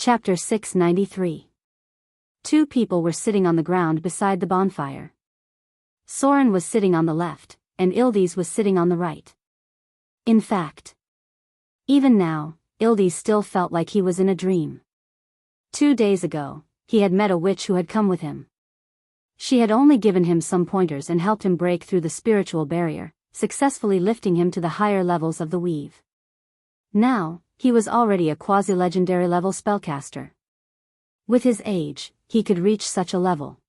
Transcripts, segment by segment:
Chapter 693. Two people were sitting on the ground beside the bonfire. Soren was sitting on the left, and Ildis was sitting on the right. In fact, even now, Ildis still felt like he was in a dream. 2 days ago, he had met a witch who had come with him. She had only given him some pointers and helped him break through the spiritual barrier, successfully lifting him to the higher levels of the weave. Now, he was already a quasi-legendary level spellcaster. With his age, he could reach such a level.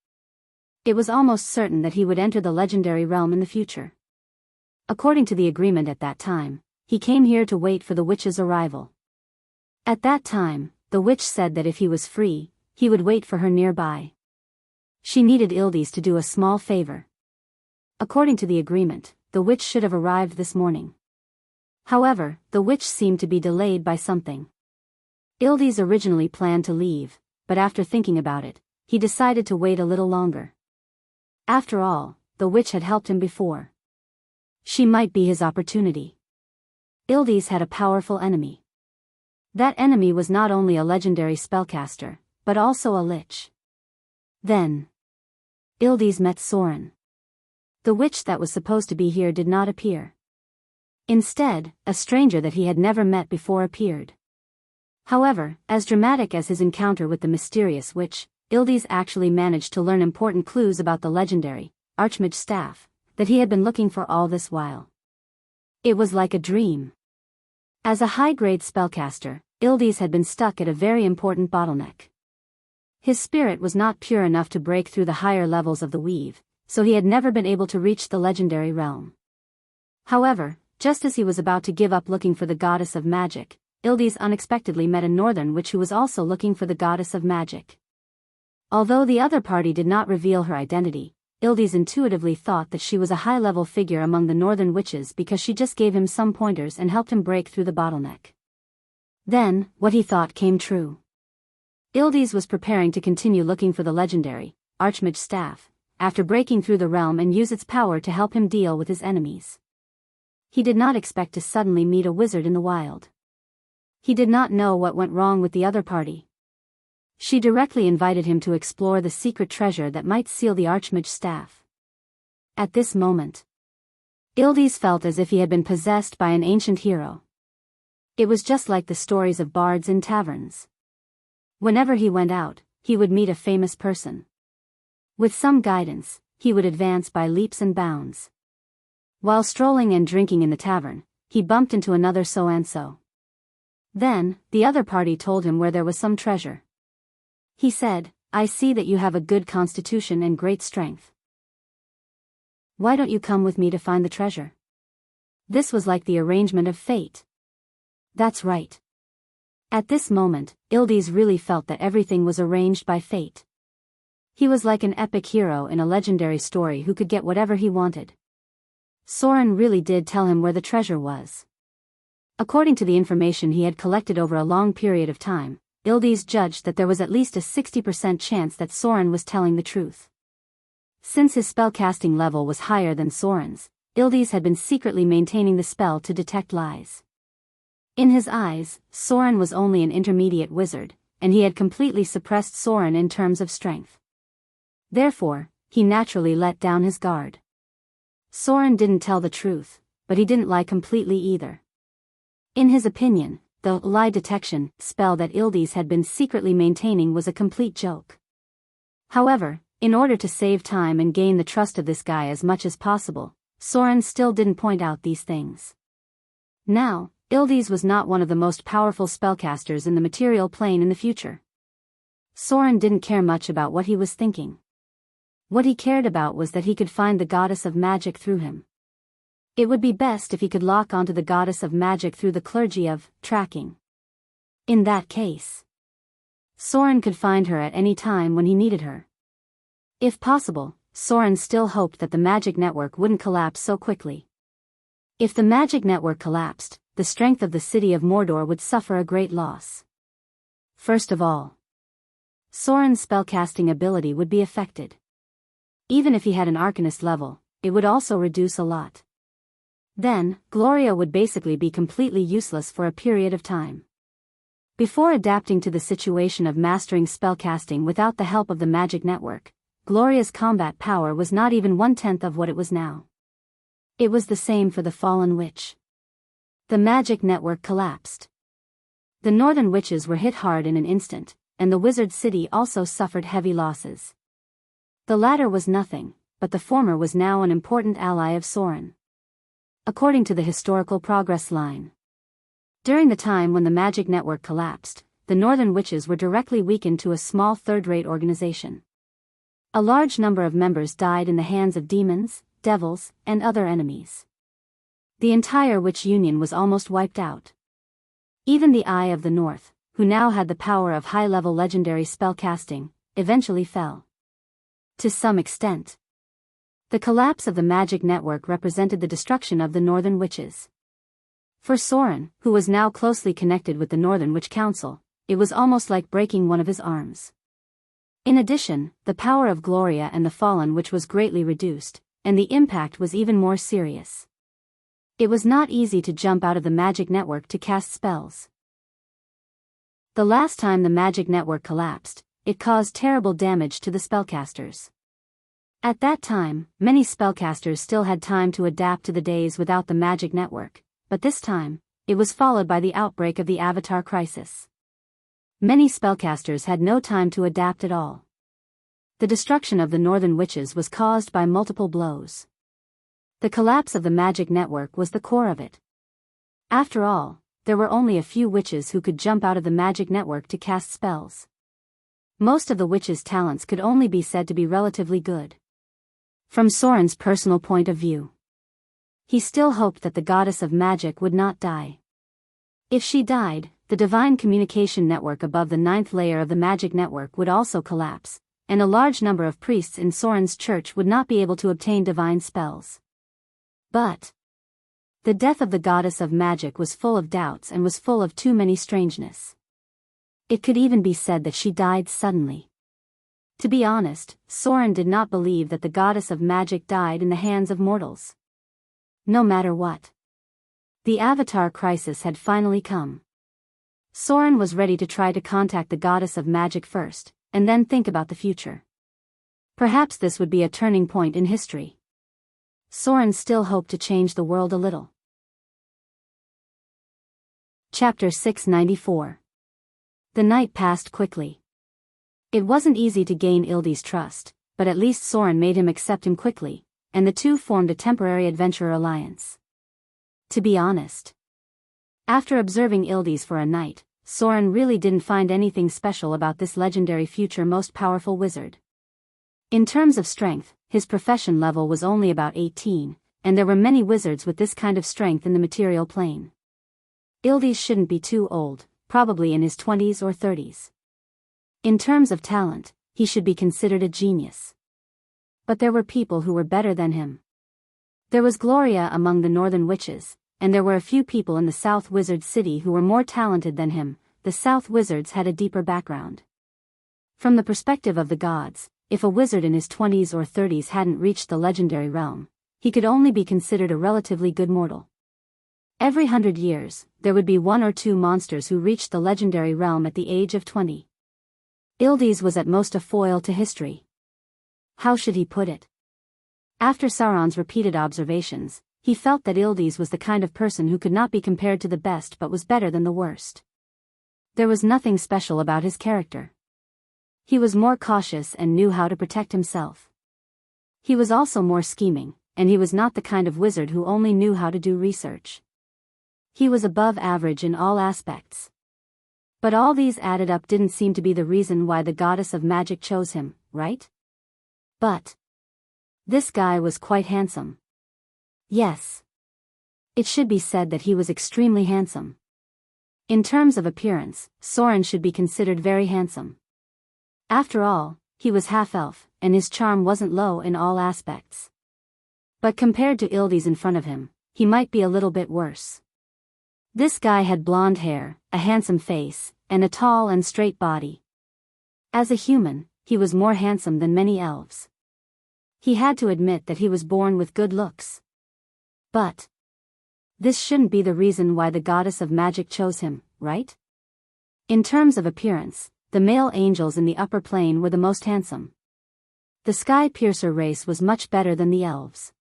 It was almost certain that he would enter the legendary realm in the future. According to the agreement at that time, he came here to wait for the witch's arrival. At that time, the witch said that if he was free, he would wait for her nearby. She needed Ildis to do a small favor. According to the agreement, the witch should have arrived this morning. However, the witch seemed to be delayed by something. Ildis originally planned to leave, but after thinking about it, he decided to wait a little longer. After all, the witch had helped him before. She might be his opportunity. Ildis had a powerful enemy. That enemy was not only a legendary spellcaster, but also a lich. Then, Ildis met Soren. The witch that was supposed to be here did not appear. Instead, a stranger that he had never met before appeared. However, as dramatic as his encounter with the mysterious witch, Ildis actually managed to learn important clues about the legendary Archmage staff that he had been looking for all this while. It was like a dream. As a high-grade spellcaster, Ildis had been stuck at a very important bottleneck. His spirit was not pure enough to break through the higher levels of the weave, so he had never been able to reach the legendary realm. However, just as he was about to give up looking for the goddess of magic, Ildis unexpectedly met a northern witch who was also looking for the goddess of magic. Although the other party did not reveal her identity, Ildis intuitively thought that she was a high-level figure among the northern witches because she just gave him some pointers and helped him break through the bottleneck. Then, what he thought came true. Ildis was preparing to continue looking for the legendary Archmage staff, after breaking through the realm and use its power to help him deal with his enemies. He did not expect to suddenly meet a wizard in the wild. He did not know what went wrong with the other party. She directly invited him to explore the secret treasure that might seal the Archmage staff. At this moment, Ildis felt as if he had been possessed by an ancient hero. It was just like the stories of bards in taverns. Whenever he went out, he would meet a famous person. With some guidance, he would advance by leaps and bounds. While strolling and drinking in the tavern, he bumped into another so-and-so. Then, the other party told him where there was some treasure. He said, "I see that you have a good constitution and great strength. Why don't you come with me to find the treasure?" This was like the arrangement of fate. That's right. At this moment, Ildis really felt that everything was arranged by fate. He was like an epic hero in a legendary story who could get whatever he wanted. Soren really did tell him where the treasure was. According to the information he had collected over a long period of time, Ildis judged that there was at least a 60% chance that Soren was telling the truth. Since his spellcasting level was higher than Soren's, Ildis had been secretly maintaining the spell to detect lies. In his eyes, Soren was only an intermediate wizard, and he had completely suppressed Soren in terms of strength. Therefore, he naturally let down his guard. Soren didn't tell the truth, but he didn't lie completely either. In his opinion, the lie detection spell that Ildis had been secretly maintaining was a complete joke. However, in order to save time and gain the trust of this guy as much as possible, Soren still didn't point out these things. Now, Ildis was not one of the most powerful spellcasters in the material plane in the future. Soren didn't care much about what he was thinking. What he cared about was that he could find the goddess of magic through him. It would be best if he could lock onto the goddess of magic through the clergy of tracking. In that case, Soren could find her at any time when he needed her. If possible, Soren still hoped that the magic network wouldn't collapse so quickly. If the magic network collapsed, the strength of the city of Mordor would suffer a great loss. First of all, Soren's spellcasting ability would be affected. Even if he had an Arcanist level, it would also reduce a lot. Then, Gloria would basically be completely useless for a period of time. Before adapting to the situation of mastering spellcasting without the help of the magic network, Gloria's combat power was not even 1/10 of what it was now. It was the same for the fallen witch. The magic network collapsed. The northern witches were hit hard in an instant, and the wizard city also suffered heavy losses. The latter was nothing, but the former was now an important ally of Soren. According to the historical progress line, during the time when the magic network collapsed, the northern witches were directly weakened to a small third-rate organization. A large number of members died in the hands of demons, devils, and other enemies. The entire witch union was almost wiped out. Even the Eye of the North, who now had the power of high-level legendary spellcasting, eventually fell. To some extent, the collapse of the magic network represented the destruction of the northern witches. For Soren, who was now closely connected with the Northern Witch Council, it was almost like breaking one of his arms. In addition, the power of Gloria and the Fallen Witch was greatly reduced, and the impact was even more serious. It was not easy to jump out of the magic network to cast spells. The last time the magic network collapsed, it caused terrible damage to the spellcasters. At that time, many spellcasters still had time to adapt to the days without the magic network, but this time, it was followed by the outbreak of the Avatar crisis. Many spellcasters had no time to adapt at all. The destruction of the Northern Witches was caused by multiple blows. The collapse of the magic network was the core of it. After all, there were only a few witches who could jump out of the magic network to cast spells. Most of the witches' talents could only be said to be relatively good. From Soren's personal point of view, he still hoped that the goddess of magic would not die. If she died, the divine communication network above the 9th layer of the magic network would also collapse, and a large number of priests in Soren's church would not be able to obtain divine spells. But the death of the goddess of magic was full of doubts and was full of too many strangeness. It could even be said that she died suddenly. To be honest, Soren did not believe that the goddess of magic died in the hands of mortals. No matter what, the Avatar crisis had finally come. Soren was ready to try to contact the goddess of magic first, and then think about the future. Perhaps this would be a turning point in history. Soren still hoped to change the world a little. Chapter 694. The night passed quickly. It wasn't easy to gain Ildi's trust, but at least Soren made him accept him quickly, and the two formed a temporary adventurer alliance. To be honest, after observing Ildi's for a night, Soren really didn't find anything special about this legendary future most powerful wizard. In terms of strength, his profession level was only about 18, and there were many wizards with this kind of strength in the material plane. Ildi's shouldn't be too old, probably in his 20s or 30s. In terms of talent, he should be considered a genius. But there were people who were better than him. There was Gloria among the Northern Witches, and there were a few people in the South Wizard City who were more talented than him. The South Wizards had a deeper background. From the perspective of the gods, if a wizard in his 20s or 30s hadn't reached the legendary realm, he could only be considered a relatively good mortal. Every 100 years, there would be 1 or 2 monsters who reached the legendary realm at the age of 20. Ildi's was at most a foil to history. How should he put it? After Sauron's repeated observations, he felt that Ildi's was the kind of person who could not be compared to the best but was better than the worst. There was nothing special about his character. He was more cautious and knew how to protect himself. He was also more scheming, and he was not the kind of wizard who only knew how to do research. He was above average in all aspects. But all these added up didn't seem to be the reason why the goddess of magic chose him, right? But this guy was quite handsome. Yes. It should be said that he was extremely handsome. In terms of appearance, Soren should be considered very handsome. After all, he was half-elf, and his charm wasn't low in all aspects. But compared to Ildi's in front of him, he might be a little bit worse. This guy had blonde hair, a handsome face, and a tall and straight body. As a human, he was more handsome than many elves. He had to admit that he was born with good looks. But this shouldn't be the reason why the goddess of magic chose him, right? In terms of appearance, the male angels in the upper plane were the most handsome. The sky piercer race was much better than the elves.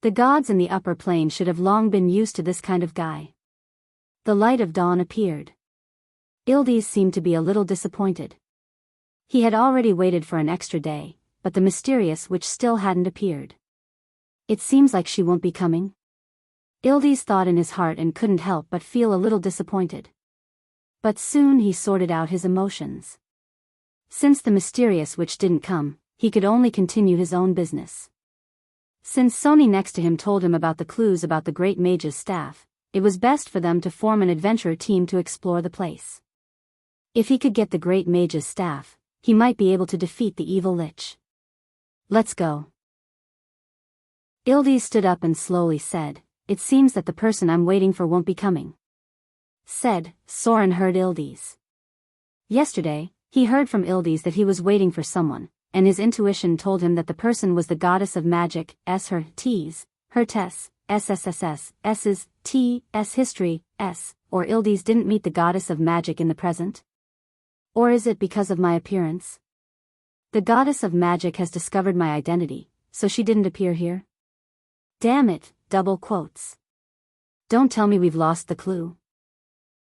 The gods in the upper plane should have long been used to this kind of guy. The light of dawn appeared. Ildes seemed to be a little disappointed. He had already waited for an extra day, but the mysterious witch still hadn't appeared. It seems like she won't be coming. Ildes thought in his heart and couldn't help but feel a little disappointed. But soon he sorted out his emotions. Since the mysterious witch didn't come, he could only continue his own business. Since Sony next to him told him about the clues about the great mage's staff, it was best for them to form an adventurer team to explore the place. If he could get the great mage's staff, he might be able to defeat the evil lich. Let's go. Ildes stood up and slowly said, "It seems that the person I'm waiting for won't be coming." Soren heard Ildes. Yesterday, he heard from Ildes that he was waiting for someone, and his intuition told him that the person was the goddess of magic, her T's, her Tess, SSSS, S's, T, S history, S, or Ildes didn't meet the goddess of magic in the present? Or is it because of my appearance? The goddess of magic has discovered my identity, so she didn't appear here? Damn it, double quotes. Don't tell me we've lost the clue.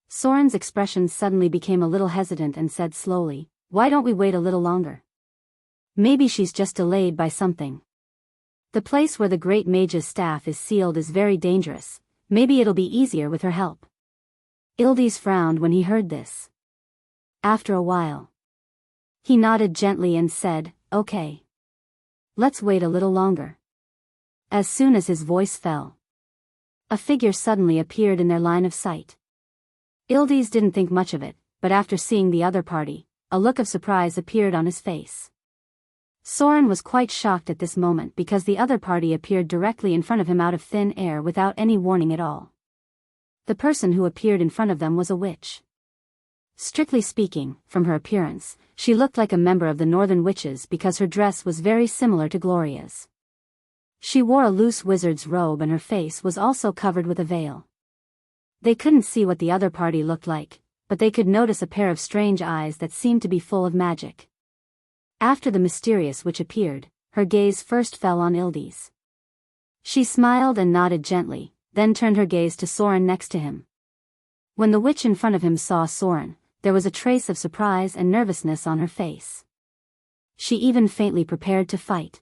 Soren's expression suddenly became a little hesitant and said slowly, "Why don't we wait a little longer? Maybe she's just delayed by something. The place where the great mage's staff is sealed is very dangerous, maybe it'll be easier with her help." Ildes frowned when he heard this. After a while, he nodded gently and said, "Okay. Let's wait a little longer." As soon as his voice fell, a figure suddenly appeared in their line of sight. Ildes didn't think much of it, but after seeing the other party, a look of surprise appeared on his face. Soren was quite shocked at this moment because the other party appeared directly in front of him out of thin air without any warning at all. The person who appeared in front of them was a witch. Strictly speaking, from her appearance, she looked like a member of the Northern Witches because her dress was very similar to Gloria's. She wore a loose wizard's robe and her face was also covered with a veil. They couldn't see what the other party looked like, but they could notice a pair of strange eyes that seemed to be full of magic. After the mysterious witch appeared, her gaze first fell on Ildes. She smiled and nodded gently, then turned her gaze to Soren next to him. When the witch in front of him saw Soren, there was a trace of surprise and nervousness on her face. She even faintly prepared to fight.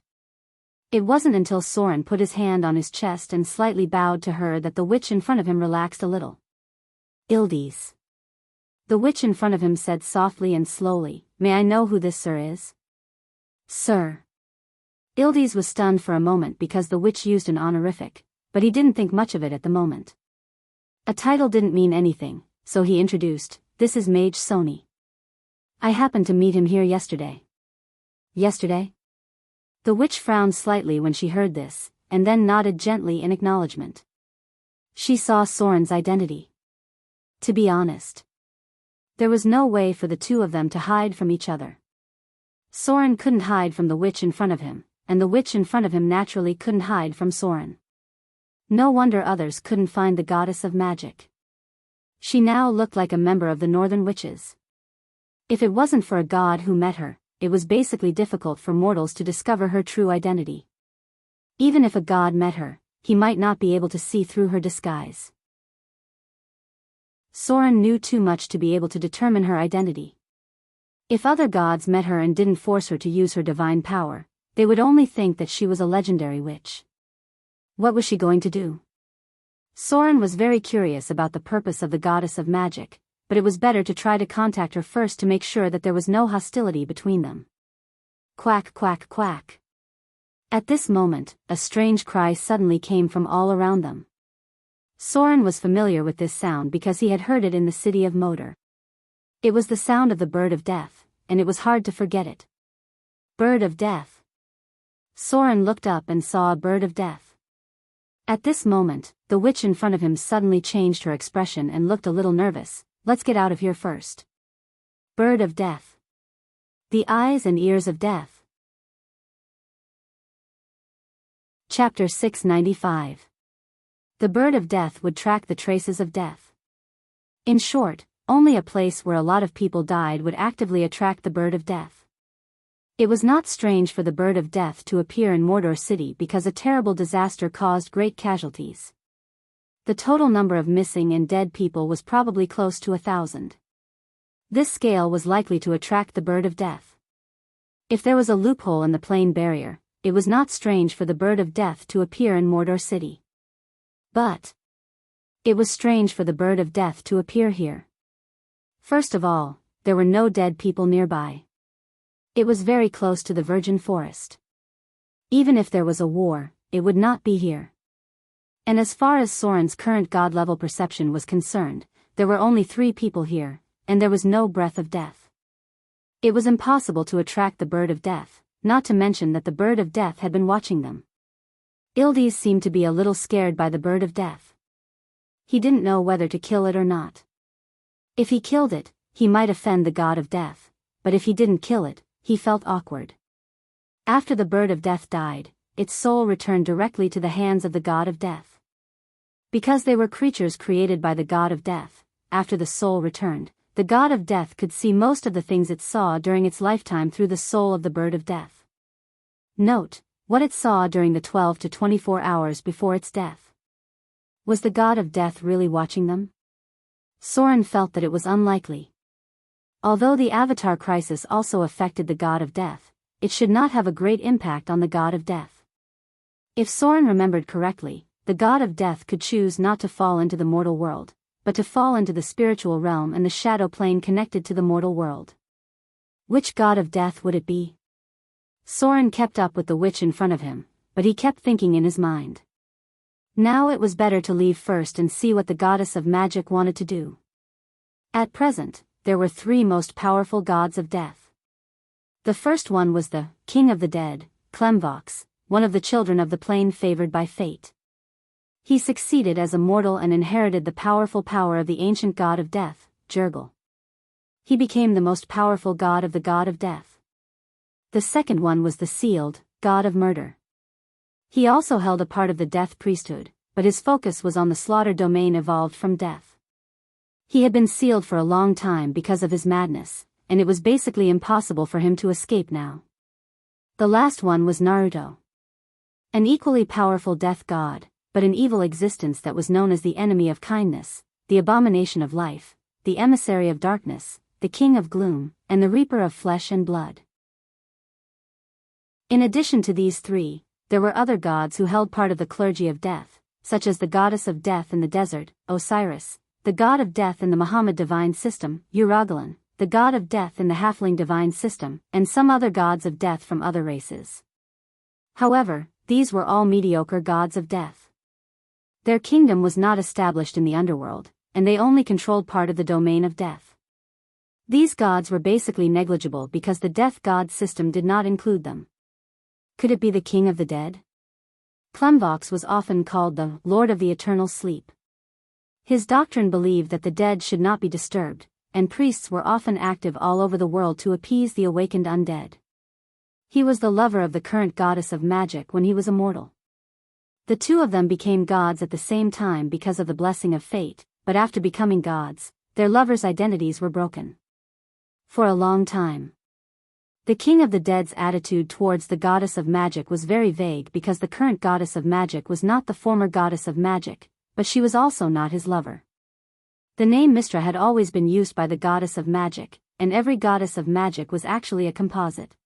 It wasn't until Soren put his hand on his chest and slightly bowed to her that the witch in front of him relaxed a little. "Ildes." The witch in front of him said softly and slowly, "May I know who this sir is?" "Sir." Ildes was stunned for a moment because the witch used an honorific, but he didn't think much of it at the moment. A title didn't mean anything, so he introduced, "This is Mage Sony. I happened to meet him here yesterday." "Yesterday?" The witch frowned slightly when she heard this, and then nodded gently in acknowledgement. She saw Soren's identity. To be honest, there was no way for the two of them to hide from each other. Soren couldn't hide from the witch in front of him, and the witch in front of him naturally couldn't hide from Soren. No wonder others couldn't find the goddess of magic. She now looked like a member of the Northern Witches. If it wasn't for a god who met her, it was basically difficult for mortals to discover her true identity. Even if a god met her, he might not be able to see through her disguise. Soren knew too much to be able to determine her identity. If other gods met her and didn't force her to use her divine power, they would only think that she was a legendary witch. What was she going to do? Soren was very curious about the purpose of the goddess of magic, but it was better to try to contact her first to make sure that there was no hostility between them. Quack, quack, quack. At this moment, a strange cry suddenly came from all around them. Soren was familiar with this sound because he had heard it in the city of Moder. It was the sound of the bird of death, and it was hard to forget it. Bird of death. Soren looked up and saw a bird of death. At this moment, the witch in front of him suddenly changed her expression and looked a little nervous. "Let's get out of here first." Bird of death. The eyes and ears of death. Chapter 695. The bird of death would track the traces of death. In short, only a place where a lot of people died would actively attract the bird of death. It was not strange for the bird of death to appear in Mordor City because a terrible disaster caused great casualties. The total number of missing and dead people was probably close to 1,000. This scale was likely to attract the bird of death. If there was a loophole in the plane barrier, it was not strange for the bird of death to appear in Mordor City. But it was strange for the bird of death to appear here. First of all, there were no dead people nearby. It was very close to the virgin forest. Even if there was a war, it would not be here. And as far as Soren's current god-level perception was concerned, there were only 3 people here, and there was no breath of death. It was impossible to attract the bird of death, not to mention that the bird of death had been watching them. Ildis seemed to be a little scared by the bird of death. He didn't know whether to kill it or not. If he killed it, he might offend the god of death, but if he didn't kill it, he felt awkward. After the bird of death died, its soul returned directly to the hands of the god of death. Because they were creatures created by the god of death, after the soul returned, the god of death could see most of the things it saw during its lifetime through the soul of the bird of death. Note, what it saw during the 12 to 24 hours before its death. Was the god of death really watching them? Soren felt that it was unlikely. Although the Avatar crisis also affected the god of death, it should not have a great impact on the god of death. If Soren remembered correctly, the god of death could choose not to fall into the mortal world, but to fall into the spiritual realm and the shadow plane connected to the mortal world. Which god of death would it be? Soren kept up with the witch in front of him, but he kept thinking in his mind. Now it was better to leave first and see what the goddess of magic wanted to do. At present, there were 3 most powerful gods of death. The first one was the king of the dead, Klemvox, one of the children of the plane favored by fate. He succeeded as a mortal and inherited the powerful power of the ancient god of death, Jurgil. He became the most powerful god of the god of death. The second one was the sealed, god of murder. He also held a part of the death priesthood, but his focus was on the slaughter domain evolved from death. He had been sealed for a long time because of his madness, and it was basically impossible for him to escape now. The last one was Naruto. An equally powerful death god, but an evil existence that was known as the enemy of kindness, the abomination of life, the emissary of darkness, the king of gloom, and the reaper of flesh and blood. In addition to these 3, there were other gods who held part of the clergy of death, such as the goddess of death in the desert, Osiris, the god of death in the Muhammad divine system, Uragalan, the god of death in the Halfling divine system, and some other gods of death from other races. However, these were all mediocre gods of death. Their kingdom was not established in the underworld, and they only controlled part of the domain of death. These gods were basically negligible because the death god system did not include them. Could it be the king of the dead? Klemvox was often called the Lord of the Eternal Sleep. His doctrine believed that the dead should not be disturbed, and priests were often active all over the world to appease the awakened undead. He was the lover of the current goddess of magic when he was immortal. The 2 of them became gods at the same time because of the blessing of fate, but after becoming gods, their lovers' identities were broken. For a long time. The king of the dead's attitude towards the goddess of magic was very vague because the current goddess of magic was not the former goddess of magic, but she was also not his lover. The name Mistra had always been used by the goddess of magic, and every goddess of magic was actually a composite.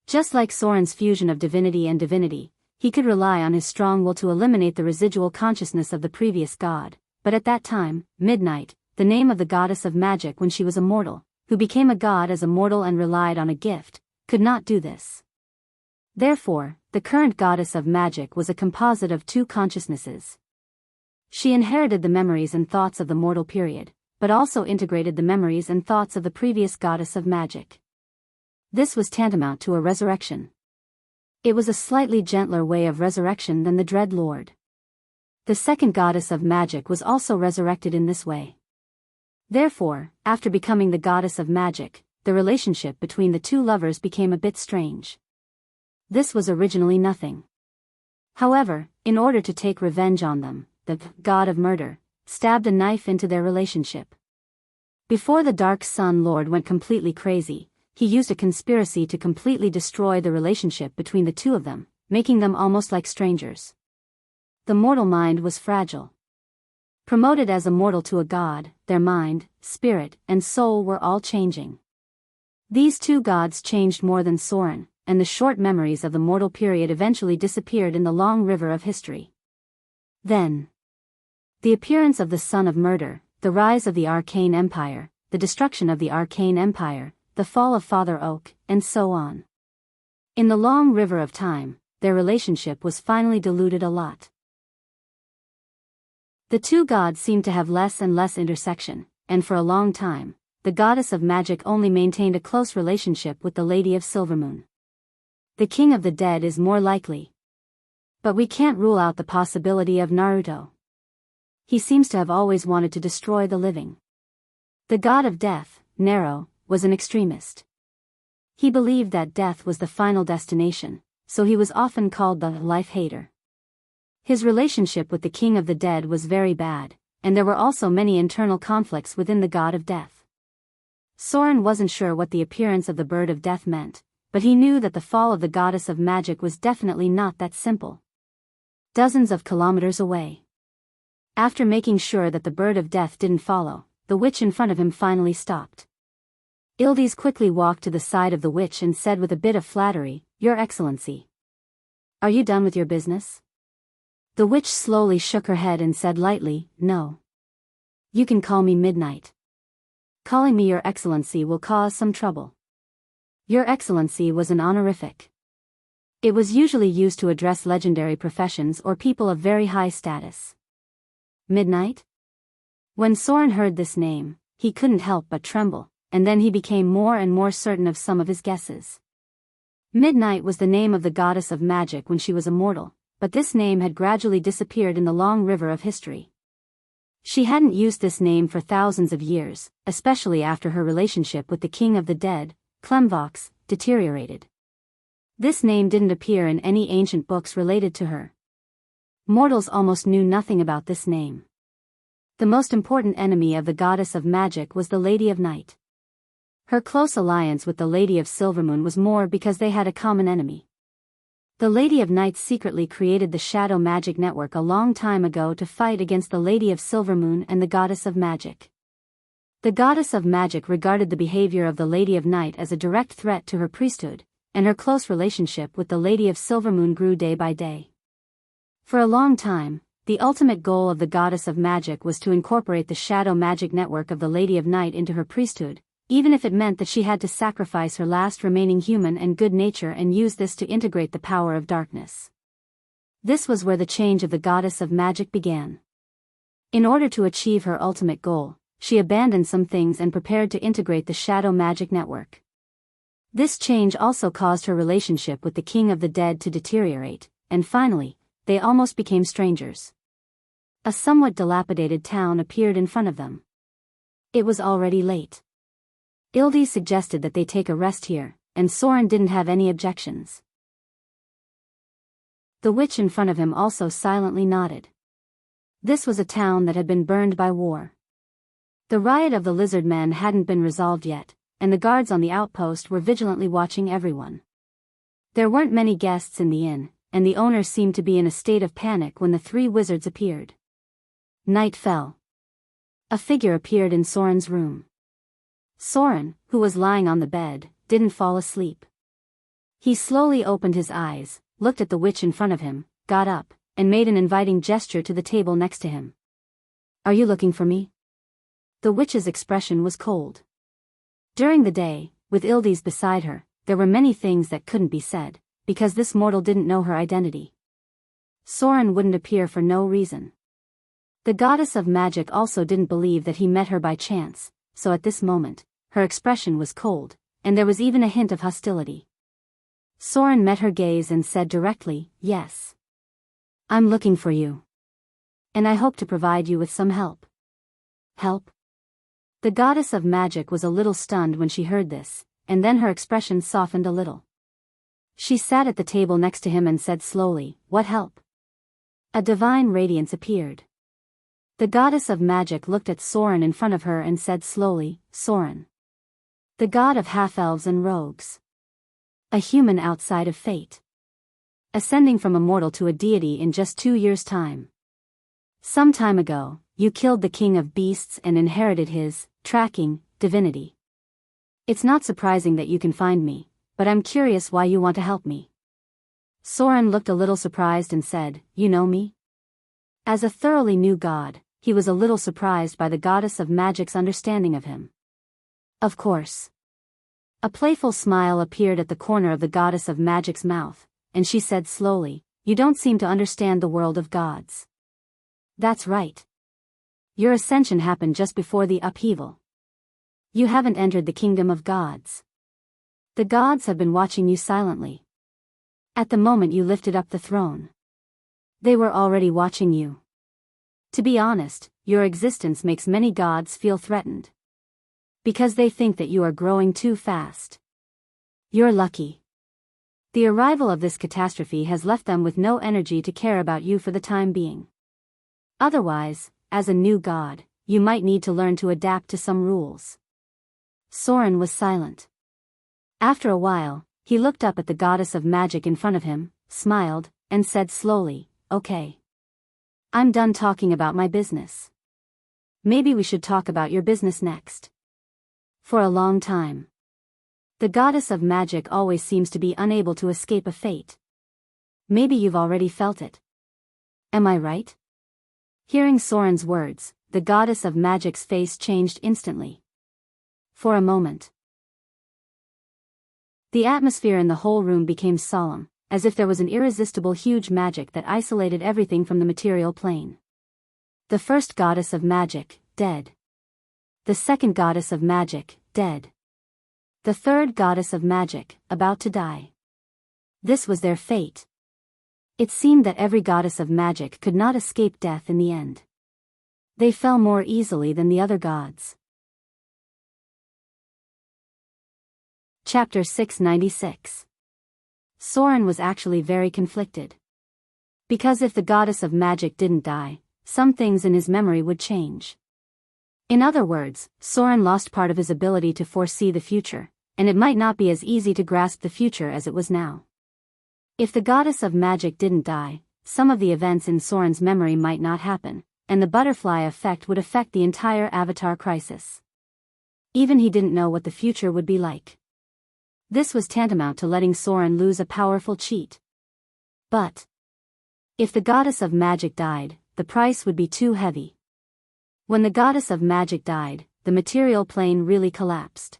Just like Soren's fusion of divinity and divinity, he could rely on his strong will to eliminate the residual consciousness of the previous god, but at that time, Midnight, the name of the goddess of magic when she was a mortal, who became a god as a mortal and relied on a gift, could not do this. Therefore, the current goddess of magic was a composite of 2 consciousnesses. She inherited the memories and thoughts of the mortal period, but also integrated the memories and thoughts of the previous goddess of magic. This was tantamount to a resurrection. It was a slightly gentler way of resurrection than the Dread Lord. The second goddess of magic was also resurrected in this way. Therefore, after becoming the goddess of magic, the relationship between the 2 lovers became a bit strange. This was originally nothing. However, in order to take revenge on them, the god of murder stabbed a knife into their relationship. Before the Dark Sun Lord went completely crazy, he used a conspiracy to completely destroy the relationship between the two of them, making them almost like strangers. The mortal mind was fragile. Promoted as a mortal to a god, their mind, spirit, and soul were all changing. These two gods changed more than Soren, and the short memories of the mortal period eventually disappeared in the long river of history. Then, the appearance of the Son of Murder, the rise of the Arcane Empire, the destruction of the Arcane Empire, the fall of Father Oak, and so on. In the long river of time, their relationship was finally diluted a lot. The two gods seemed to have less and less intersection, and for a long time, the goddess of magic only maintained a close relationship with the Lady of Silvermoon. The King of the Dead is more likely. But we can't rule out the possibility of Naruto. He seems to have always wanted to destroy the living. The god of death, Nero, was an extremist. He believed that death was the final destination, so he was often called the life-hater. His relationship with the King of the Dead was very bad, and there were also many internal conflicts within the god of death. Soren wasn't sure what the appearance of the bird of death meant, but he knew that the fall of the goddess of magic was definitely not that simple. Dozens of kilometers away. After making sure that the bird of death didn't follow, the witch in front of him finally stopped. Ildes quickly walked to the side of the witch and said with a bit of flattery, "Your Excellency. Are you done with your business?" The witch slowly shook her head and said lightly, "No. You can call me Midnight. Calling me Your Excellency will cause some trouble." Your Excellency was an honorific. It was usually used to address legendary professions or people of very high status. Midnight? When Soren heard this name, he couldn't help but tremble, and then he became more and more certain of some of his guesses. Midnight was the name of the goddess of magic when she was a mortal, but this name had gradually disappeared in the long river of history. She hadn't used this name for thousands of years, especially after her relationship with the King of the Dead, Clemvox, deteriorated. This name didn't appear in any ancient books related to her. Mortals almost knew nothing about this name. The most important enemy of the goddess of magic was the Lady of Night. Her close alliance with the Lady of Silvermoon was more because they had a common enemy. The Lady of Night secretly created the Shadow Magic Network a long time ago to fight against the Lady of Silvermoon and the Goddess of Magic. The Goddess of Magic regarded the behavior of the Lady of Night as a direct threat to her priesthood, and her close relationship with the Lady of Silvermoon grew day by day. For a long time, the ultimate goal of the Goddess of Magic was to incorporate the Shadow Magic Network of the Lady of Night into her priesthood, even if it meant that she had to sacrifice her last remaining human and good nature and use this to integrate the power of darkness. This was where the change of the Goddess of Magic began. In order to achieve her ultimate goal, she abandoned some things and prepared to integrate the Shadow Magic Network. This change also caused her relationship with the King of the Dead to deteriorate, and finally, they almost became strangers. A somewhat dilapidated town appeared in front of them. It was already late. Ildes suggested that they take a rest here, and Soren didn't have any objections. The witch in front of him also silently nodded. This was a town that had been burned by war. The riot of the lizard men hadn't been resolved yet, and the guards on the outpost were vigilantly watching everyone. There weren't many guests in the inn, and the owner seemed to be in a state of panic when the three wizards appeared. Night fell. A figure appeared in Soren's room. Soren, who was lying on the bed, didn't fall asleep. He slowly opened his eyes, looked at the witch in front of him, got up, and made an inviting gesture to the table next to him. "Are you looking for me?" The witch's expression was cold. During the day, with Ildes beside her, there were many things that couldn't be said, because this mortal didn't know her identity. Soren wouldn't appear for no reason. The goddess of magic also didn't believe that he met her by chance, so at this moment, her expression was cold, and there was even a hint of hostility. Soren met her gaze and said directly, "Yes. I'm looking for you. And I hope to provide you with some help." "Help?" The goddess of magic was a little stunned when she heard this, and then her expression softened a little. She sat at the table next to him and said slowly, "What help?" A divine radiance appeared. The goddess of magic looked at Soren in front of her and said slowly, Soren. The god of half-elves and rogues. A human outside of fate. Ascending from a mortal to a deity in just 2 years' time. Some time ago, you killed the king of beasts and inherited his, tracking, divinity. It's not surprising that you can find me, but I'm curious why you want to help me. Soren looked a little surprised and said, You know me? As a thoroughly new god, he was a little surprised by the goddess of magic's understanding of him. Of course. A playful smile appeared at the corner of the goddess of magic's mouth, and she said slowly, You don't seem to understand the world of gods. That's right. Your ascension happened just before the upheaval. You haven't entered the kingdom of gods. The gods have been watching you silently. At the moment you lifted up the throne, they were already watching you. To be honest, your existence makes many gods feel threatened. Because they think that you are growing too fast. You're lucky. The arrival of this catastrophe has left them with no energy to care about you for the time being. Otherwise, as a new god, you might need to learn to adapt to some rules. Soren was silent. After a while, he looked up at the goddess of magic in front of him, smiled, and said slowly, Okay. I'm done talking about my business. Maybe we should talk about your business next. For a long time, the goddess of magic always seems to be unable to escape a fate. Maybe you've already felt it. Am I right? Hearing Soren's words, the goddess of magic's face changed instantly. For a moment, the atmosphere in the whole room became solemn, as if there was an irresistible huge magic that isolated everything from the material plane. The first goddess of magic, dead. The second goddess of magic, dead. The third goddess of magic, about to die. This was their fate. It seemed that every goddess of magic could not escape death in the end. They fell more easily than the other gods. Chapter 696. Soren was actually very conflicted. Because if the goddess of magic didn't die, some things in his memory would change. In other words, Soren lost part of his ability to foresee the future, and it might not be as easy to grasp the future as it was now. If the goddess of magic didn't die, some of the events in Soren's memory might not happen, and the butterfly effect would affect the entire Avatar crisis. Even he didn't know what the future would be like. This was tantamount to letting Soren lose a powerful cheat. But if the goddess of magic died, the price would be too heavy. When the goddess of magic died, the material plane really collapsed.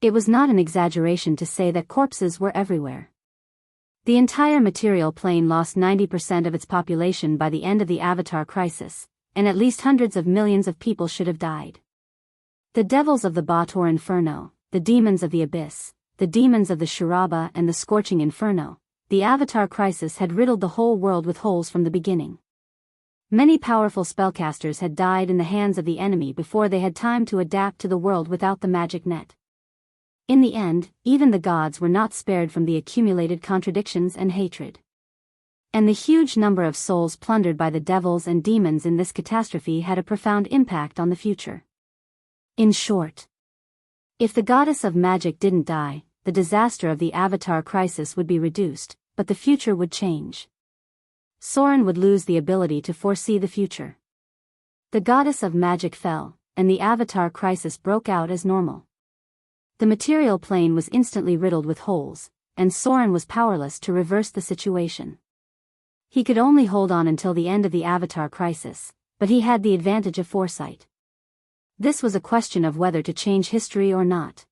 It was not an exaggeration to say that corpses were everywhere. The entire material plane lost 90% of its population by the end of the Avatar crisis, and at least hundreds of millions of people should have died. The devils of the Bhator Inferno, the demons of the Abyss, the demons of the Shuraba and the Scorching Inferno, the Avatar crisis had riddled the whole world with holes from the beginning. Many powerful spellcasters had died in the hands of the enemy before they had time to adapt to the world without the magic net. In the end, even the gods were not spared from the accumulated contradictions and hatred. And the huge number of souls plundered by the devils and demons in this catastrophe had a profound impact on the future. In short, if the goddess of magic didn't die, the disaster of the Avatar crisis would be reduced, but the future would change. Soren would lose the ability to foresee the future. The goddess of magic fell, and the Avatar crisis broke out as normal. The material plane was instantly riddled with holes, and Soren was powerless to reverse the situation. He could only hold on until the end of the Avatar crisis, but he had the advantage of foresight. This was a question of whether to change history or not.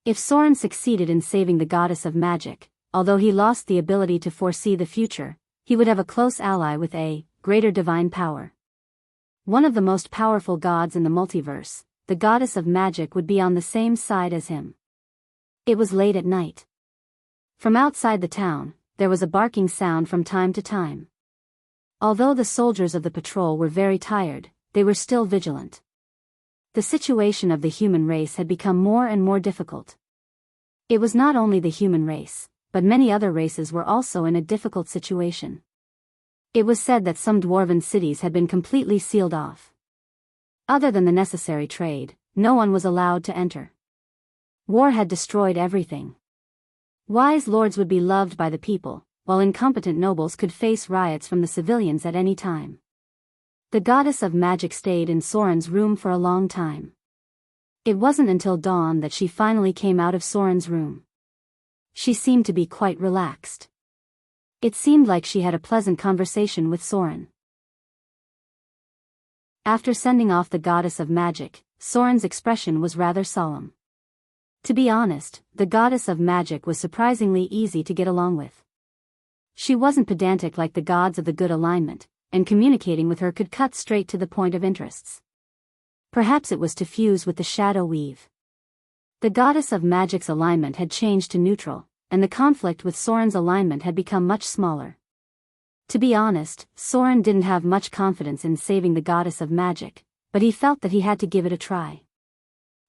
If Soren succeeded in saving the goddess of magic, although he lost the ability to foresee the future, he would have a close ally with a greater divine power. One of the most powerful gods in the multiverse, the goddess of magic, would be on the same side as him. It was late at night. From outside the town, there was a barking sound from time to time. Although the soldiers of the patrol were very tired, they were still vigilant. The situation of the human race had become more and more difficult. It was not only the human race, but many other races were also in a difficult situation. It was said that some dwarven cities had been completely sealed off. Other than the necessary trade, no one was allowed to enter. War had destroyed everything. Wise lords would be loved by the people, while incompetent nobles could face riots from the civilians at any time. The goddess of magic stayed in Soren's room for a long time. It wasn't until dawn that she finally came out of Soren's room. She seemed to be quite relaxed. It seemed like she had a pleasant conversation with Soren. After sending off the goddess of magic, Soren's expression was rather solemn. To be honest, the goddess of magic was surprisingly easy to get along with. She wasn't pedantic like the gods of the good alignment, and communicating with her could cut straight to the point of interests. Perhaps it was to fuse with the shadow weave. The goddess of magic's alignment had changed to neutral, and the conflict with Soren's alignment had become much smaller. To be honest, Soren didn't have much confidence in saving the goddess of magic, but he felt that he had to give it a try.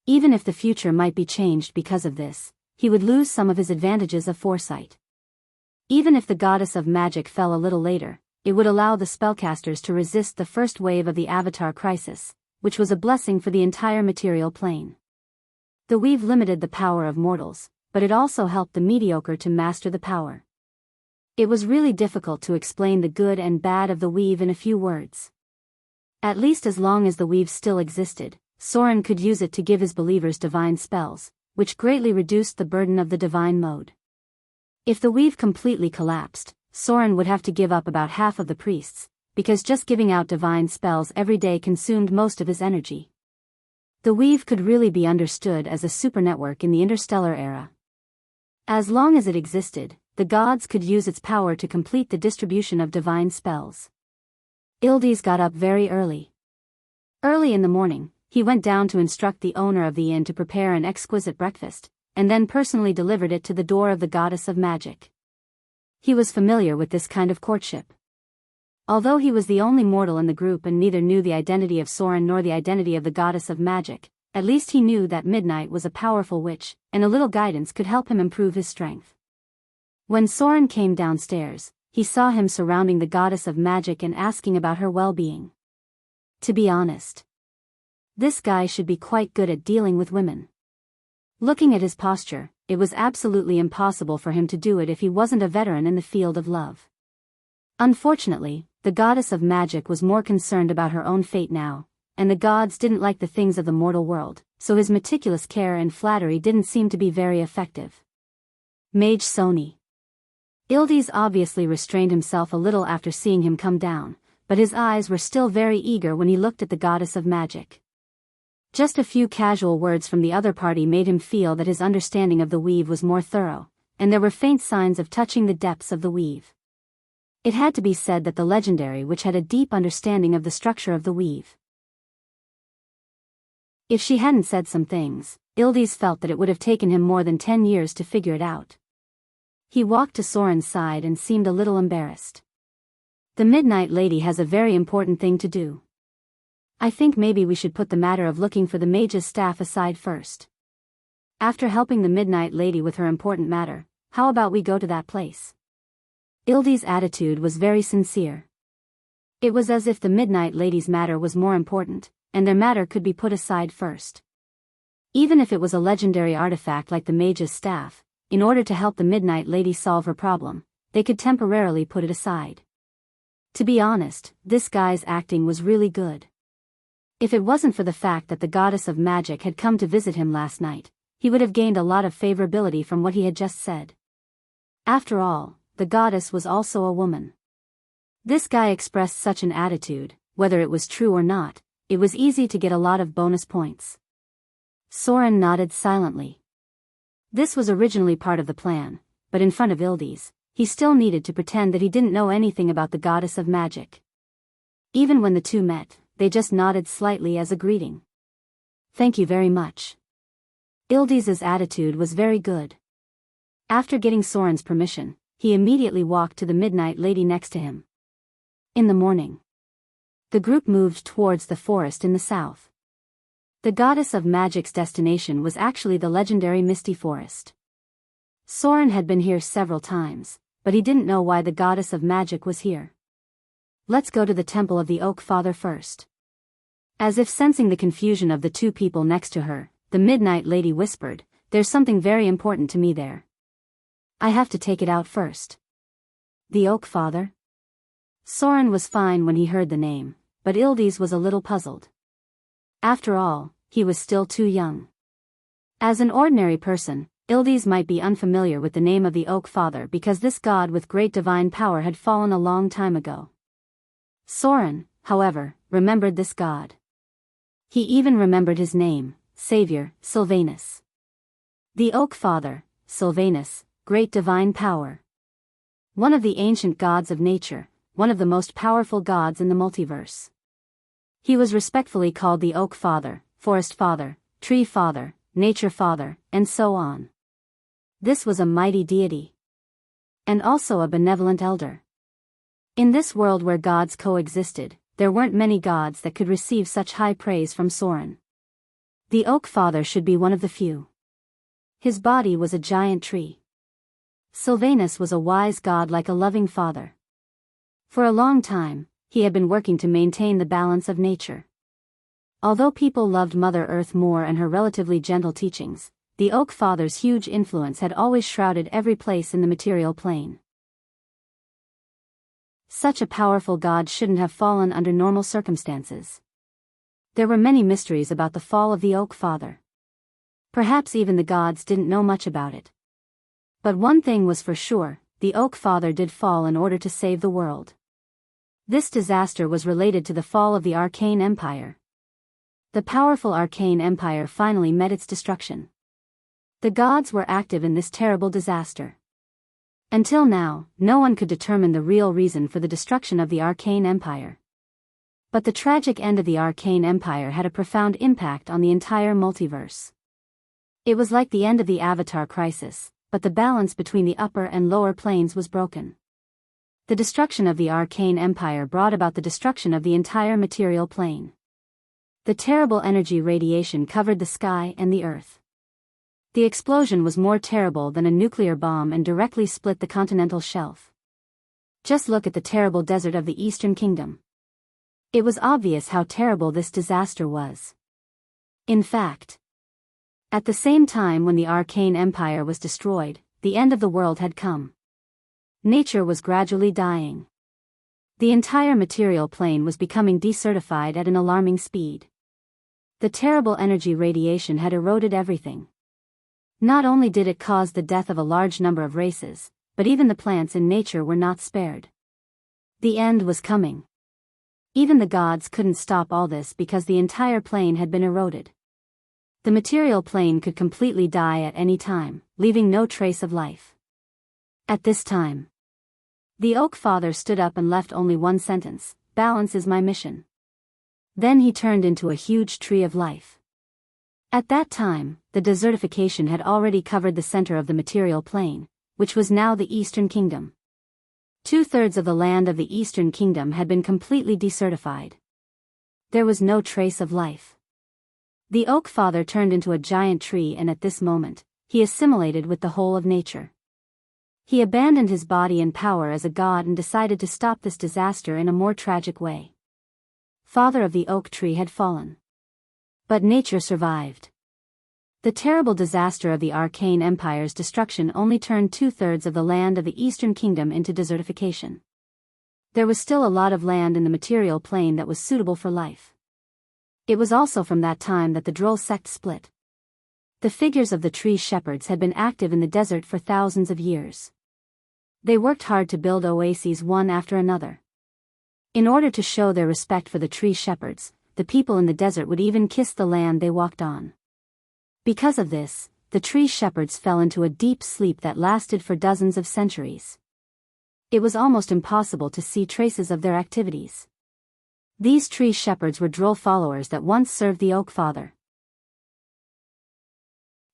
Even if the future might be changed because of this, he would lose some of his advantages of foresight. Even if the goddess of magic fell a little later, it would allow the spellcasters to resist the first wave of the Avatar crisis, which was a blessing for the entire material plane. The weave limited the power of mortals, but it also helped the mediocre to master the power. It was really difficult to explain the good and bad of the weave in a few words. At least as long as the weave still existed, Soren could use it to give his believers divine spells, which greatly reduced the burden of the divine mode. If the weave completely collapsed, Soren would have to give up about half of the priests, because just giving out divine spells every day consumed most of his energy. The weave could really be understood as a super network in the interstellar era. As long as it existed, the gods could use its power to complete the distribution of divine spells. Ildes got up very early. Early in the morning, he went down to instruct the owner of the inn to prepare an exquisite breakfast, and then personally delivered it to the door of the goddess of magic. He was familiar with this kind of courtship. Although he was the only mortal in the group and neither knew the identity of Soren nor the identity of the goddess of magic, at least he knew that Midnight was a powerful witch, and a little guidance could help him improve his strength. When Soren came downstairs, he saw him surrounding the goddess of magic and asking about her well-being. To be honest, this guy should be quite good at dealing with women. Looking at his posture, it was absolutely impossible for him to do it if he wasn't a veteran in the field of love. Unfortunately, the goddess of magic was more concerned about her own fate now, and the gods didn't like the things of the mortal world, so his meticulous care and flattery didn't seem to be very effective. Mage Sony. Ildes obviously restrained himself a little after seeing him come down, but his eyes were still very eager when he looked at the goddess of magic. Just a few casual words from the other party made him feel that his understanding of the weave was more thorough, and there were faint signs of touching the depths of the weave. It had to be said that the legendary witch had a deep understanding of the structure of the weave. If she hadn't said some things, Ildes felt that it would have taken him more than 10 years to figure it out. He walked to Soren's side and seemed a little embarrassed. The Midnight Lady has a very important thing to do. I think maybe we should put the matter of looking for the mage's staff aside first. After helping the Midnight Lady with her important matter, how about we go to that place? Ildes' attitude was very sincere. It was as if the Midnight Lady's matter was more important, and their matter could be put aside first. Even if it was a legendary artifact like the mage's staff, in order to help the Midnight Lady solve her problem, they could temporarily put it aside. To be honest, this guy's acting was really good. If it wasn't for the fact that the goddess of magic had come to visit him last night, he would have gained a lot of favorability from what he had just said. After all, the goddess was also a woman. This guy expressed such an attitude, whether it was true or not, it was easy to get a lot of bonus points. Soren nodded silently. This was originally part of the plan, but in front of Ildes, he still needed to pretend that he didn't know anything about the goddess of magic. Even when the two met, they just nodded slightly as a greeting. Thank you very much. Ildes' attitude was very good. After getting Soren's permission, he immediately walked to the Midnight Lady next to him. In the morning, the group moved towards the forest in the south. The goddess of magic's destination was actually the legendary Misty Forest. Soren had been here several times, but he didn't know why the goddess of magic was here. Let's go to the temple of the Oak Father first. As if sensing the confusion of the two people next to her, the Midnight Lady whispered, "There's something very important to me there. I have to take it out first." The Oak Father? Soren was fine when he heard the name, but Ildis was a little puzzled. After all, he was still too young. As an ordinary person, Ildis might be unfamiliar with the name of the Oak Father because this god with great divine power had fallen a long time ago. Soren, however, remembered this god. He even remembered his name, Savior, Sylvanus. The Oak Father, Sylvanus, great divine power. One of the ancient gods of nature, one of the most powerful gods in the multiverse. He was respectfully called the Oak Father, Forest Father, Tree Father, Nature Father, and so on. This was a mighty deity. And also a benevolent elder. In this world where gods coexisted, there weren't many gods that could receive such high praise from Soren. The Oak Father should be one of the few. His body was a giant tree. Sylvanus was a wise god like a loving father. For a long time, he had been working to maintain the balance of nature. Although people loved Mother Earth more and her relatively gentle teachings, the Oak Father's huge influence had always shrouded every place in the material plane. Such a powerful god shouldn't have fallen under normal circumstances. There were many mysteries about the fall of the Oak Father. Perhaps even the gods didn't know much about it. But one thing was for sure, the Oak Father did fall in order to save the world. This disaster was related to the fall of the Arcane Empire. The powerful Arcane Empire finally met its destruction. The gods were active in this terrible disaster. Until now, no one could determine the real reason for the destruction of the Arcane Empire. But the tragic end of the Arcane Empire had a profound impact on the entire multiverse. It was like the end of the Avatar crisis, but the balance between the upper and lower planes was broken. The destruction of the Arcane Empire brought about the destruction of the entire material plane. The terrible energy radiation covered the sky and the earth. The explosion was more terrible than a nuclear bomb and directly split the continental shelf. Just look at the terrible desert of the Eastern Kingdom. It was obvious how terrible this disaster was. In fact, at the same time when the Arcane Empire was destroyed, the end of the world had come. Nature was gradually dying. The entire material plane was becoming desertified at an alarming speed. The terrible energy radiation had eroded everything. Not only did it cause the death of a large number of races, but even the plants in nature were not spared. The end was coming. Even the gods couldn't stop all this because the entire plane had been eroded. The material plane could completely die at any time, leaving no trace of life. At this time, the Oak Father stood up and left only one sentence: "Balance is my mission." Then he turned into a huge tree of life. At that time, the desertification had already covered the center of the material plane, which was now the Eastern Kingdom. 2/3 of the land of the Eastern Kingdom had been completely desertified. There was no trace of life. The Oak Father turned into a giant tree, and at this moment, he assimilated with the whole of nature. He abandoned his body and power as a god and decided to stop this disaster in a more tragic way. Father of the oak tree had fallen. But nature survived. The terrible disaster of the Arcane Empire's destruction only turned 2/3 of the land of the Eastern Kingdom into desertification. There was still a lot of land in the material plane that was suitable for life. It was also from that time that the Droll sect split. The figures of the tree shepherds had been active in the desert for thousands of years. They worked hard to build oases one after another. In order to show their respect for the tree shepherds, the people in the desert would even kiss the land they walked on. Because of this, the tree shepherds fell into a deep sleep that lasted for dozens of centuries. It was almost impossible to see traces of their activities. These tree shepherds were Droll followers that once served the Oak Father.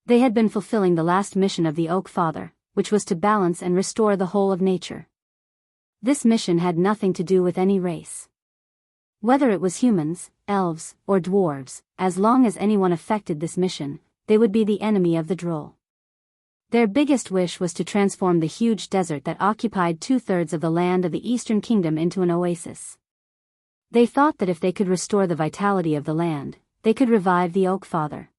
They had been fulfilling the last mission of the Oak Father, which was to balance and restore the whole of nature. This mission had nothing to do with any race. Whether it was humans, elves, or dwarves, as long as anyone affected this mission, they would be the enemy of the Droll. Their biggest wish was to transform the huge desert that occupied 2/3 of the land of the Eastern Kingdom into an oasis. They thought that if they could restore the vitality of the land, they could revive the oak father.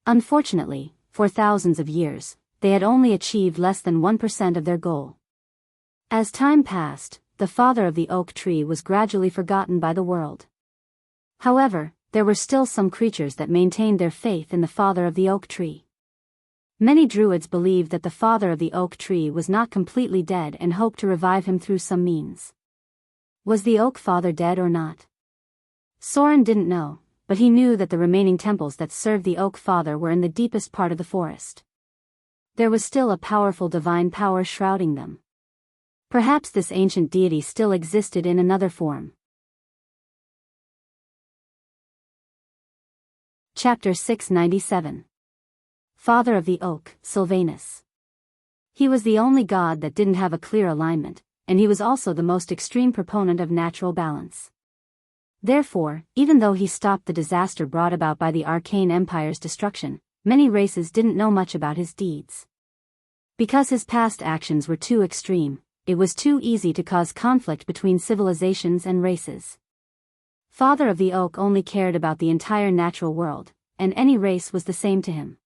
Unfortunately, for thousands of years, they had only achieved less than 1% of their goal. As time passed, the father of the oak tree was gradually forgotten by the world. However, there were still some creatures that maintained their faith in the father of the oak tree. Many druids believed that the father of the oak tree was not completely dead and hoped to revive him through some means. Was the oak father dead or not? Soren didn't know, but he knew that the remaining temples that served the oak father were in the deepest part of the forest. There was still a powerful divine power shrouding them. Perhaps this ancient deity still existed in another form. Chapter 697. Father of the Oak, Sylvanus. He was the only god that didn't have a clear alignment, and he was also the most extreme proponent of natural balance. Therefore, even though he stopped the disaster brought about by the Arcane Empire's destruction, many races didn't know much about his deeds. Because his past actions were too extreme, it was too easy to cause conflict between civilizations and races. Father of the Oak only cared about the entire natural world, and any race was the same to him.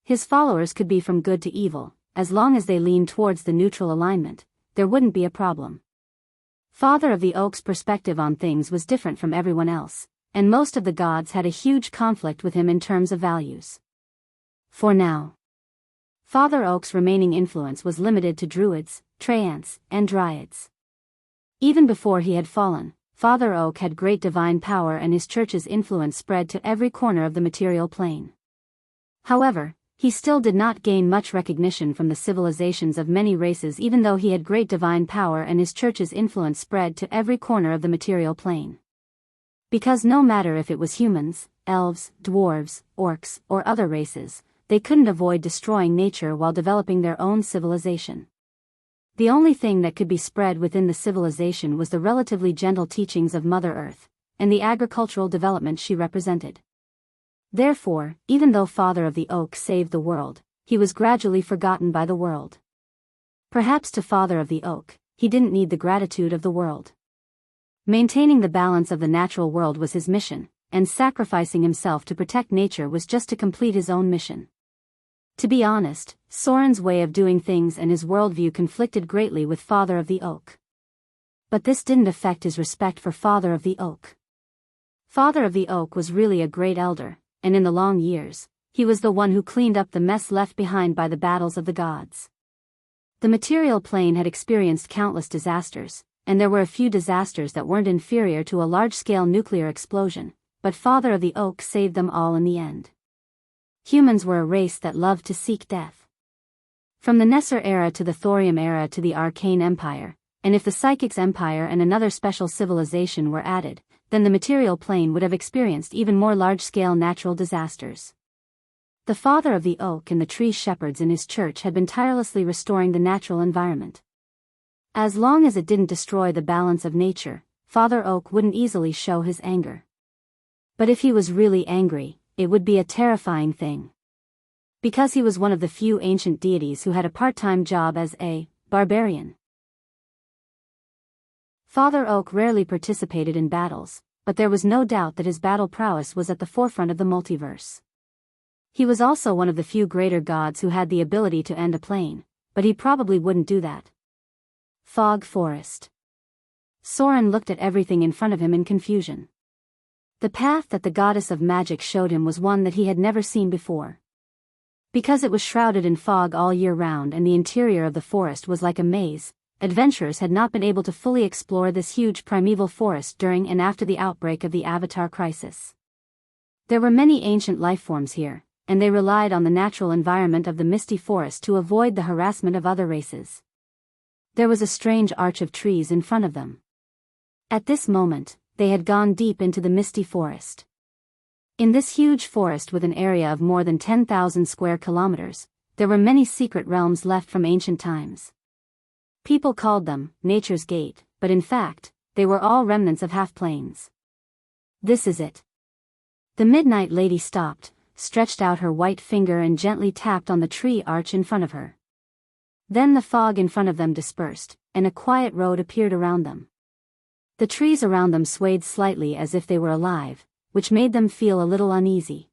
His followers could be from good to evil, as long as they leaned towards the neutral alignment, there wouldn't be a problem. Father of the Oak's perspective on things was different from everyone else, and most of the gods had a huge conflict with him in terms of values. For now, Father Oak's remaining influence was limited to druids, treants, and dryads. Even before he had fallen, Father Oak had great divine power and his church's influence spread to every corner of the material plane. However, he still did not gain much recognition from the civilizations of many races even though he had great divine power and his church's influence spread to every corner of the material plane. Because no matter if it was humans, elves, dwarves, orcs, or other races, they couldn't avoid destroying nature while developing their own civilization. The only thing that could be spread within the civilization was the relatively gentle teachings of Mother Earth, and the agricultural development she represented. Therefore, even though Father of the Oak saved the world, he was gradually forgotten by the world. Perhaps to Father of the Oak, he didn't need the gratitude of the world. Maintaining the balance of the natural world was his mission, and sacrificing himself to protect nature was just to complete his own mission. To be honest, Soren's way of doing things and his worldview conflicted greatly with Father of the Oak. But this didn't affect his respect for Father of the Oak. Father of the Oak was really a great elder, and in the long years, he was the one who cleaned up the mess left behind by the battles of the gods. The material plane had experienced countless disasters, and there were a few disasters that weren't inferior to a large-scale nuclear explosion, but Father of the Oak saved them all in the end. Humans were a race that loved to seek death. From the Nesser era to the Thorium era to the Arcane Empire, and if the Psychics Empire and another special civilization were added, then the material plane would have experienced even more large-scale natural disasters. The Father of the Oak and the tree shepherds in his church had been tirelessly restoring the natural environment. As long as it didn't destroy the balance of nature, Father Oak wouldn't easily show his anger. But if he was really angry, it would be a terrifying thing. Because he was one of the few ancient deities who had a part-time job as a barbarian. Father Oak rarely participated in battles, but there was no doubt that his battle prowess was at the forefront of the multiverse. He was also one of the few greater gods who had the ability to end a plane, but he probably wouldn't do that. Fog Forest. Soren looked at everything in front of him in confusion. The path that the goddess of magic showed him was one that he had never seen before. Because it was shrouded in fog all year round and the interior of the forest was like a maze, adventurers had not been able to fully explore this huge primeval forest during and after the outbreak of the Avatar crisis. There were many ancient lifeforms here, and they relied on the natural environment of the misty forest to avoid the harassment of other races. There was a strange arch of trees in front of them. At this moment, they had gone deep into the misty forest. In this huge forest with an area of more than 10,000 square kilometers, there were many secret realms left from ancient times. People called them Nature's Gate, but in fact, they were all remnants of half-planes. This is it. The Midnight Lady stopped, stretched out her white finger and gently tapped on the tree arch in front of her. Then the fog in front of them dispersed, and a quiet road appeared around them. The trees around them swayed slightly as if they were alive, which made them feel a little uneasy.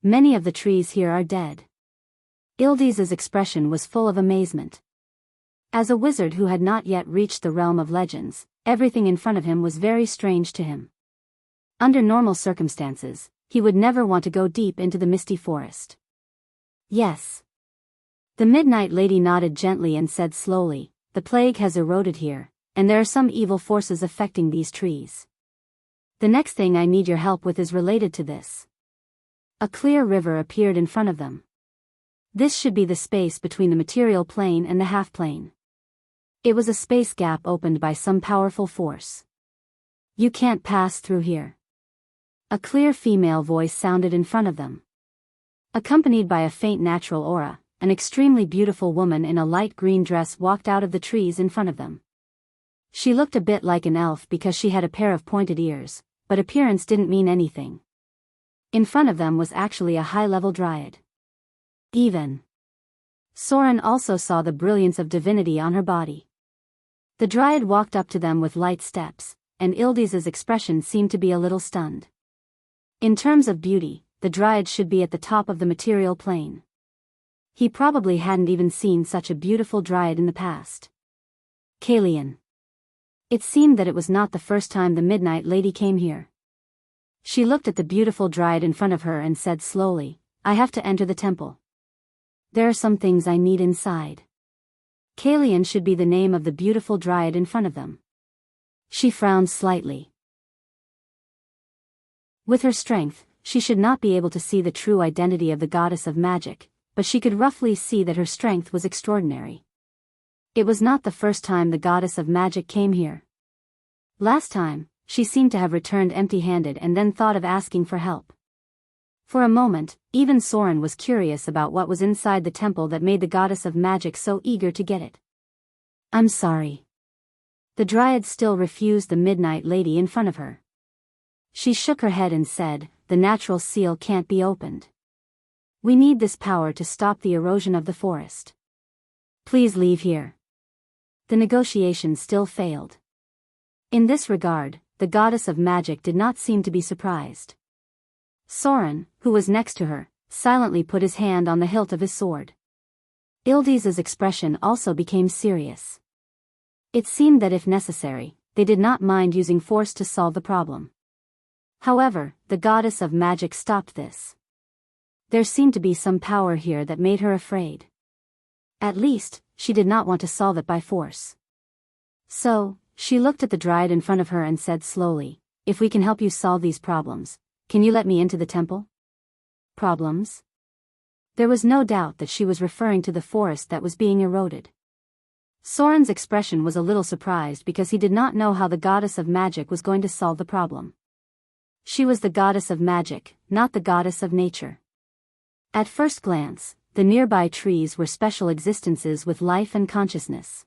Many of the trees here are dead. Ildiz's expression was full of amazement. As a wizard who had not yet reached the realm of legends, everything in front of him was very strange to him. Under normal circumstances, he would never want to go deep into the misty forest. Yes. The Midnight Lady nodded gently and said slowly, "The plague has eroded here, and there are some evil forces affecting these trees. The next thing I need your help with is related to this." A clear river appeared in front of them. This should be the space between the material plane and the half-plane. It was a space gap opened by some powerful force. "You can't pass through here." A clear female voice sounded in front of them. Accompanied by a faint natural aura, an extremely beautiful woman in a light green dress walked out of the trees in front of them. She looked a bit like an elf because she had a pair of pointed ears, but appearance didn't mean anything. In front of them was actually a high-level dryad. Even Soren also saw the brilliance of divinity on her body. The dryad walked up to them with light steps, and Ildiz's expression seemed to be a little stunned. In terms of beauty, the dryad should be at the top of the material plane. He probably hadn't even seen such a beautiful dryad in the past. Kalian. It seemed that it was not the first time the Midnight Lady came here. She looked at the beautiful dryad in front of her and said slowly, "I have to enter the temple. There are some things I need inside." Kalian should be the name of the beautiful dryad in front of them. She frowned slightly. With her strength, she should not be able to see the true identity of the goddess of magic, but she could roughly see that her strength was extraordinary. It was not the first time the goddess of magic came here. Last time, she seemed to have returned empty-handed and then thought of asking for help. For a moment, even Soren was curious about what was inside the temple that made the goddess of magic so eager to get it. "I'm sorry." The dryad still refused the Midnight Lady in front of her. She shook her head and said, "The natural seal can't be opened. We need this power to stop the erosion of the forest. Please leave here." The negotiation still failed. In this regard, the goddess of magic did not seem to be surprised. Soren, who was next to her, silently put his hand on the hilt of his sword. Ildiz's expression also became serious. It seemed that if necessary, they did not mind using force to solve the problem. However, the goddess of magic stopped this. There seemed to be some power here that made her afraid. At least, she did not want to solve it by force. So, she looked at the dryad in front of her and said slowly, "If we can help you solve these problems, can you let me into the temple?" Problems? There was no doubt that she was referring to the forest that was being eroded. Soren's expression was a little surprised because he did not know how the goddess of magic was going to solve the problem. She was the goddess of magic, not the goddess of nature. At first glance, the nearby trees were special existences with life and consciousness.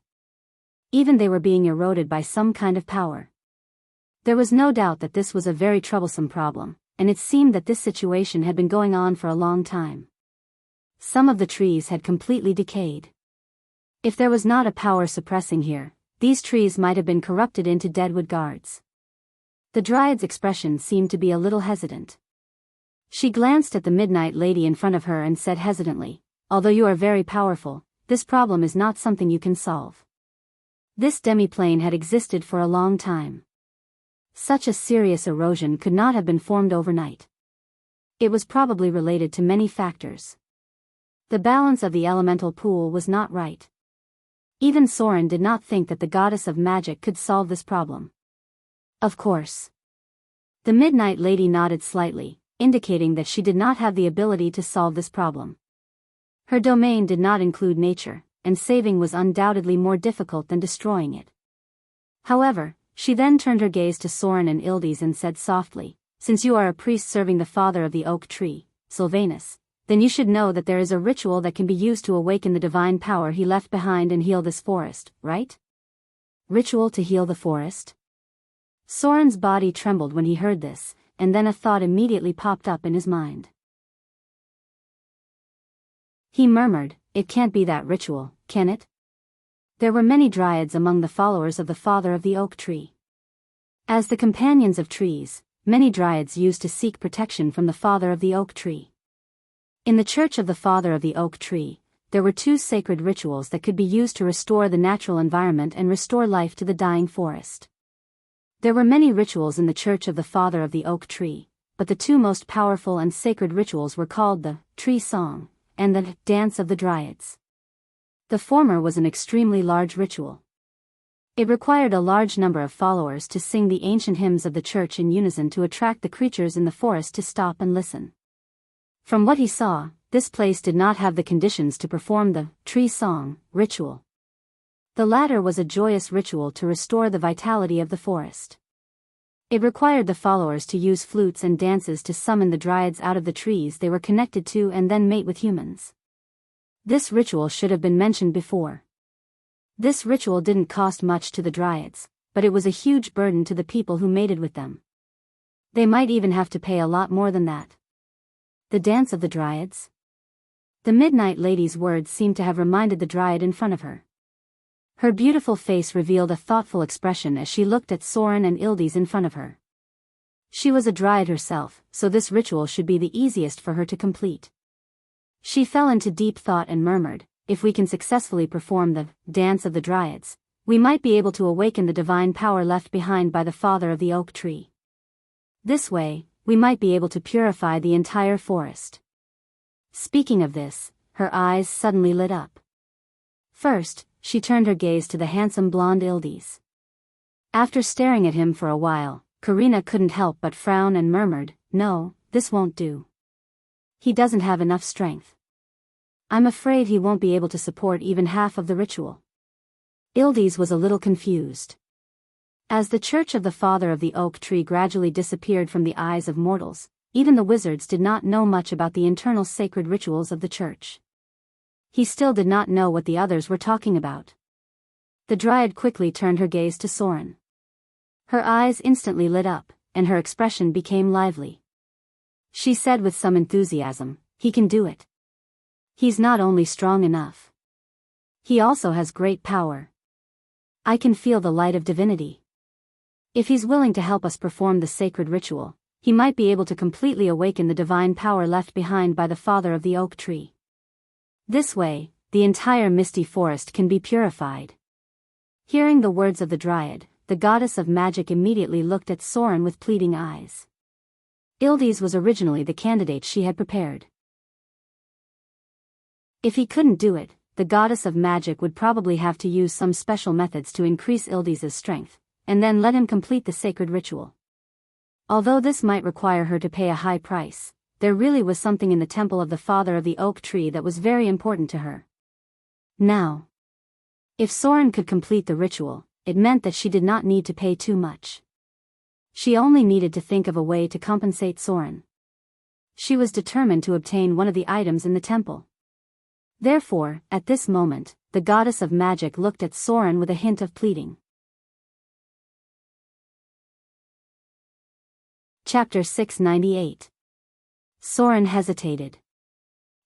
Even they were being eroded by some kind of power. There was no doubt that this was a very troublesome problem, and it seemed that this situation had been going on for a long time. Some of the trees had completely decayed. If there was not a power suppressing here, these trees might have been corrupted into deadwood guards. The dryad's expression seemed to be a little hesitant. She glanced at the Midnight Lady in front of her and said hesitantly, "Although you are very powerful, this problem is not something you can solve. This demi-plane had existed for a long time. Such a serious erosion could not have been formed overnight. It was probably related to many factors. The balance of the elemental pool was not right." Even Soren did not think that the goddess of magic could solve this problem. "Of course." The Midnight Lady nodded slightly, indicating that she did not have the ability to solve this problem. Her domain did not include nature, and saving was undoubtedly more difficult than destroying it. However, she then turned her gaze to Soren and Ildiz and said softly, "Since you are a priest serving the father of the oak tree, Sylvanus, then you should know that there is a ritual that can be used to awaken the divine power he left behind and heal this forest, right?" Ritual to heal the forest? Soren's body trembled when he heard this, and then a thought immediately popped up in his mind. He murmured, "It can't be that ritual, can it?" There were many dryads among the followers of the father of the oak tree. As the companions of trees, many dryads used to seek protection from the father of the oak tree. In the church of the father of the oak tree, there were 2 sacred rituals that could be used to restore the natural environment and restore life to the dying forest. There were many rituals in the church of the father of the oak tree, but the 2 most powerful and sacred rituals were called the tree song and the dance of the dryads. The former was an extremely large ritual. It required a large number of followers to sing the ancient hymns of the church in unison to attract the creatures in the forest to stop and listen. From what he saw, this place did not have the conditions to perform the tree song ritual. The latter was a joyous ritual to restore the vitality of the forest. It required the followers to use flutes and dances to summon the dryads out of the trees they were connected to and then mate with humans. This ritual should have been mentioned before. This ritual didn't cost much to the dryads, but it was a huge burden to the people who mated with them. They might even have to pay a lot more than that. The dance of the dryads? The Midnight Lady's words seemed to have reminded the dryad in front of her. Her beautiful face revealed a thoughtful expression as she looked at Soren and Ildis in front of her. She was a dryad herself, so this ritual should be the easiest for her to complete. She fell into deep thought and murmured, "If we can successfully perform the dance of the dryads, we might be able to awaken the divine power left behind by the father of the oak tree. This way, we might be able to purify the entire forest." Speaking of this, her eyes suddenly lit up. First, she turned her gaze to the handsome blonde Ildis. After staring at him for a while, Karina couldn't help but frown and murmured, "No, this won't do. He doesn't have enough strength. I'm afraid he won't be able to support even half of the ritual." Ildis was a little confused. As the church of the father of the oak tree gradually disappeared from the eyes of mortals, even the wizards did not know much about the internal sacred rituals of the church. He still did not know what the others were talking about. The dryad quickly turned her gaze to Soren. Her eyes instantly lit up, and her expression became lively. She said with some enthusiasm, "He can do it. He's not only strong enough. He also has great power. I can feel the light of divinity. If he's willing to help us perform the sacred ritual, he might be able to completely awaken the divine power left behind by the father of the oak tree. This way, the entire misty forest can be purified." Hearing the words of the dryad, the goddess of magic immediately looked at Soren with pleading eyes. Ildis was originally the candidate she had prepared. If he couldn't do it, the goddess of magic would probably have to use some special methods to increase Ildis' strength, and then let him complete the sacred ritual. Although this might require her to pay a high price, there really was something in the temple of the father of the oak tree that was very important to her. Now, if Soren could complete the ritual, it meant that she did not need to pay too much. She only needed to think of a way to compensate Soren. She was determined to obtain one of the items in the temple. Therefore, at this moment, the goddess of magic looked at Soren with a hint of pleading. Chapter 698. Soren hesitated.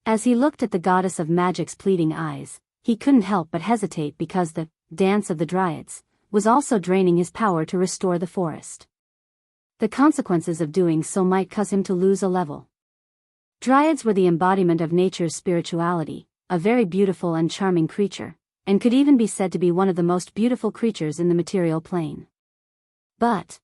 As he looked at the goddess of magic's pleading eyes, he couldn't help but hesitate because the dance of the dryads was also draining his power to restore the forest. The consequences of doing so might cause him to lose a level. Dryads were the embodiment of nature's spirituality, a very beautiful and charming creature, and could even be said to be one of the most beautiful creatures in the material plane. But,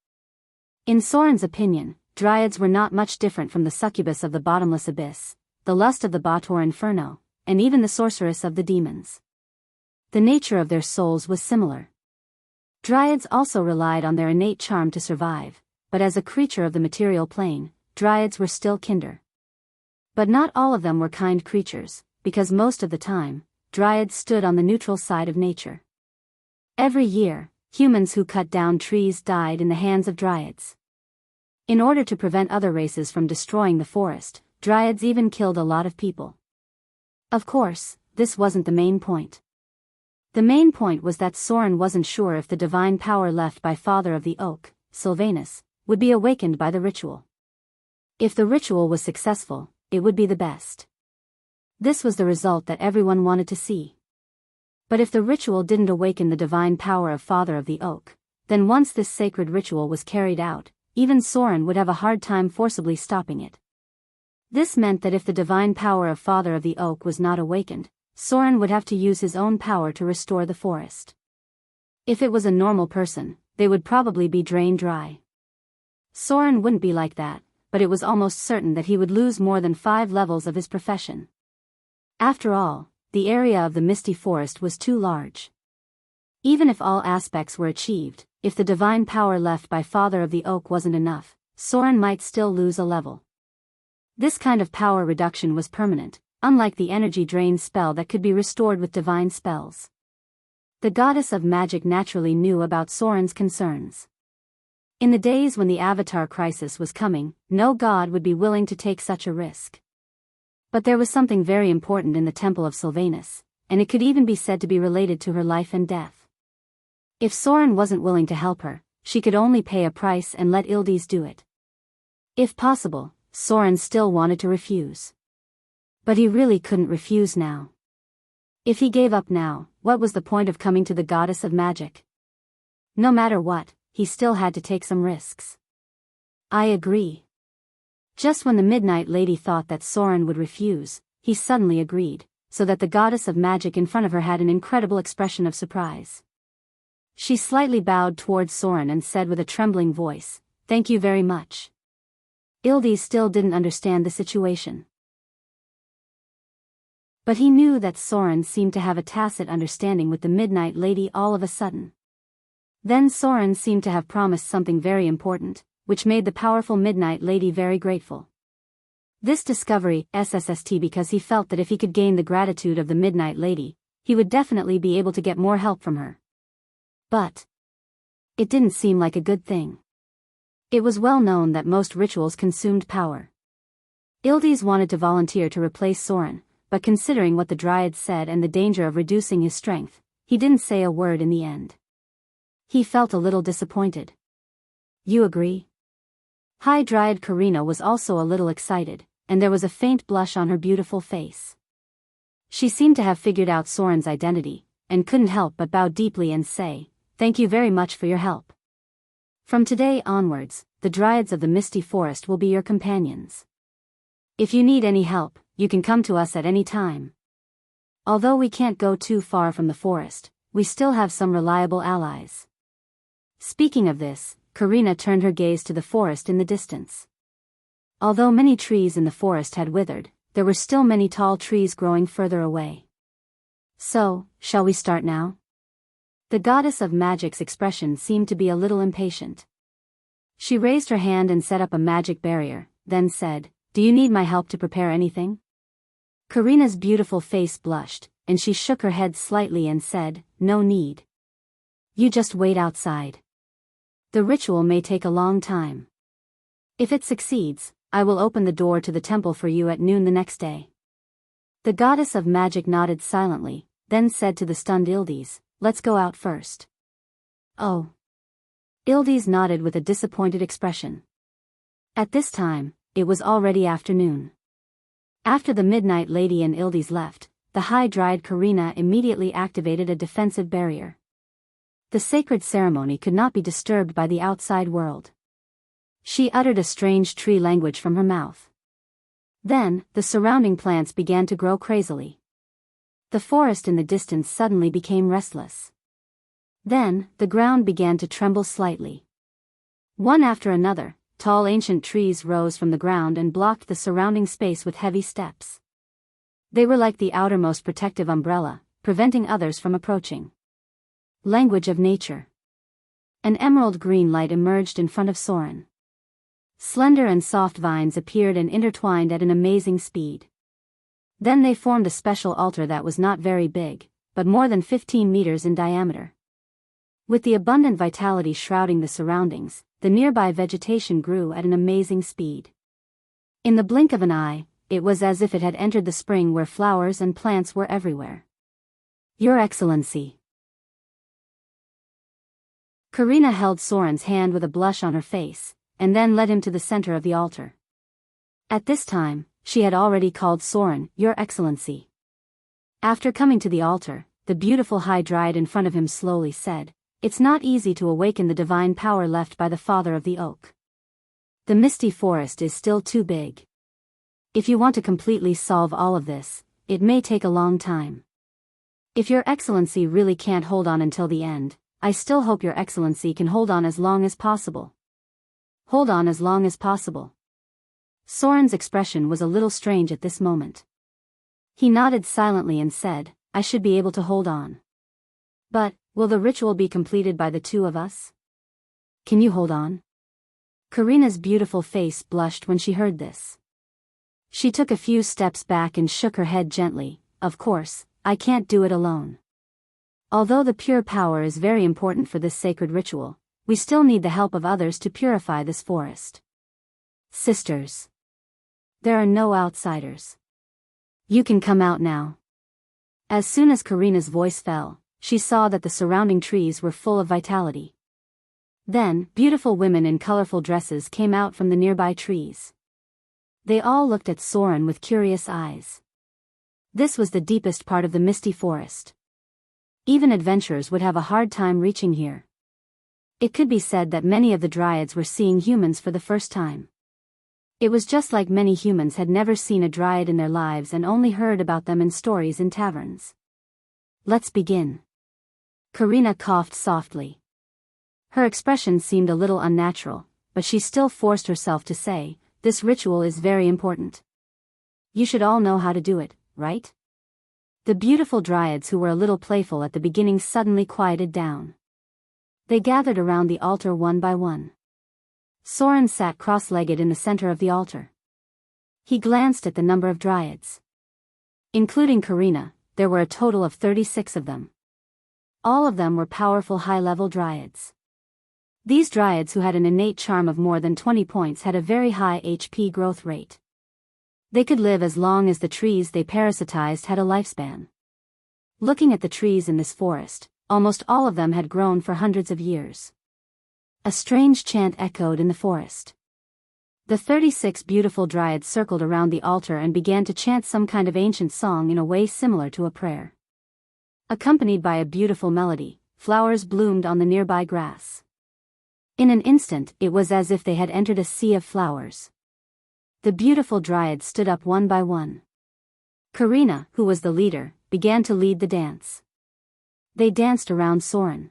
in Soren's opinion, dryads were not much different from the succubus of the bottomless abyss, the lust of the Bator Inferno, and even the sorceress of the demons. The nature of their souls was similar. Dryads also relied on their innate charm to survive, but as a creature of the material plane, dryads were still kinder. But not all of them were kind creatures, because most of the time, dryads stood on the neutral side of nature. Every year, humans who cut down trees died in the hands of dryads. In order to prevent other races from destroying the forest, dryads even killed a lot of people. Of course, this wasn't the main point. The main point was that Soren wasn't sure if the divine power left by Father of the Oak, Sylvanus, would be awakened by the ritual. If the ritual was successful, it would be the best. This was the result that everyone wanted to see. But if the ritual didn't awaken the divine power of Father of the Oak, then once this sacred ritual was carried out, even Soren would have a hard time forcibly stopping it. This meant that if the divine power of Father of the Oak was not awakened, Soren would have to use his own power to restore the forest. If it was a normal person, they would probably be drained dry. Soren wouldn't be like that, but it was almost certain that he would lose more than 5 levels of his profession. After all, the area of the misty forest was too large. Even if all aspects were achieved, if the divine power left by Father of the Oak wasn't enough, Soren might still lose a level. This kind of power reduction was permanent, unlike the energy drain spell that could be restored with divine spells. The goddess of magic naturally knew about Soren's concerns. In the days when the Avatar crisis was coming, no god would be willing to take such a risk. But there was something very important in the Temple of Sylvanus, and it could even be said to be related to her life and death. If Soren wasn't willing to help her, she could only pay a price and let Ildis do it. If possible, Soren still wanted to refuse. But he really couldn't refuse now. If he gave up now, what was the point of coming to the goddess of magic? No matter what, he still had to take some risks. I agree. Just when the Midnight Lady thought that Soren would refuse, he suddenly agreed, so that the goddess of magic in front of her had an incredible expression of surprise. She slightly bowed towards Soren and said with a trembling voice, "Thank you very much." Ildis still didn't understand the situation. But he knew that Soren seemed to have a tacit understanding with the Midnight Lady all of a sudden. Then Soren seemed to have promised something very important, which made the powerful Midnight Lady very grateful. This discovery SSST because he felt that if he could gain the gratitude of the Midnight Lady, he would definitely be able to get more help from her. But it didn't seem like a good thing. It was well known that most rituals consumed power. Ildis wanted to volunteer to replace Soren, but considering what the Dryad said and the danger of reducing his strength, he didn't say a word in the end. He felt a little disappointed. "You agree?" High Dryad Karina was also a little excited, and there was a faint blush on her beautiful face. She seemed to have figured out Soren's identity, and couldn't help but bow deeply and say, "Thank you very much for your help. From today onwards, the Dryads of the Misty Forest will be your companions. If you need any help, you can come to us at any time. Although we can't go too far from the forest, we still have some reliable allies." Speaking of this, Karina turned her gaze to the forest in the distance. Although many trees in the forest had withered, there were still many tall trees growing further away. "So, shall we start now?" The goddess of magic's expression seemed to be a little impatient. She raised her hand and set up a magic barrier, then said, "Do you need my help to prepare anything?" Karina's beautiful face blushed, and she shook her head slightly and said, "No need. You just wait outside. The ritual may take a long time. If it succeeds, I will open the door to the temple for you at noon the next day." The goddess of magic nodded silently, then said to the stunned Ildis, "Let's go out first." "Oh." Ildis nodded with a disappointed expression. At this time, it was already afternoon. After the Midnight Lady and Ildis left, the High Dryad Karina immediately activated a defensive barrier. The sacred ceremony could not be disturbed by the outside world. She uttered a strange tree language from her mouth. Then, the surrounding plants began to grow crazily. The forest in the distance suddenly became restless. Then, the ground began to tremble slightly. One after another, tall ancient trees rose from the ground and blocked the surrounding space with heavy steps. They were like the outermost protective umbrella, preventing others from approaching. Language of nature. An emerald green light emerged in front of Soren. Slender and soft vines appeared and intertwined at an amazing speed. Then they formed a special altar that was not very big, but more than 15 meters in diameter. With the abundant vitality shrouding the surroundings, the nearby vegetation grew at an amazing speed. In the blink of an eye, it was as if it had entered the spring where flowers and plants were everywhere. "Your Excellency." Karina held Soren's hand with a blush on her face, and then led him to the center of the altar. At this time, she had already called Soren, "Your Excellency." After coming to the altar, the beautiful High Dryad in front of him slowly said, It's not easy to awaken the divine power left by the father of the oak. The misty forest is still too big. If you want to completely solve all of this, it may take a long time. If Your Excellency really can't hold on until the end, I still hope Your Excellency can hold on as long as possible. Hold on as long as possible. Soren's expression was a little strange at this moment. He nodded silently and said, I should be able to hold on. But, will the ritual be completed by the two of us? Can you hold on? Karina's beautiful face blushed when she heard this. She took a few steps back and shook her head gently. Of course, I can't do it alone. Although the pure power is very important for this sacred ritual, we still need the help of others to purify this forest. Sisters. There are no outsiders. You can come out now. As soon as Karina's voice fell, she saw that the surrounding trees were full of vitality. Then, beautiful women in colorful dresses came out from the nearby trees. They all looked at Soren with curious eyes. This was the deepest part of the misty forest. Even adventurers would have a hard time reaching here. It could be said that many of the dryads were seeing humans for the first time. It was just like many humans had never seen a dryad in their lives and only heard about them in stories in taverns. Let's begin. Karina coughed softly. Her expression seemed a little unnatural, but she still forced herself to say, this ritual is very important. You should all know how to do it, right? The beautiful dryads who were a little playful at the beginning suddenly quieted down. They gathered around the altar one by one. Soren sat cross-legged in the center of the altar. He glanced at the number of dryads. Including Karina, there were a total of 36 of them. All of them were powerful high-level dryads. These dryads who had an innate charm of more than 20 points had a very high HP growth rate. They could live as long as the trees they parasitized had a lifespan. Looking at the trees in this forest, almost all of them had grown for hundreds of years. A strange chant echoed in the forest. The 36 beautiful dryads circled around the altar and began to chant some kind of ancient song in a way similar to a prayer. Accompanied by a beautiful melody, flowers bloomed on the nearby grass. In an instant, it was as if they had entered a sea of flowers. The beautiful dryads stood up one by one. Karina, who was the leader, began to lead the dance. They danced around Soren.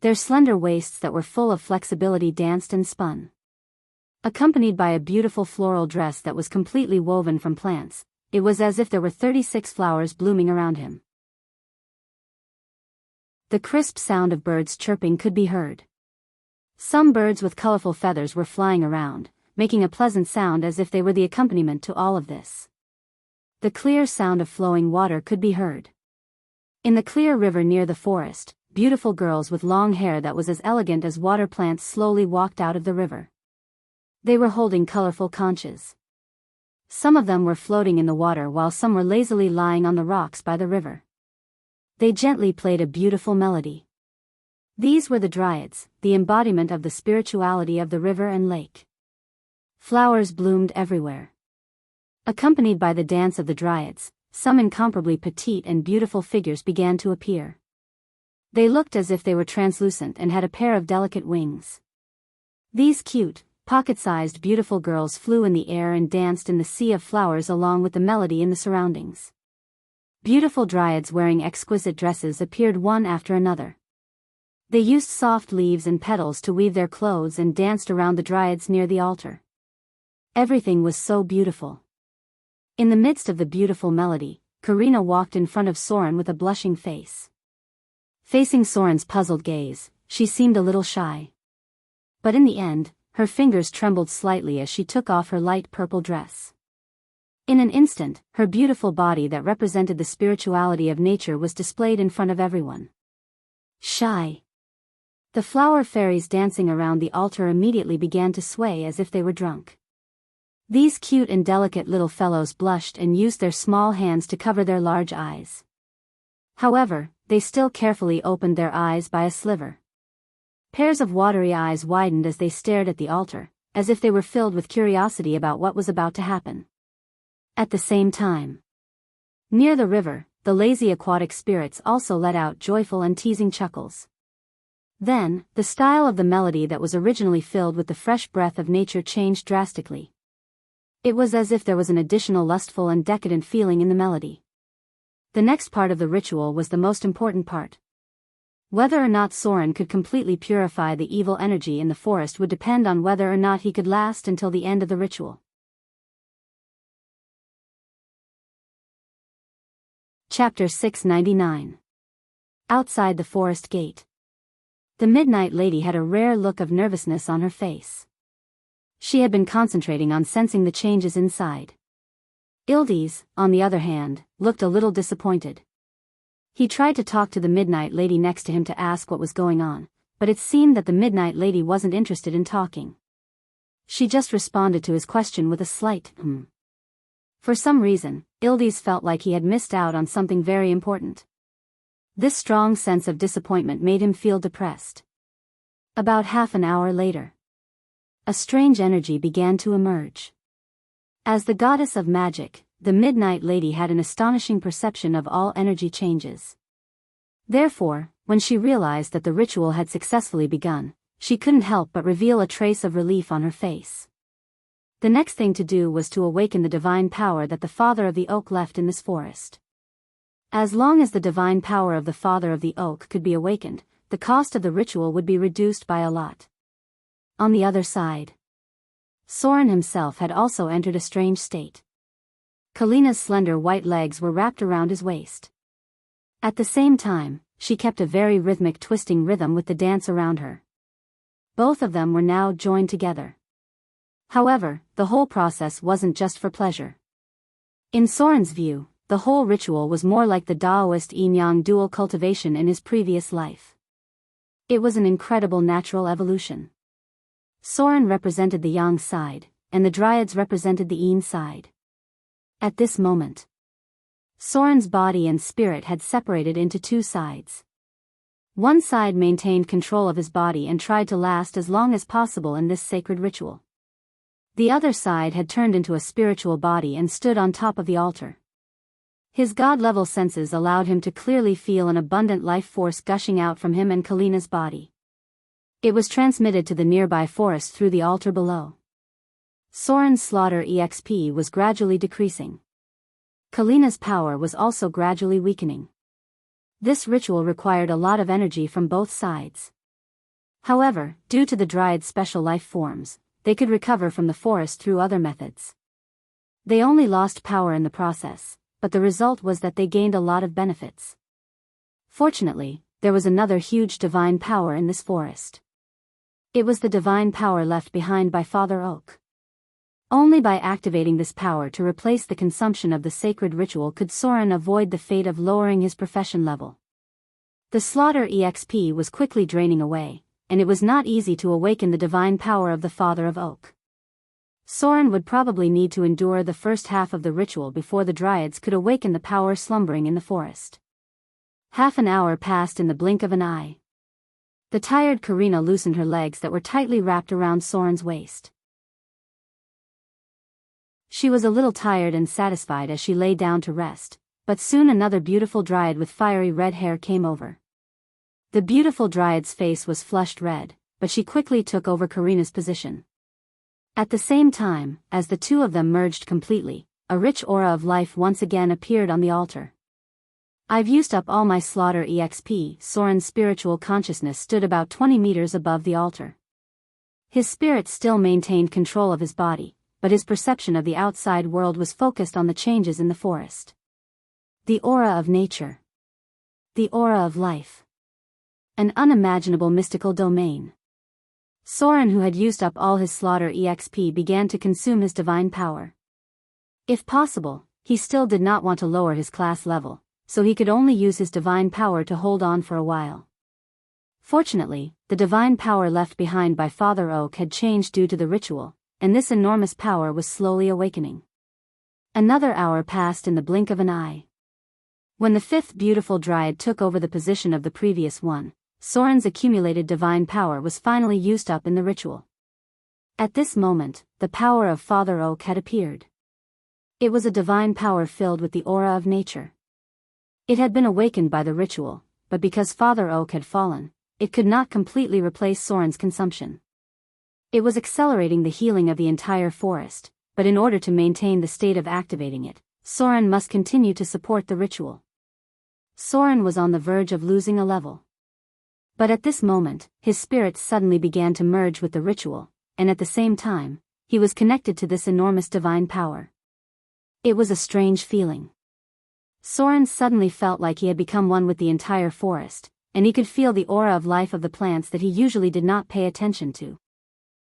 Their slender waists that were full of flexibility danced and spun. Accompanied by a beautiful floral dress that was completely woven from plants, it was as if there were 36 flowers blooming around him. The crisp sound of birds chirping could be heard. Some birds with colorful feathers were flying around, making a pleasant sound as if they were the accompaniment to all of this. The clear sound of flowing water could be heard. In the clear river near the forest, beautiful girls with long hair that was as elegant as water plants slowly walked out of the river. They were holding colorful conches. Some of them were floating in the water while some were lazily lying on the rocks by the river. They gently played a beautiful melody. These were the dryads, the embodiment of the spirituality of the river and lake. Flowers bloomed everywhere. Accompanied by the dance of the dryads, some incomparably petite and beautiful figures began to appear. They looked as if they were translucent and had a pair of delicate wings. These cute, pocket-sized beautiful girls flew in the air and danced in the sea of flowers along with the melody in the surroundings. Beautiful dryads wearing exquisite dresses appeared one after another. They used soft leaves and petals to weave their clothes and danced around the dryads near the altar. Everything was so beautiful. In the midst of the beautiful melody, Karina walked in front of Soren with a blushing face. Facing Soren's puzzled gaze, she seemed a little shy. But in the end, her fingers trembled slightly as she took off her light purple dress. In an instant, her beautiful body that represented the spirituality of nature was displayed in front of everyone. Shy. The flower fairies dancing around the altar immediately began to sway as if they were drunk. These cute and delicate little fellows blushed and used their small hands to cover their large eyes. However, they still carefully opened their eyes by a sliver. Pairs of watery eyes widened as they stared at the altar, as if they were filled with curiosity about what was about to happen. At the same time, near the river, the lazy aquatic spirits also let out joyful and teasing chuckles. Then, the style of the melody that was originally filled with the fresh breath of nature changed drastically. It was as if there was an additional lustful and decadent feeling in the melody. The next part of the ritual was the most important part. Whether or not Soren could completely purify the evil energy in the forest would depend on whether or not he could last until the end of the ritual. Chapter 699. Outside the forest gate. The Midnight Lady had a rare look of nervousness on her face. She had been concentrating on sensing the changes inside. Ildes, on the other hand, looked a little disappointed. He tried to talk to the Midnight Lady next to him to ask what was going on, but it seemed that the Midnight Lady wasn't interested in talking. She just responded to his question with a slight For some reason, Ildes felt like he had missed out on something very important. This strong sense of disappointment made him feel depressed. About half an hour later, a strange energy began to emerge. As the goddess of magic, the Midnight Lady had an astonishing perception of all energy changes. Therefore, when she realized that the ritual had successfully begun, she couldn't help but reveal a trace of relief on her face. The next thing to do was to awaken the divine power that the Father of the Oak left in this forest. As long as the divine power of the Father of the Oak could be awakened, the cost of the ritual would be reduced by a lot. On the other side, Soren himself had also entered a strange state. Kalina's slender white legs were wrapped around his waist. At the same time, she kept a very rhythmic twisting rhythm with the dance around her. Both of them were now joined together. However, the whole process wasn't just for pleasure. In Soren's view, the whole ritual was more like the Taoist yin-yang dual cultivation in his previous life. It was an incredible natural evolution. Soren represented the yang side, and the dryads represented the yin side. At this moment, Soren's body and spirit had separated into two sides. One side maintained control of his body and tried to last as long as possible in this sacred ritual. The other side had turned into a spiritual body and stood on top of the altar. His god-level senses allowed him to clearly feel an abundant life force gushing out from him and Kalina's body. It was transmitted to the nearby forest through the altar below. Soren's slaughter EXP was gradually decreasing. Kalina's power was also gradually weakening. This ritual required a lot of energy from both sides. However, due to the Dryad's special life forms, they could recover from the forest through other methods. They only lost power in the process, but the result was that they gained a lot of benefits. Fortunately, there was another huge divine power in this forest. It was the divine power left behind by Father Oak. Only by activating this power to replace the consumption of the sacred ritual could Soren avoid the fate of lowering his profession level. The slaughter EXP was quickly draining away, and it was not easy to awaken the divine power of the Father of Oak. Soren would probably need to endure the first half of the ritual before the Dryads could awaken the power slumbering in the forest. Half an hour passed in the blink of an eye. The tired Karina loosened her legs that were tightly wrapped around Soren's waist. She was a little tired and satisfied as she lay down to rest, but soon another beautiful Dryad with fiery red hair came over. The beautiful Dryad's face was flushed red, but she quickly took over Karina's position. At the same time, as the two of them merged completely, a rich aura of life once again appeared on the altar. I've used up all my slaughter EXP. Soren's spiritual consciousness stood about 20 meters above the altar. His spirit still maintained control of his body, but his perception of the outside world was focused on the changes in the forest. The aura of nature. The aura of life. An unimaginable mystical domain. Soren, who had used up all his slaughter EXP, began to consume his divine power. If possible, he still did not want to lower his class level, so he could only use his divine power to hold on for a while. Fortunately, the divine power left behind by Father Oak had changed due to the ritual, and this enormous power was slowly awakening. Another hour passed in the blink of an eye. When the fifth beautiful Dryad took over the position of the previous one, Soren's accumulated divine power was finally used up in the ritual. At this moment, the power of Father Oak had appeared. It was a divine power filled with the aura of nature. It had been awakened by the ritual, but because Father Oak had fallen, it could not completely replace Soren's consumption. It was accelerating the healing of the entire forest, but in order to maintain the state of activating it, Soren must continue to support the ritual. Soren was on the verge of losing a level. But at this moment, his spirit suddenly began to merge with the ritual, and at the same time, he was connected to this enormous divine power. It was a strange feeling. Soren suddenly felt like he had become one with the entire forest, and he could feel the aura of life of the plants that he usually did not pay attention to.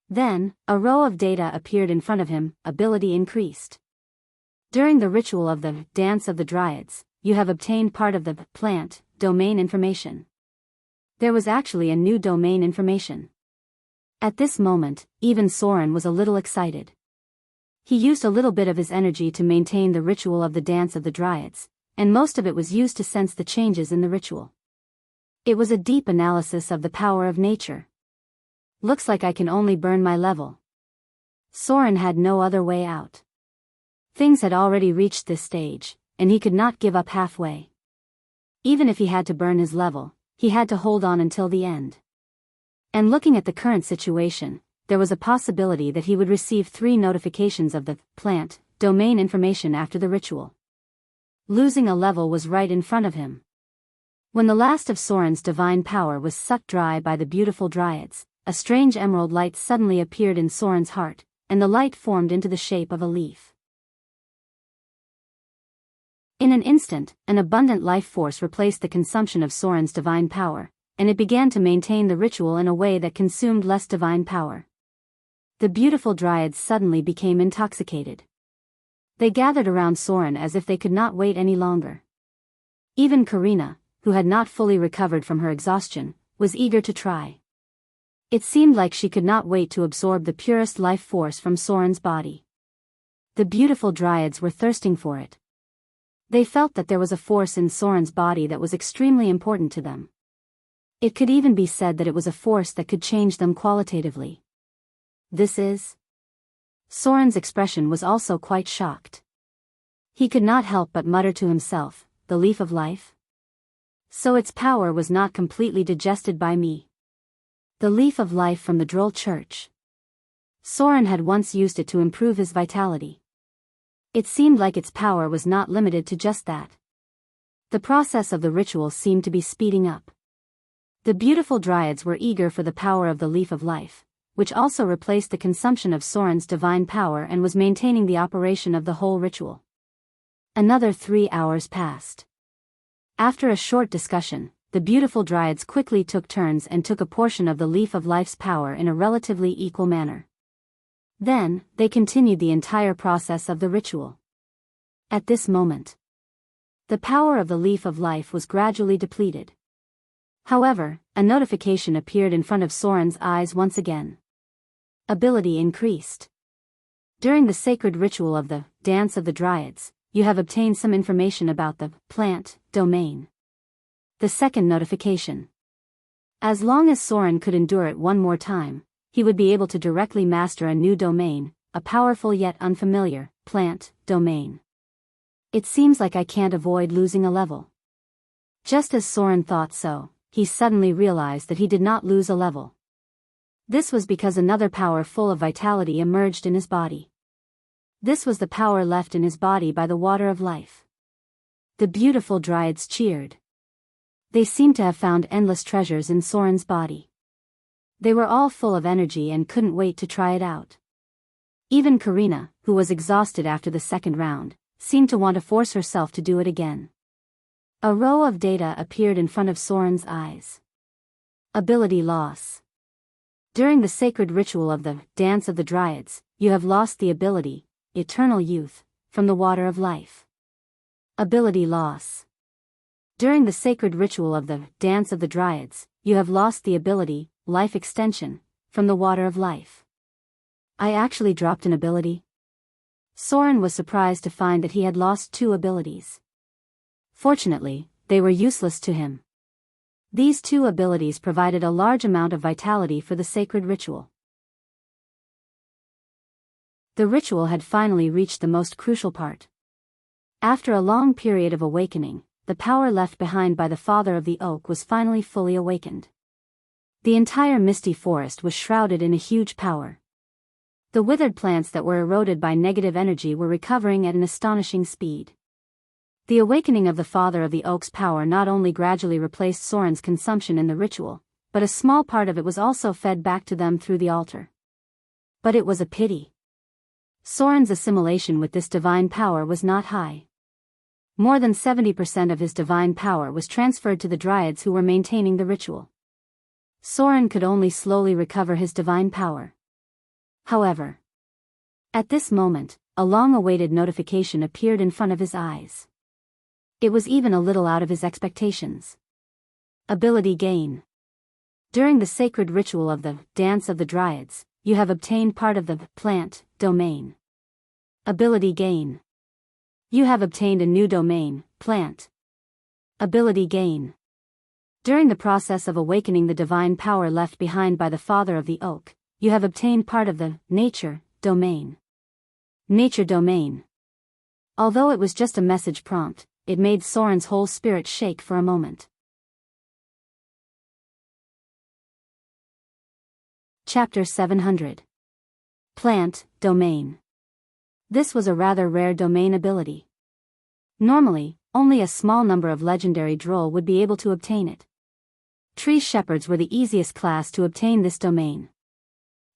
Then, a row of data appeared in front of him, ability increased. During the ritual of the Dance of the Dryads, you have obtained part of the plant domain information. There was actually a new domain information. At this moment, even Soren was a little excited. He used a little bit of his energy to maintain the ritual of the Dance of the Dryads, and most of it was used to sense the changes in the ritual. It was a deep analysis of the power of nature. Looks like I can only burn my level. Soren had no other way out. Things had already reached this stage, and he could not give up halfway. Even if he had to burn his level, he had to hold on until the end. And looking at the current situation, there was a possibility that he would receive 3 notifications of the plant domain information after the ritual. Losing a level was right in front of him. When the last of Soren's divine power was sucked dry by the beautiful dryads, a strange emerald light suddenly appeared in Soren's heart, and the light formed into the shape of a leaf. In an instant, an abundant life force replaced the consumption of Soren's divine power, and it began to maintain the ritual in a way that consumed less divine power. The beautiful dryads suddenly became intoxicated. They gathered around Soren as if they could not wait any longer. Even Karina, who had not fully recovered from her exhaustion, was eager to try. It seemed like she could not wait to absorb the purest life force from Soren's body. The beautiful dryads were thirsting for it. They felt that there was a force in Soren's body that was extremely important to them. It could even be said that it was a force that could change them qualitatively. This is... Soren's expression was also quite shocked. He could not help but mutter to himself, the leaf of life? So its power was not completely digested by me. The leaf of life from the Droll Church. Soren had once used it to improve his vitality. It seemed like its power was not limited to just that. The process of the ritual seemed to be speeding up. The beautiful dryads were eager for the power of the leaf of life, which also replaced the consumption of Soren's divine power and was maintaining the operation of the whole ritual. Another 3 hours passed. After a short discussion, the beautiful dryads quickly took turns and took a portion of the leaf of life's power in a relatively equal manner. Then, they continued the entire process of the ritual. At this moment, the power of the leaf of life was gradually depleted. However, a notification appeared in front of Soren's eyes once again. Ability increased. During the sacred ritual of the Dance of the Dryads, you have obtained some information about the plant domain. The second notification. As long as Soren could endure it one more time, he would be able to directly master a new domain, a powerful yet unfamiliar plant domain. It seems like I can't avoid losing a level. Just as Soren thought so, he suddenly realized that he did not lose a level. This was because another power full of vitality emerged in his body. This was the power left in his body by the water of life. The beautiful dryads cheered. They seemed to have found endless treasures in Soren's body. They were all full of energy and couldn't wait to try it out. Even Karina, who was exhausted after the second round, seemed to want to force herself to do it again. A row of data appeared in front of Soren's eyes. Ability loss. During the sacred ritual of the Dance of the Dryads, you have lost the ability, Eternal Youth, from the water of life. Ability loss. During the sacred ritual of the Dance of the Dryads, you have lost the ability, Life Extension, from the water of life. I actually dropped an ability? Soren was surprised to find that he had lost 2 abilities. Fortunately, they were useless to him. These 2 abilities provided a large amount of vitality for the sacred ritual. The ritual had finally reached the most crucial part. After a long period of awakening, the power left behind by the father of the oak was finally fully awakened. The entire misty forest was shrouded in a huge power. The withered plants that were eroded by negative energy were recovering at an astonishing speed. The awakening of the Father of the Oak's power not only gradually replaced Soren's consumption in the ritual, but a small part of it was also fed back to them through the altar. But it was a pity. Soren's assimilation with this divine power was not high. More than 70% of his divine power was transferred to the dryads who were maintaining the ritual. Soren could only slowly recover his divine power. However, at this moment, a long-awaited notification appeared in front of his eyes. It was even a little out of his expectations. Ability gain. During the sacred ritual of the Dance of the Dryads, you have obtained part of the plant domain. Ability gain. You have obtained a new domain, plant. Ability gain. During the process of awakening the divine power left behind by the Father of the Oak, you have obtained part of the nature domain. Nature domain. Although it was just a message prompt, it made Soren's whole spirit shake for a moment. Chapter 700. Plant domain. This was a rather rare domain ability. Normally, only a small number of legendary droll would be able to obtain it. Tree shepherds were the easiest class to obtain this domain.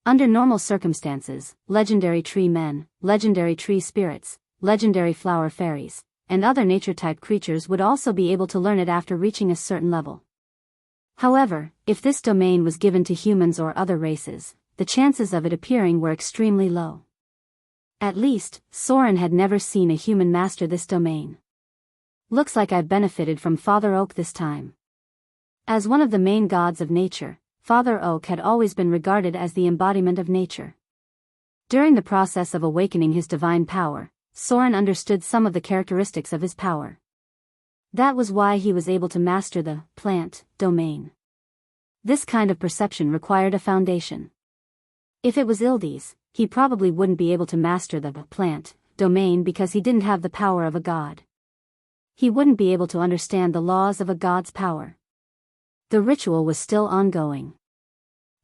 Under normal circumstances, legendary tree men, legendary tree spirits, legendary flower fairies, and other nature-type creatures would also be able to learn it after reaching a certain level. However, if this domain was given to humans or other races, the chances of it appearing were extremely low. At least, Soren had never seen a human master this domain. Looks like I've benefited from Father Oak this time. As one of the main gods of nature, Father Oak had always been regarded as the embodiment of nature. During the process of awakening his divine power, Soren understood some of the characteristics of his power. That was why he was able to master the plant domain. This kind of perception required a foundation. If it was Ildes, he probably wouldn't be able to master the plant domain because he didn't have the power of a god. He wouldn't be able to understand the laws of a god's power. The ritual was still ongoing.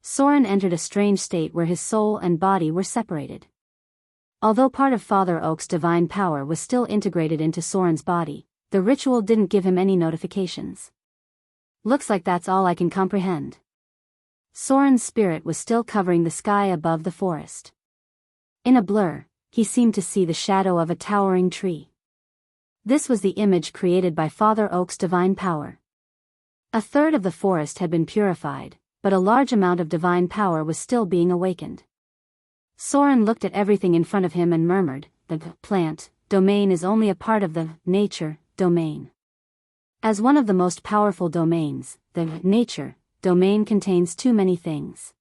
Soren entered a strange state where his soul and body were separated. Although part of Father Oak's divine power was still integrated into Soren's body, the ritual didn't give him any notifications. Looks like that's all I can comprehend. Soren's spirit was still covering the sky above the forest. In a blur, he seemed to see the shadow of a towering tree. This was the image created by Father Oak's divine power. A third of the forest had been purified, but a large amount of divine power was still being awakened. Soren looked at everything in front of him and murmured, "The plant domain is only a part of the nature domain." As one of the most powerful domains, the nature domain contains too many things.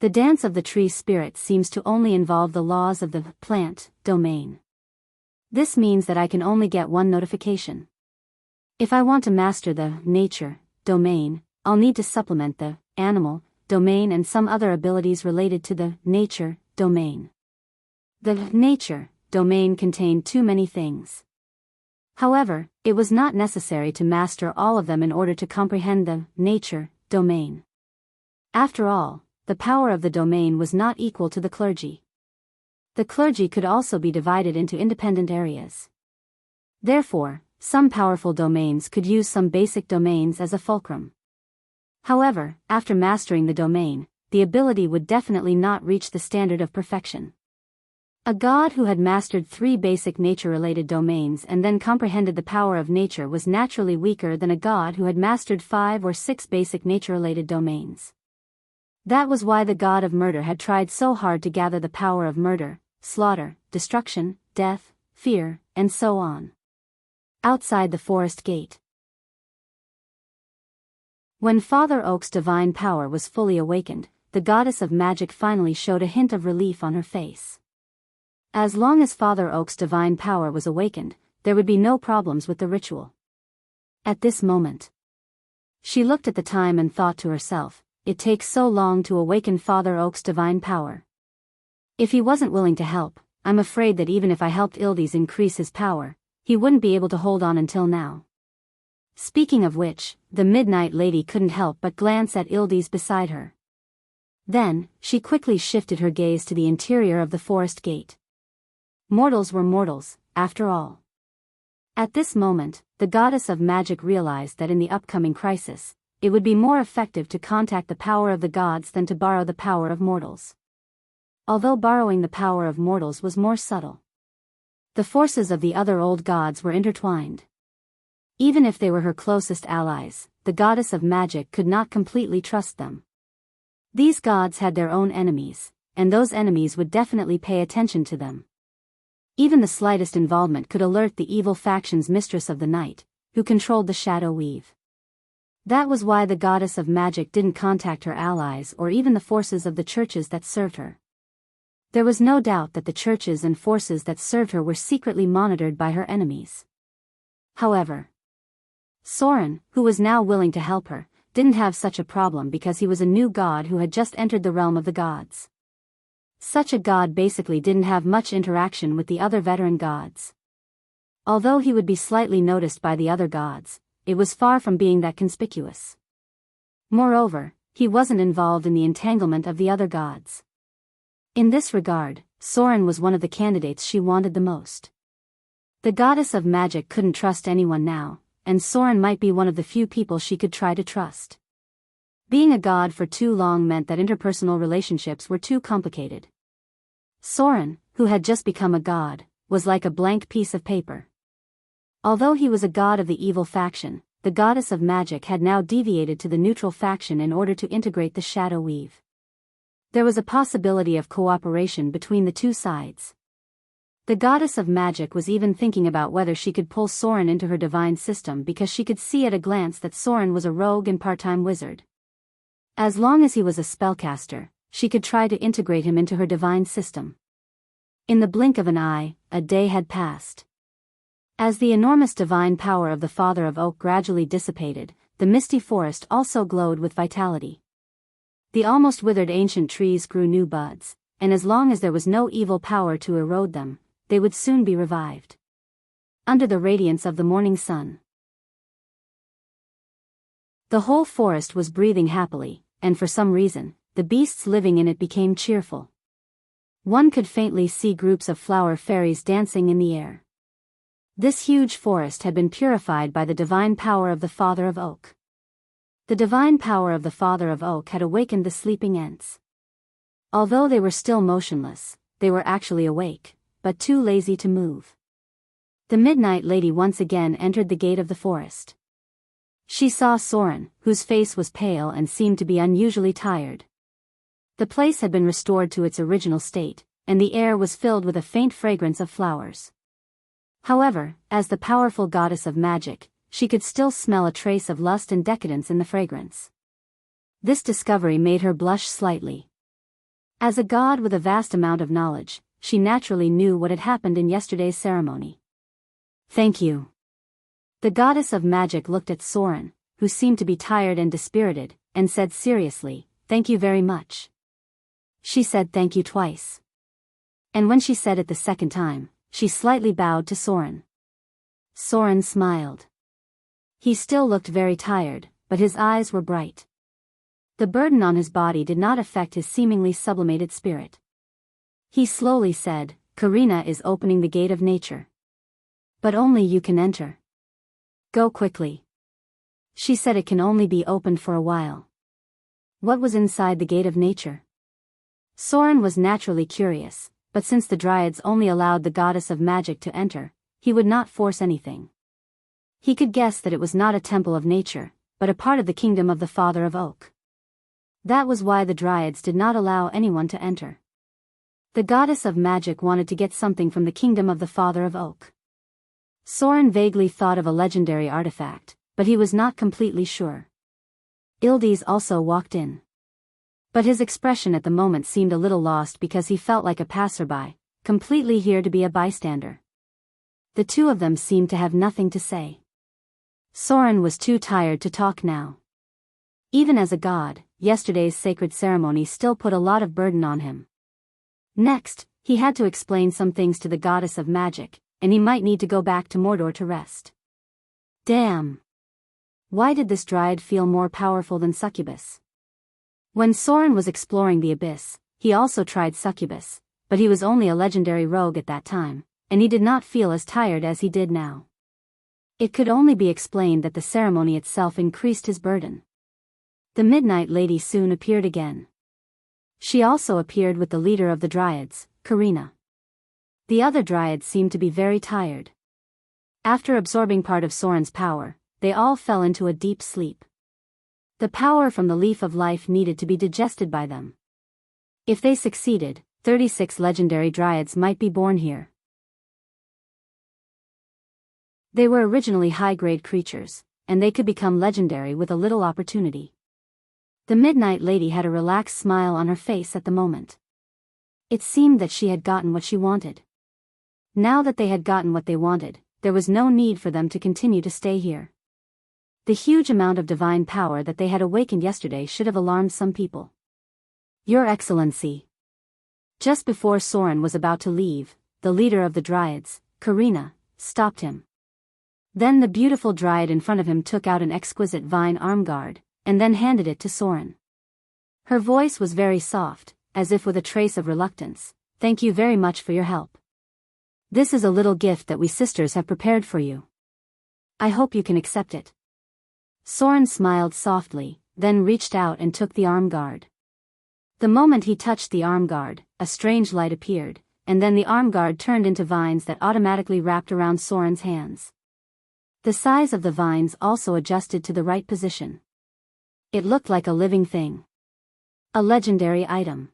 The dance of the tree spirit seems to only involve the laws of the plant domain. This means that I can only get one notification. If I want to master the nature domain, I'll need to supplement the animal domain and some other abilities related to the nature domain. The nature domain contained too many things. However, it was not necessary to master all of them in order to comprehend the nature domain. After all, the power of the domain was not equal to the clergy. The clergy could also be divided into independent areas. Therefore, some powerful domains could use some basic domains as a fulcrum. However, after mastering the domain, the ability would definitely not reach the standard of perfection. A god who had mastered 3 basic nature-related domains and then comprehended the power of nature was naturally weaker than a god who had mastered 5 or 6 basic nature-related domains. That was why the god of murder had tried so hard to gather the power of murder, slaughter, destruction, death, fear, and so on. Outside the forest gate. When Father Oak's divine power was fully awakened, the goddess of magic finally showed a hint of relief on her face. As long as Father Oak's divine power was awakened, there would be no problems with the ritual. At this moment, she looked at the time and thought to herself, it takes so long to awaken Father Oak's divine power. If he wasn't willing to help, I'm afraid that even if I helped Ildes increase his power, he wouldn't be able to hold on until now. Speaking of which, the Midnight Lady couldn't help but glance at Ildes beside her. Then, she quickly shifted her gaze to the interior of the forest gate. Mortals were mortals, after all. At this moment, the goddess of magic realized that in the upcoming crisis, it would be more effective to contact the power of the gods than to borrow the power of mortals. Although borrowing the power of mortals was more subtle, the forces of the other old gods were intertwined. Even if they were her closest allies, the goddess of magic could not completely trust them. These gods had their own enemies, and those enemies would definitely pay attention to them. Even the slightest involvement could alert the evil faction's mistress of the night, who controlled the shadow weave. That was why the goddess of magic didn't contact her allies or even the forces of the churches that served her. There was no doubt that the churches and forces that served her were secretly monitored by her enemies. However, Soren, who was now willing to help her, didn't have such a problem because he was a new god who had just entered the realm of the gods. Such a god basically didn't have much interaction with the other veteran gods. Although he would be slightly noticed by the other gods, it was far from being that conspicuous. Moreover, he wasn't involved in the entanglement of the other gods. In this regard, Soren was one of the candidates she wanted the most. The goddess of magic couldn't trust anyone now, and Soren might be one of the few people she could try to trust. Being a god for too long meant that interpersonal relationships were too complicated. Soren, who had just become a god, was like a blank piece of paper. Although he was a god of the evil faction, the goddess of magic had now deviated to the neutral faction in order to integrate the shadow weave. There was a possibility of cooperation between the two sides. The goddess of magic was even thinking about whether she could pull Soren into her divine system because she could see at a glance that Soren was a rogue and part-time wizard. As long as he was a spellcaster, she could try to integrate him into her divine system. In the blink of an eye, a day had passed. As the enormous divine power of the Father of Oak gradually dissipated, the misty forest also glowed with vitality. The almost withered ancient trees grew new buds, and as long as there was no evil power to erode them, they would soon be revived. Under the radiance of the morning sun, the whole forest was breathing happily, and for some reason, the beasts living in it became cheerful. One could faintly see groups of flower fairies dancing in the air. This huge forest had been purified by the divine power of the Father of Oak. The divine power of the Father of Oak had awakened the sleeping Ents. Although they were still motionless, they were actually awake, but too lazy to move. The Midnight Lady once again entered the gate of the forest. She saw Soren, whose face was pale and seemed to be unusually tired. The place had been restored to its original state, and the air was filled with a faint fragrance of flowers. However, as the powerful goddess of magic, she could still smell a trace of lust and decadence in the fragrance. This discovery made her blush slightly. As a god with a vast amount of knowledge, she naturally knew what had happened in yesterday's ceremony. "Thank you." The goddess of magic looked at Soren, who seemed to be tired and dispirited, and said seriously, "Thank you very much." She said thank you twice. And when she said it the second time, she slightly bowed to Soren. Soren smiled. He still looked very tired, but his eyes were bright. The burden on his body did not affect his seemingly sublimated spirit. He slowly said, "Karina is opening the gate of nature. But only you can enter. Go quickly." She said it can only be opened for a while. What was inside the gate of nature? Soren was naturally curious, but since the Dryads only allowed the goddess of magic to enter, he would not force anything. He could guess that it was not a temple of nature, but a part of the kingdom of the Father of Oak. That was why the Dryads did not allow anyone to enter. The goddess of magic wanted to get something from the kingdom of the Father of Oak. Soren vaguely thought of a legendary artifact, but he was not completely sure. Ildes also walked in. But his expression at the moment seemed a little lost because he felt like a passerby, completely here to be a bystander. The two of them seemed to have nothing to say. Soren was too tired to talk now. Even as a god, yesterday's sacred ceremony still put a lot of burden on him. Next, he had to explain some things to the goddess of magic, and he might need to go back to Mordor to rest. Damn! Why did this dryad feel more powerful than succubus? When Soren was exploring the abyss, he also tried succubus, but he was only a legendary rogue at that time, and he did not feel as tired as he did now. It could only be explained that the ceremony itself increased his burden. The Midnight Lady soon appeared again. She also appeared with the leader of the dryads, Karina. The other dryads seemed to be very tired. After absorbing part of Soren's power, they all fell into a deep sleep. The power from the leaf of life needed to be digested by them. If they succeeded, 36 legendary dryads might be born here. They were originally high-grade creatures, and they could become legendary with a little opportunity. The Midnight Lady had a relaxed smile on her face at the moment. It seemed that she had gotten what she wanted. Now that they had gotten what they wanted, there was no need for them to continue to stay here. The huge amount of divine power that they had awakened yesterday should have alarmed some people. Your Excellency. Just before Soren was about to leave, the leader of the dryads, Karina, stopped him. Then the beautiful dryad in front of him took out an exquisite vine arm guard, and then handed it to Soren. Her voice was very soft, as if with a trace of reluctance. Thank you very much for your help. This is a little gift that we sisters have prepared for you. I hope you can accept it. Soren smiled softly, then reached out and took the arm guard. The moment he touched the arm guard, a strange light appeared, and then the arm guard turned into vines that automatically wrapped around Soren's hands. The size of the vines also adjusted to the right position. It looked like a living thing. A legendary item.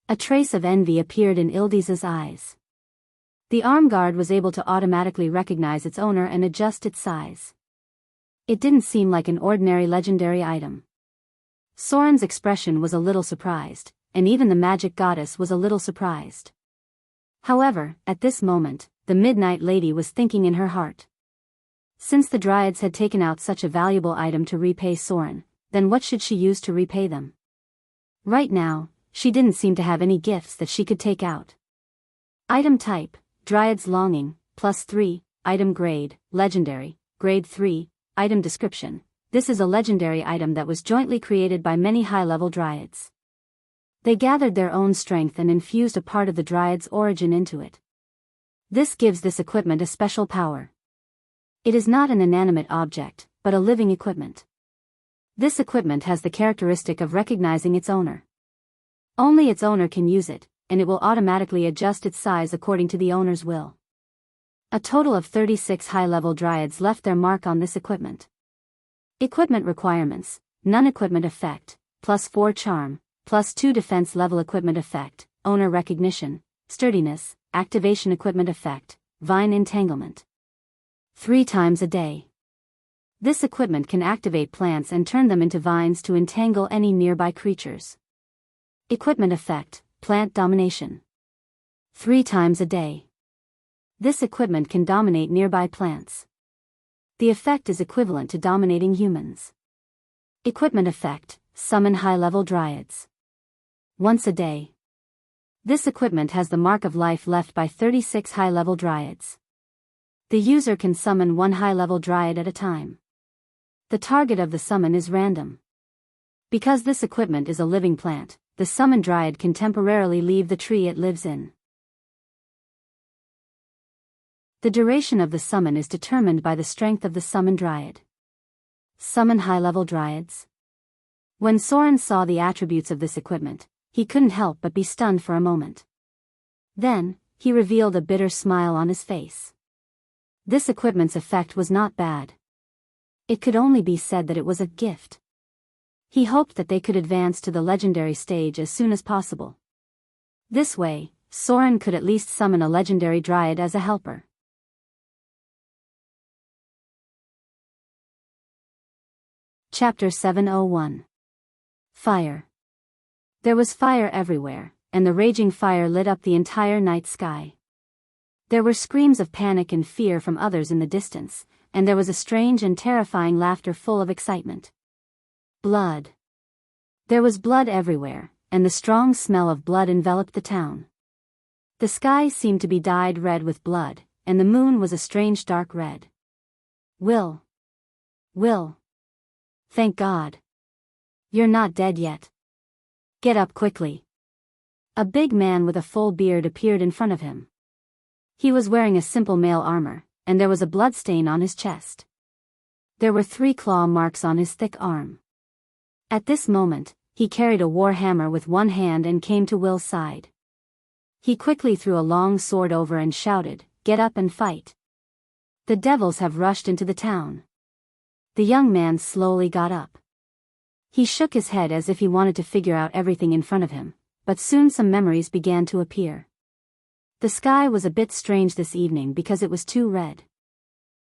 A trace of envy appeared in Ildiz's eyes. The arm guard was able to automatically recognize its owner and adjust its size. It didn't seem like an ordinary legendary item. Soren's expression was a little surprised, and even the magic goddess was a little surprised. However, at this moment, the Midnight Lady was thinking in her heart. Since the dryads had taken out such a valuable item to repay Soren, then what should she use to repay them? Right now, she didn't seem to have any gifts that she could take out. Item type, Dryad's Longing, +3, item grade, legendary, grade 3, item description. This is a legendary item that was jointly created by many high-level dryads. They gathered their own strength and infused a part of the dryad's origin into it. This gives this equipment a special power. It is not an inanimate object, but a living equipment. This equipment has the characteristic of recognizing its owner. Only its owner can use it, and it will automatically adjust its size according to the owner's will. A total of 36 high-level dryads left their mark on this equipment. Equipment requirements: non-equipment effect, +4 charm, +2 defense level equipment effect, owner recognition, sturdiness, activation equipment effect, vine entanglement. 3 times a day. This equipment can activate plants and turn them into vines to entangle any nearby creatures. Equipment effect, plant domination. 3 times a day. This equipment can dominate nearby plants. The effect is equivalent to dominating humans. Equipment effect, summon high-level dryads. Once a day. This equipment has the mark of life left by 36 high-level dryads. The user can summon 1 high-level dryad at a time. The target of the summon is random. Because this equipment is a living plant, the summoned dryad can temporarily leave the tree it lives in. The duration of the summon is determined by the strength of the summoned dryad. Summon high-level dryads. When Soren saw the attributes of this equipment, he couldn't help but be stunned for a moment. Then, he revealed a bitter smile on his face. This equipment's effect was not bad. It could only be said that it was a gift. He hoped that they could advance to the legendary stage as soon as possible. This way, Soren could at least summon a legendary dryad as a helper. Chapter 701. Fire. There was fire everywhere, and the raging fire lit up the entire night sky. There were screams of panic and fear from others in the distance, and there was a strange and terrifying laughter full of excitement. Blood. There was blood everywhere, and the strong smell of blood enveloped the town. The sky seemed to be dyed red with blood, and the moon was a strange dark red. Will. Thank God. You're not dead yet. Get up quickly. A big man with a full beard appeared in front of him. He was wearing a simple mail armor, and there was a blood stain on his chest. There were 3 claw marks on his thick arm. At this moment, he carried a war hammer with one hand and came to Will's side. He quickly threw a long sword over and shouted, "Get up and fight. The devils have rushed into the town." The young man slowly got up. He shook his head as if he wanted to figure out everything in front of him, but soon some memories began to appear. The sky was a bit strange this evening because it was too red.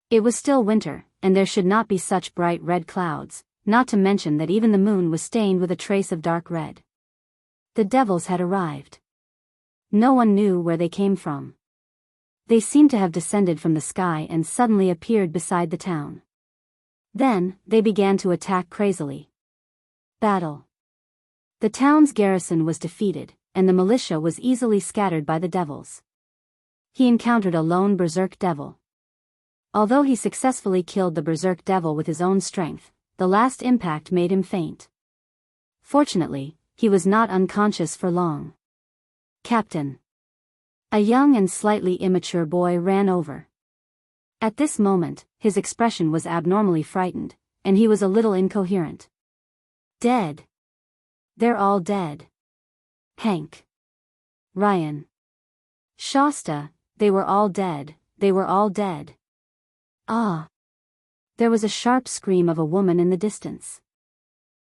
It was still winter, and there should not be such bright red clouds, not to mention that even the moon was stained with a trace of dark red. The devils had arrived. No one knew where they came from. They seemed to have descended from the sky and suddenly appeared beside the town. Then, they began to attack crazily. Battle. The town's garrison was defeated, and the militia was easily scattered by the devils. He encountered a lone berserk devil. Although he successfully killed the berserk devil with his own strength, the last impact made him faint. Fortunately, he was not unconscious for long. Captain. A young and slightly immature boy ran over. At this moment, his expression was abnormally frightened, and he was a little incoherent. Dead. They're all dead. Hank. Ryan. Shasta, they were all dead, they were all dead. Ah. There was a sharp scream of a woman in the distance.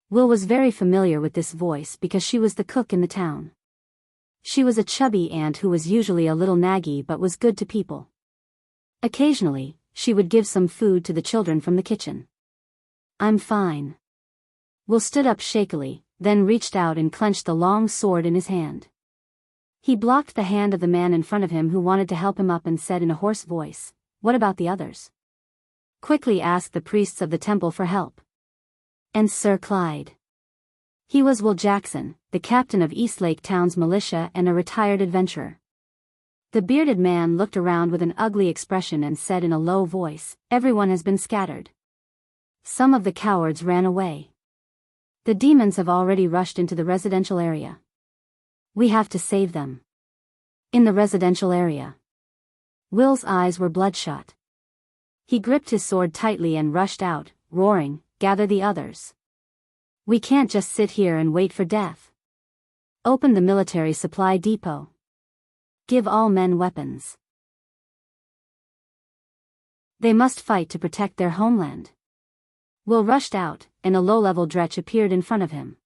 Will was very familiar with this voice because she was the cook in the town. She was a chubby aunt who was usually a little naggy but was good to people. Occasionally, she would give some food to the children from the kitchen. I'm fine. Will stood up shakily, then reached out and clenched the long sword in his hand. He blocked the hand of the man in front of him who wanted to help him up and said in a hoarse voice, "What about the others?" Quickly asked the priests of the temple for help. And Sir Clyde. He was Will Jackson, the captain of Eastlake Town's militia and a retired adventurer. The bearded man looked around with an ugly expression and said in a low voice, "Everyone has been scattered. Some of the cowards ran away. The demons have already rushed into the residential area. We have to save them." In the residential area. Will's eyes were bloodshot. He gripped his sword tightly and rushed out, roaring, "Gather the others. We can't just sit here and wait for death. Open the military supply depot. Give all men weapons. They must fight to protect their homeland." Will rushed out, and a low-level dretch appeared in front of him.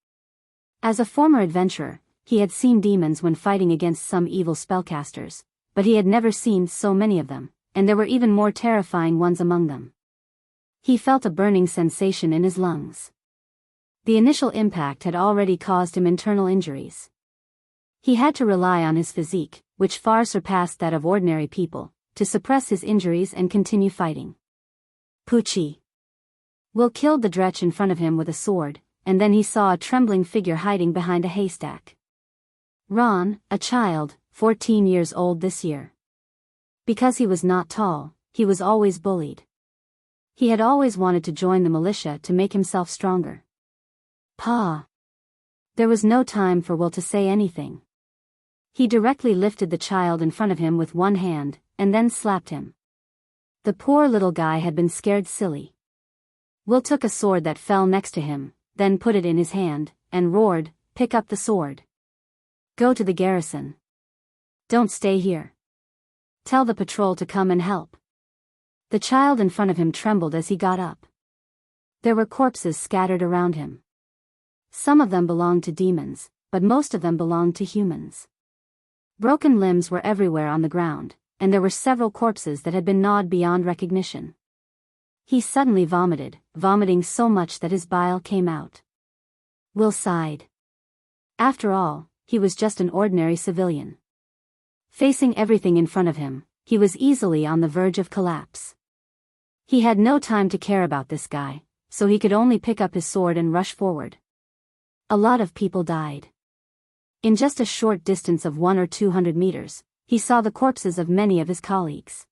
As a former adventurer, he had seen demons when fighting against some evil spellcasters, but he had never seen so many of them, and there were even more terrifying ones among them. He felt a burning sensation in his lungs. The initial impact had already caused him internal injuries. He had to rely on his physique, which far surpassed that of ordinary people, to suppress his injuries and continue fighting. Poochie. Will killed the dretch in front of him with a sword, and then he saw a trembling figure hiding behind a haystack. Ron, a child, 14 years old this year. Because he was not tall, he was always bullied. He had always wanted to join the militia to make himself stronger. Pa. There was no time for Will to say anything. He directly lifted the child in front of him with one hand, and then slapped him. The poor little guy had been scared silly. Will took a sword that fell next to him, then put it in his hand, and roared, "Pick up the sword. Go to the garrison. Don't stay here. Tell the patrol to come and help." The child in front of him trembled as he got up. There were corpses scattered around him. Some of them belonged to demons, but most of them belonged to humans. Broken limbs were everywhere on the ground, and there were several corpses that had been gnawed beyond recognition. He suddenly vomited, vomiting so much that his bile came out. Will sighed. After all, he was just an ordinary civilian. Facing everything in front of him, he was easily on the verge of collapse. He had no time to care about this guy, so he could only pick up his sword and rush forward. A lot of people died. In just a short distance of 100 or 200 meters, he saw the corpses of many of his colleagues.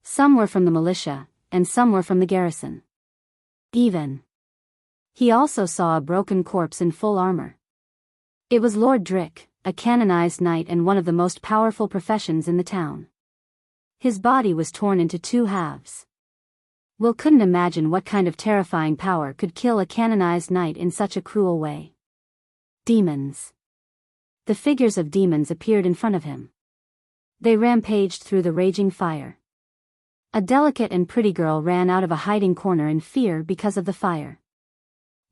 Some were from the militia, and some were from the garrison. Even He also saw a broken corpse in full armor. It was Lord Drick, a canonized knight and one of the most powerful professions in the town. His body was torn into two halves. Will couldn't imagine what kind of terrifying power could kill a canonized knight in such a cruel way. Demons. The figures of demons appeared in front of him. They rampaged through the raging fire. A delicate and pretty girl ran out of a hiding corner in fear because of the fire.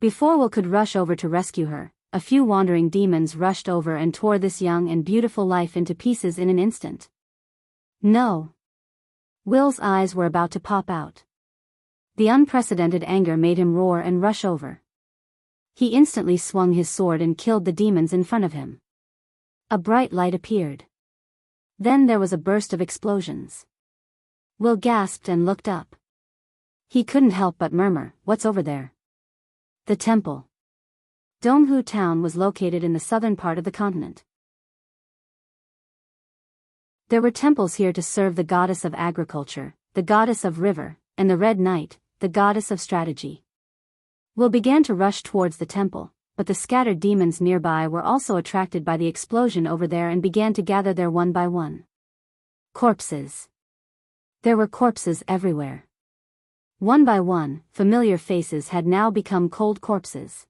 Before Will could rush over to rescue her, a few wandering demons rushed over and tore this young and beautiful life into pieces in an instant. No. Will's eyes were about to pop out. The unprecedented anger made him roar and rush over. He instantly swung his sword and killed the demons in front of him. A bright light appeared. Then there was a burst of explosions. Will gasped and looked up. He couldn't help but murmur, "What's over there?" The temple. Donghu town was located in the southern part of the continent. There were temples here to serve the goddess of agriculture, the goddess of river, and the Red Knight, the goddess of strategy. Will began to rush towards the temple, but the scattered demons nearby were also attracted by the explosion over there and began to gather there one by one. Corpses. There were corpses everywhere. One by one, familiar faces had now become cold corpses.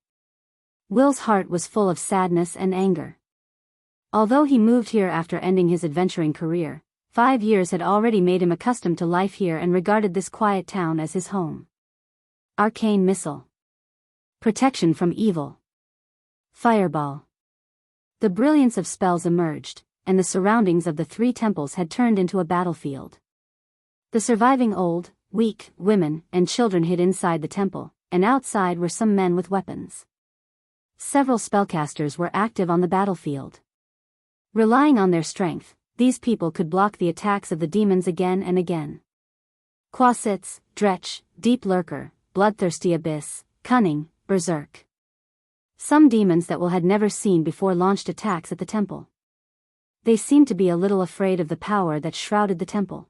Will's heart was full of sadness and anger. Although he moved here after ending his adventuring career, 5 years had already made him accustomed to life here and regarded this quiet town as his home. Arcane missile. Protection from evil. Fireball. The brilliance of spells emerged, and the surroundings of the three temples had turned into a battlefield. The surviving old, weak, women, and children hid inside the temple, and outside were some men with weapons. Several spellcasters were active on the battlefield. Relying on their strength, these people could block the attacks of the demons again and again. Quasits, Dretch, Deep Lurker, Bloodthirsty Abyss, Cunning, Berserk. Some demons that Will had never seen before launched attacks at the temple. They seemed to be a little afraid of the power that shrouded the temple.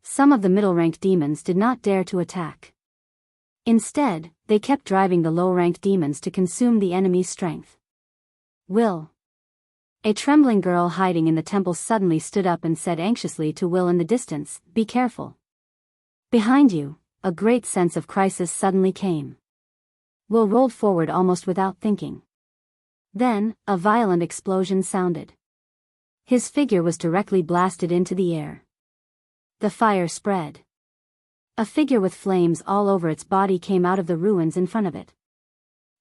Some of the middle-ranked demons did not dare to attack. Instead, they kept driving the low-ranked demons to consume the enemy's strength. Will. A trembling girl hiding in the temple suddenly stood up and said anxiously to Will in the distance, "Be careful." Behind you, a great sense of crisis suddenly came. Will rolled forward almost without thinking. Then, a violent explosion sounded. His figure was directly blasted into the air. The fire spread. A figure with flames all over its body came out of the ruins in front of it.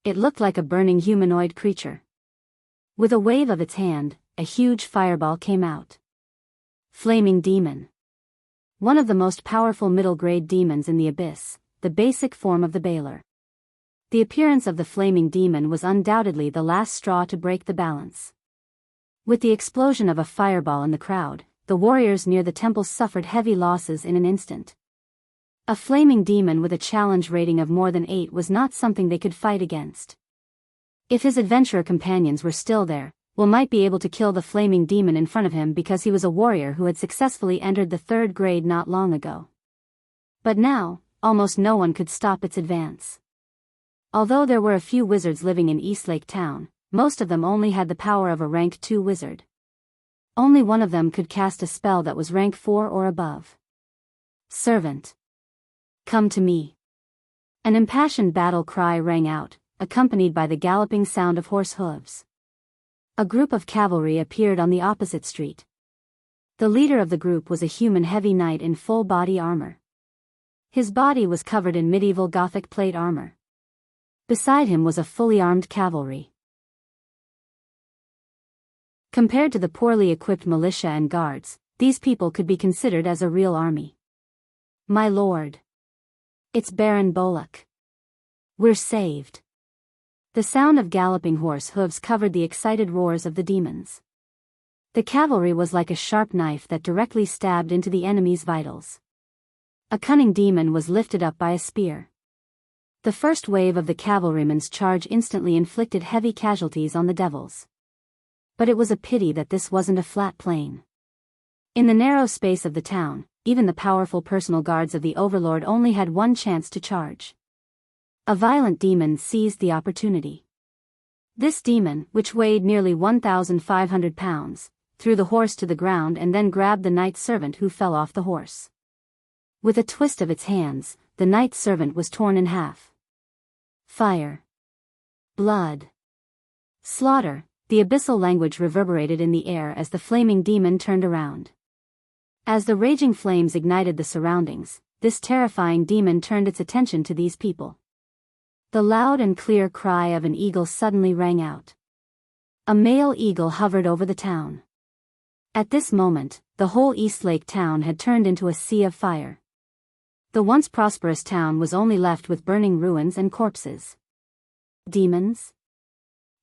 It looked like a burning humanoid creature. With a wave of its hand, a huge fireball came out. Flaming Demon. One of the most powerful middle-grade demons in the abyss, the basic form of the Baler. The appearance of the Flaming Demon was undoubtedly the last straw to break the balance. With the explosion of a fireball in the crowd, the warriors near the temple suffered heavy losses in an instant. A flaming demon with a challenge rating of more than 8 was not something they could fight against. If his adventurer companions were still there, Will might be able to kill the flaming demon in front of him because he was a warrior who had successfully entered the 3rd grade not long ago. But now, almost no one could stop its advance. Although there were a few wizards living in Eastlake Town, most of them only had the power of a rank 2 wizard. Only one of them could cast a spell that was rank 4 or above. Servant. Come to me. An impassioned battle cry rang out, accompanied by the galloping sound of horse hooves. A group of cavalry appeared on the opposite street. The leader of the group was a human heavy knight in full body armor. His body was covered in medieval Gothic plate armor. Beside him was a fully armed cavalry. Compared to the poorly equipped militia and guards, these people could be considered as a real army. My lord. It's Baron Bollock. We're saved. The sound of galloping horse hooves covered the excited roars of the demons. The cavalry was like a sharp knife that directly stabbed into the enemy's vitals. A cunning demon was lifted up by a spear. The first wave of the cavalryman's charge instantly inflicted heavy casualties on the devils. But it was a pity that this wasn't a flat plain. In the narrow space of the town, even the powerful personal guards of the Overlord only had one chance to charge. A violent demon seized the opportunity. This demon, which weighed nearly 1,500 pounds, threw the horse to the ground and then grabbed the knight servant, who fell off the horse. With a twist of its hands, the knight servant was torn in half. Fire. Blood. Slaughter. The abyssal language reverberated in the air as the flaming demon turned around. As the raging flames ignited the surroundings, this terrifying demon turned its attention to these people. The loud and clear cry of an eagle suddenly rang out. A male eagle hovered over the town. At this moment, the whole Eastlake town had turned into a sea of fire. The once prosperous town was only left with burning ruins and corpses. Demons?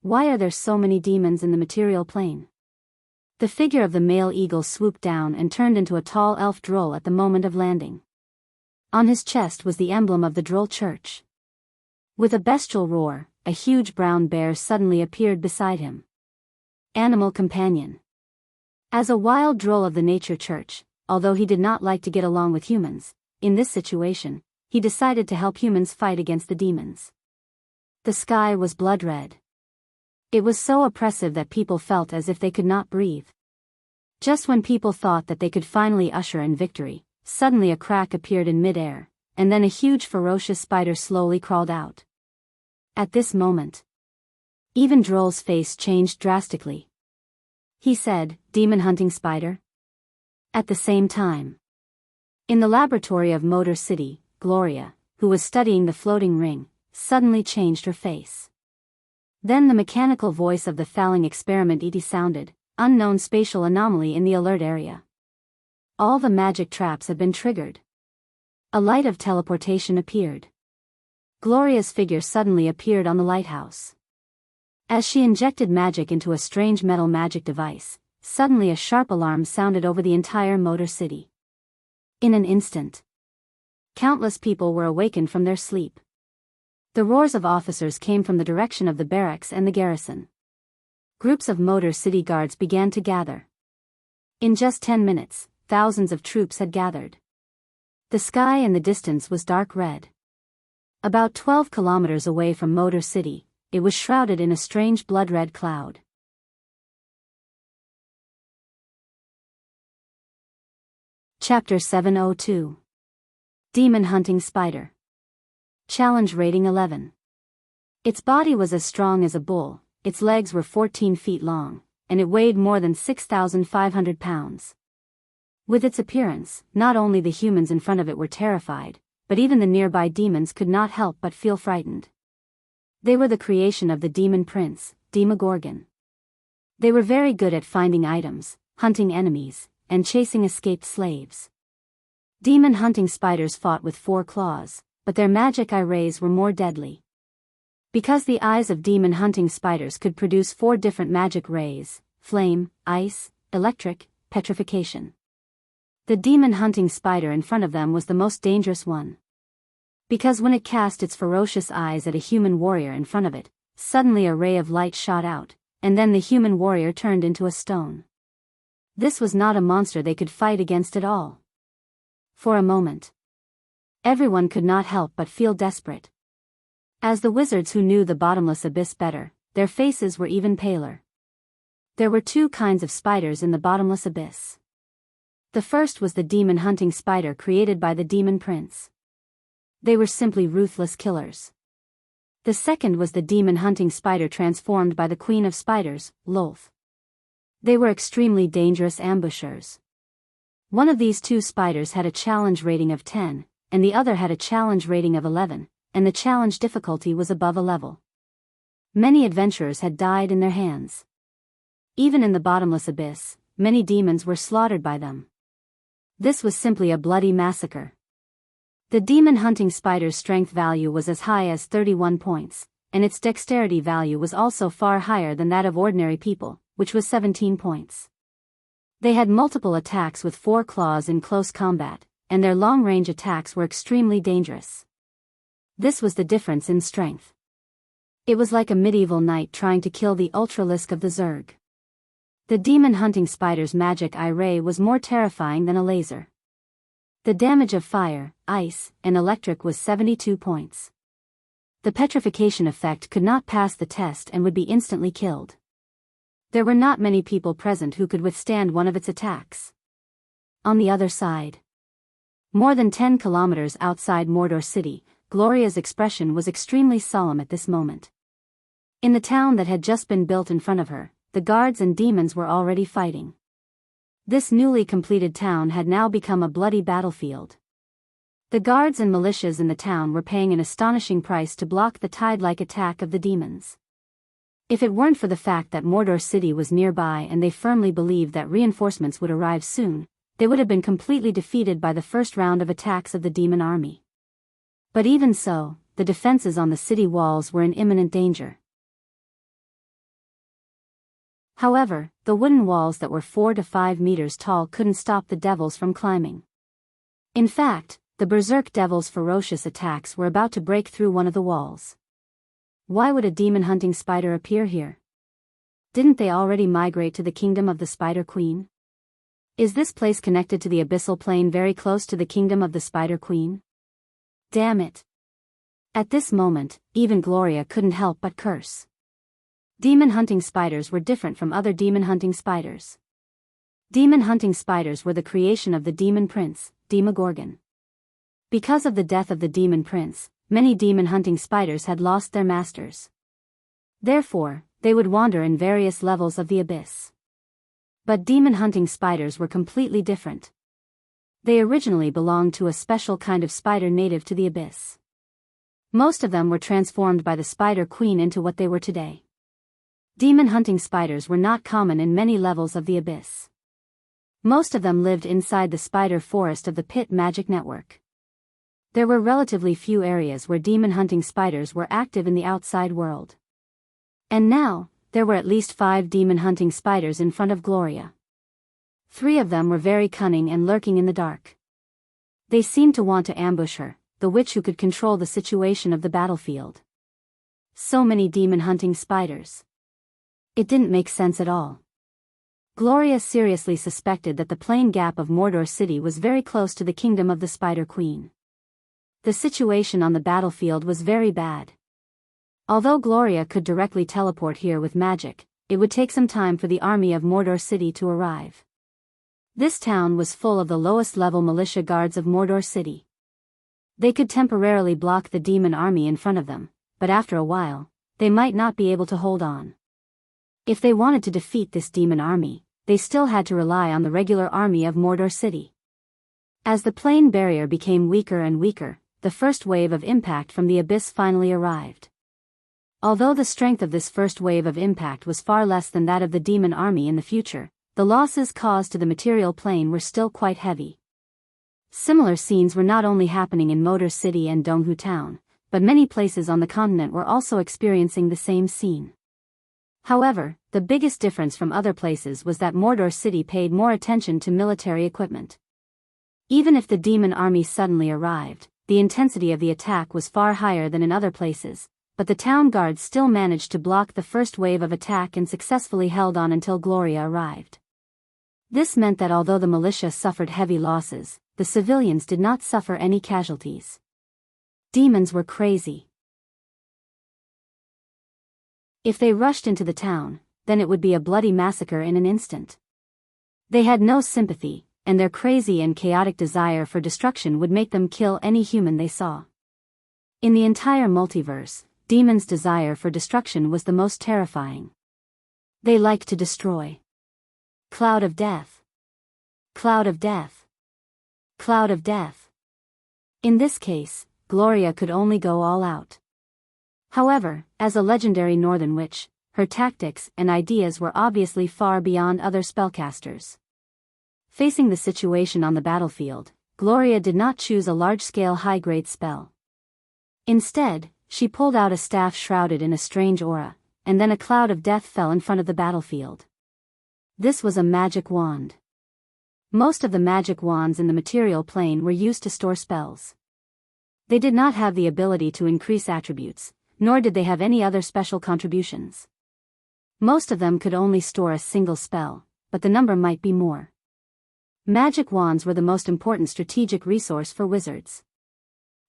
Why are there so many demons in the material plane? The figure of the male eagle swooped down and turned into a tall elf droll at the moment of landing. On his chest was the emblem of the Droll Church. With a bestial roar, a huge brown bear suddenly appeared beside him. Animal companion. As a wild droll of the Nature Church, although he did not like to get along with humans, in this situation, he decided to help humans fight against the demons. The sky was blood red. It was so oppressive that people felt as if they could not breathe. Just when people thought that they could finally usher in victory, suddenly a crack appeared in mid-air, and then a huge ferocious spider slowly crawled out. At this moment, even Droll's face changed drastically. He said, "Demon hunting spider?" At the same time, in the laboratory of Motor City, Gloria, who was studying the floating ring, suddenly changed her face. Then the mechanical voice of the Thalling experiment ET sounded, "Unknown spatial anomaly in the alert area. All the magic traps have been triggered." A light of teleportation appeared. Gloria's figure suddenly appeared on the lighthouse. As she injected magic into a strange metal magic device, suddenly a sharp alarm sounded over the entire Motor City. In an instant, countless people were awakened from their sleep. The roars of officers came from the direction of the barracks and the garrison. Groups of Motor City guards began to gather. In just 10 minutes, thousands of troops had gathered. The sky in the distance was dark red. About 12 kilometers away from Motor City, it was shrouded in a strange blood-red cloud. Chapter 702. Demon Hunting Spider. Challenge Rating 11. Its body was as strong as a bull, its legs were 14 feet long, and it weighed more than 6,500 pounds. With its appearance, not only the humans in front of it were terrified, but even the nearby demons could not help but feel frightened. They were the creation of the demon prince, Demogorgon. They were very good at finding items, hunting enemies, and chasing escaped slaves. Demon hunting spiders fought with 4 claws, but their magic eye rays were more deadly. Because the eyes of demon hunting spiders could produce 4 different magic rays: flame, ice, electric, petrification. The demon hunting spider in front of them was the most dangerous one. Because when it cast its ferocious eyes at a human warrior in front of it, suddenly a ray of light shot out, and then the human warrior turned into a stone. This was not a monster they could fight against at all. For a moment, everyone could not help but feel desperate. As the wizards who knew the bottomless abyss better, their faces were even paler. There were 2 kinds of spiders in the bottomless abyss. The first was the demon hunting spider created by the demon prince. They were simply ruthless killers. The second was the demon hunting spider transformed by the queen of spiders, Lolth. They were extremely dangerous ambushers. One of these 2 spiders had a challenge rating of 10, and the other had a challenge rating of 11, and the challenge difficulty was above a level. Many adventurers had died in their hands. Even in the bottomless abyss, many demons were slaughtered by them. This was simply a bloody massacre. The demon hunting spider's strength value was as high as 31 points, and its dexterity value was also far higher than that of ordinary people, which was 17 points. They had multiple attacks with 4 claws in close combat, and their long-range attacks were extremely dangerous. This was the difference in strength. It was like a medieval knight trying to kill the ultralisk of the Zerg. The demon hunting spider's magic eye ray was more terrifying than a laser. The damage of fire, ice, and electric was 72 points. the petrification effect could not pass the test and would be instantly killed. There were not many people present who could withstand one of its attacks. On the other side, more than 10 kilometers outside Mordor City, Gloria's expression was extremely solemn at this moment. In the town that had just been built in front of her, the guards and demons were already fighting. This newly completed town had now become a bloody battlefield. The guards and militias in the town were paying an astonishing price to block the tide-like attack of the demons. If it weren't for the fact that Mordor City was nearby and they firmly believed that reinforcements would arrive soon, they would have been completely defeated by the first round of attacks of the demon army. But even so, the defenses on the city walls were in imminent danger. However, the wooden walls that were 4 to 5 meters tall couldn't stop the devils from climbing. In fact, the berserk devils' ferocious attacks were about to break through one of the walls. Why would a demon-hunting spider appear here? Didn't they already migrate to the kingdom of the Spider Queen? Is this place connected to the abyssal plane very close to the kingdom of the Spider Queen? Damn it! At this moment, even Gloria couldn't help but curse. Demon-hunting spiders were different from other demon-hunting spiders. Demon-hunting spiders were the creation of the demon prince, Demogorgon. Because of the death of the demon prince, many demon-hunting spiders had lost their masters. Therefore, they would wander in various levels of the abyss. But demon-hunting spiders were completely different. They originally belonged to a special kind of spider native to the abyss. Most of them were transformed by the Spider Queen into what they were today. Demon-hunting spiders were not common in many levels of the abyss. Most of them lived inside the spider forest of the Pit Magic Network. There were relatively few areas where demon-hunting spiders were active in the outside world. And now, there were at least 5 demon-hunting spiders in front of Gloria. 3 of them were very cunning and lurking in the dark. They seemed to want to ambush her, the witch who could control the situation of the battlefield. So many demon-hunting spiders. It didn't make sense at all. Gloria seriously suspected that the plain gap of Mordor City was very close to the kingdom of the Spider Queen. The situation on the battlefield was very bad. Although Gloria could directly teleport here with magic, it would take some time for the army of Mordor City to arrive. This town was full of the lowest-level militia guards of Mordor City. They could temporarily block the demon army in front of them, but after a while, they might not be able to hold on. If they wanted to defeat this demon army, they still had to rely on the regular army of Mordor City. As the plain barrier became weaker and weaker, the first wave of impact from the abyss finally arrived. Although the strength of this first wave of impact was far less than that of the demon army in the future, the losses caused to the material plane were still quite heavy. Similar scenes were not only happening in Mordor City and Donghu Town, but many places on the continent were also experiencing the same scene. However, the biggest difference from other places was that Mordor City paid more attention to military equipment. Even if the demon army suddenly arrived, the intensity of the attack was far higher than in other places, but the town guards still managed to block the first wave of attack and successfully held on until Gloria arrived. This meant that although the militia suffered heavy losses, the civilians did not suffer any casualties. Demons were crazy. If they rushed into the town, then it would be a bloody massacre in an instant. They had no sympathy, and their crazy and chaotic desire for destruction would make them kill any human they saw. In the entire multiverse, demons' desire for destruction was the most terrifying. They liked to destroy. Cloud of death. Cloud of death. Cloud of death. In this case, Gloria could only go all out. However, as a legendary northern witch, her tactics and ideas were obviously far beyond other spellcasters. Facing the situation on the battlefield, Gloria did not choose a large-scale high-grade spell. Instead, she pulled out a staff shrouded in a strange aura, and then a cloud of death fell in front of the battlefield. This was a magic wand. Most of the magic wands in the material plane were used to store spells. They did not have the ability to increase attributes, nor did they have any other special contributions. Most of them could only store a single spell, but the number might be more. Magic wands were the most important strategic resource for wizards.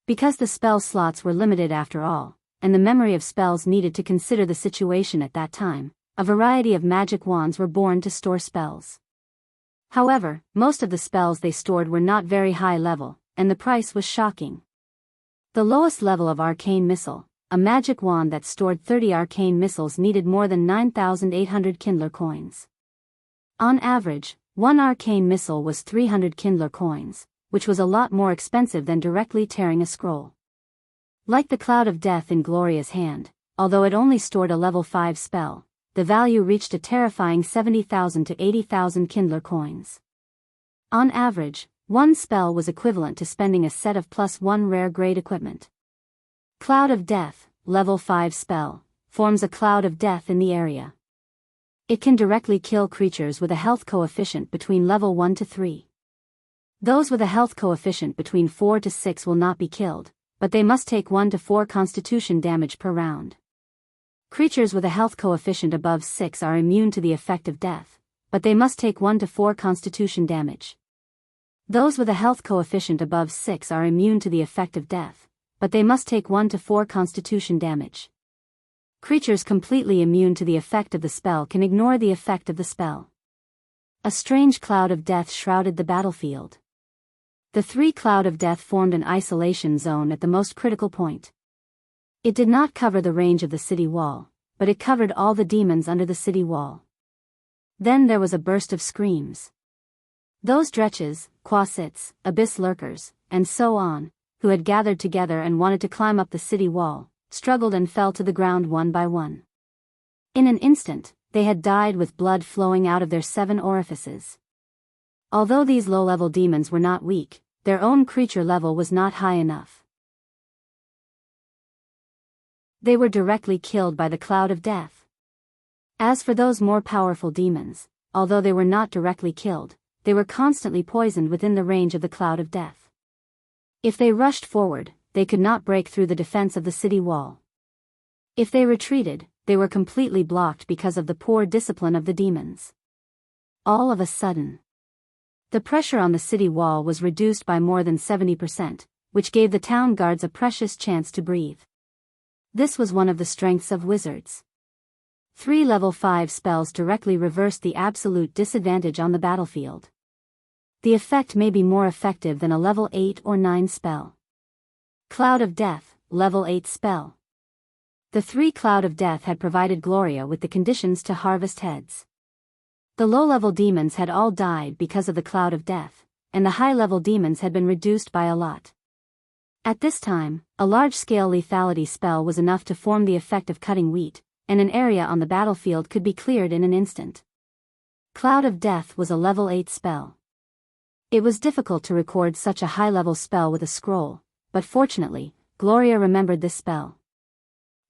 Because the spell slots were limited after all, and the memory of spells needed to consider the situation at that time, a variety of magic wands were born to store spells. However, most of the spells they stored were not very high level, and the price was shocking. The lowest level of arcane missile, a magic wand that stored 30 arcane missiles, needed more than 9,800 Kindler coins. On average, one arcane missile was 300 Kindler coins, which was a lot more expensive than directly tearing a scroll. Like the Cloud of Death in Gloria's hand, although it only stored a level 5 spell, the value reached a terrifying 70,000 to 80,000 Kindler coins. On average, one spell was equivalent to spending a set of +1 rare grade equipment. Cloud of Death, level 5 spell, forms a cloud of death in the area. It can directly kill creatures with a health coefficient between level 1 to 3. Those with a health coefficient between 4 to 6 will not be killed, but they must take 1 to 4 constitution damage per round. Creatures with a health coefficient above 6 are immune to the effect of death, but they must take 1 to 4 constitution damage. Those with a health coefficient above 6 are immune to the effect of death, but they must take 1 to 4 constitution damage. Creatures completely immune to the effect of the spell can ignore the effect of the spell. A strange cloud of death shrouded the battlefield. The 3 cloud of death formed an isolation zone at the most critical point. It did not cover the range of the city wall, but it covered all the demons under the city wall. Then there was a burst of screams. Those dretches, quasits, abyss lurkers, and so on, who had gathered together and wanted to climb up the city wall, struggled and fell to the ground one by one. In an instant, they had died with blood flowing out of their 7 orifices. Although these low-level demons were not weak, their own creature level was not high enough. They were directly killed by the cloud of death. As for those more powerful demons, although they were not directly killed, they were constantly poisoned within the range of the cloud of death. If they rushed forward, they could not break through the defense of the city wall. If they retreated, they were completely blocked because of the poor discipline of the demons. All of a sudden, the pressure on the city wall was reduced by more than 70%, which gave the town guards a precious chance to breathe. This was one of the strengths of wizards. 3 level 5 spells directly reversed the absolute disadvantage on the battlefield. The effect may be more effective than a level 8 or 9 spell. Cloud of Death, level 8 spell. The 3 Cloud of Death had provided Gloria with the conditions to harvest heads. The low-level demons had all died because of the Cloud of Death, and the high-level demons had been reduced by a lot. At this time, a large-scale lethality spell was enough to form the effect of cutting wheat, and an area on the battlefield could be cleared in an instant. Cloud of Death was a level 8 spell. It was difficult to record such a high-level spell with a scroll, but fortunately, Gloria remembered this spell.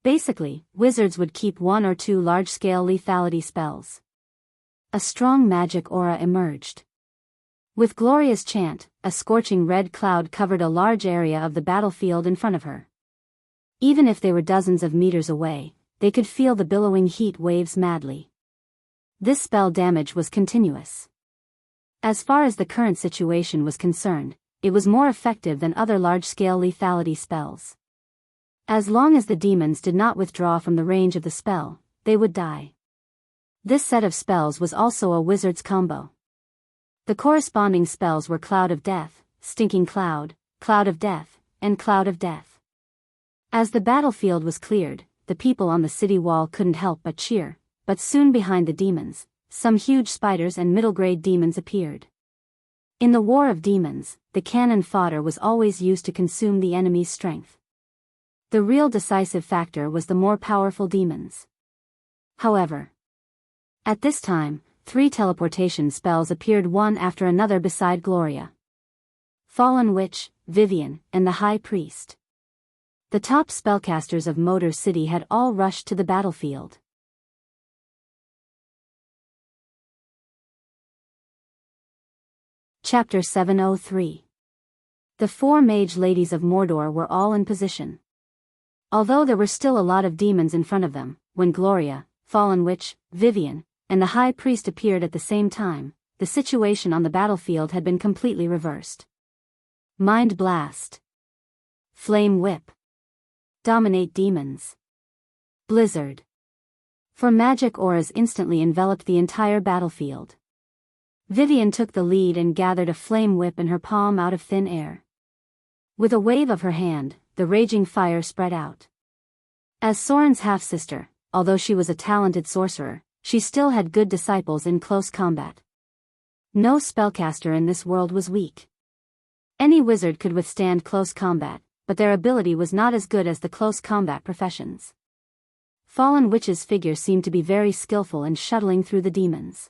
Basically, wizards would keep 1 or 2 large-scale lethality spells. A strong magic aura emerged. With Gloria's chant, a scorching red cloud covered a large area of the battlefield in front of her. Even if they were dozens of meters away, they could feel the billowing heat waves madly. This spell damage was continuous. As far as the current situation was concerned, it was more effective than other large-scale lethality spells. As long as the demons did not withdraw from the range of the spell, they would die. This set of spells was also a wizard's combo. The corresponding spells were Cloud of Death, Stinking Cloud, Cloud of Death, and Cloud of Death. As the battlefield was cleared, the people on the city wall couldn't help but cheer, but soon behind the demons, some huge spiders and middle-grade demons appeared. In the War of Demons, the cannon fodder was always used to consume the enemy's strength. The real decisive factor was the more powerful demons. However, at this time, 3 teleportation spells appeared one after another beside Gloria. Fallen Witch, Vivian, and the High Priest. The top spellcasters of Motor City had all rushed to the battlefield. Chapter 703. The 4 mage ladies of Mordor were all in position. Although there were still a lot of demons in front of them, when Gloria, Fallen Witch, Vivian, and the High Priest appeared at the same time, the situation on the battlefield had been completely reversed. Mind Blast. Flame Whip. Dominate demons. Blizzard. For magic auras instantly enveloped the entire battlefield. Vivian took the lead and gathered a flame whip in her palm out of thin air. With a wave of her hand, the raging fire spread out. As Soren's half-sister, although she was a talented sorcerer, she still had good disciples in close combat. No spellcaster in this world was weak. Any wizard could withstand close combat, but their ability was not as good as the close combat professions. Fallen Witch's figure seemed to be very skillful in shuttling through the demons.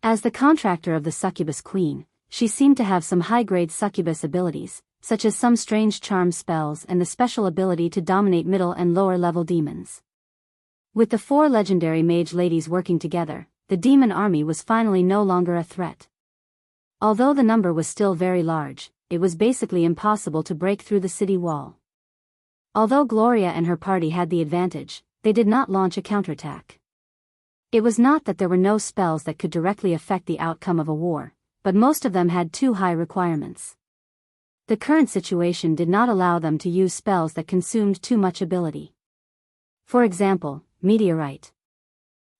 As the contractor of the Succubus Queen, she seemed to have some high-grade succubus abilities, such as some strange charm spells and the special ability to dominate middle and lower-level demons. With the 4 legendary mage ladies working together, the demon army was finally no longer a threat. Although the number was still very large, it was basically impossible to break through the city wall. Although Gloria and her party had the advantage, they did not launch a counterattack. It was not that there were no spells that could directly affect the outcome of a war, but most of them had too high requirements. The current situation did not allow them to use spells that consumed too much ability. For example, Meteorite.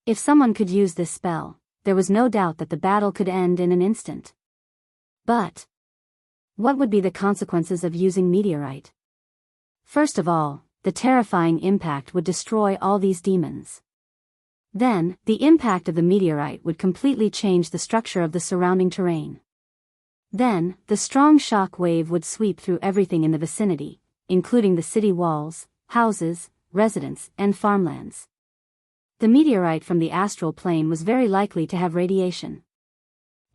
If someone could use this spell, there was no doubt that the battle could end in an instant. But what would be the consequences of using Meteorite? First of all, the terrifying impact would destroy all these demons. Then, the impact of the meteorite would completely change the structure of the surrounding terrain. Then, the strong shock wave would sweep through everything in the vicinity, including the city walls, houses, residents, and farmlands. The meteorite from the astral plane was very likely to have radiation.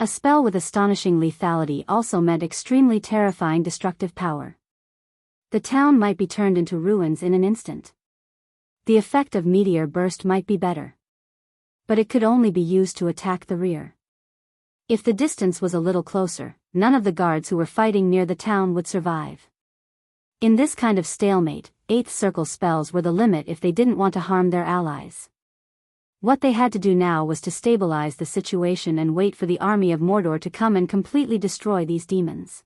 A spell with astonishing lethality also meant extremely terrifying destructive power. The town might be turned into ruins in an instant. The effect of meteor burst might be better. But it could only be used to attack the rear. If the distance was a little closer, none of the guards who were fighting near the town would survive. In this kind of stalemate, 8th circle spells were the limit if they didn't want to harm their allies. What they had to do now was to stabilize the situation and wait for the army of Mordor to come and completely destroy these demons.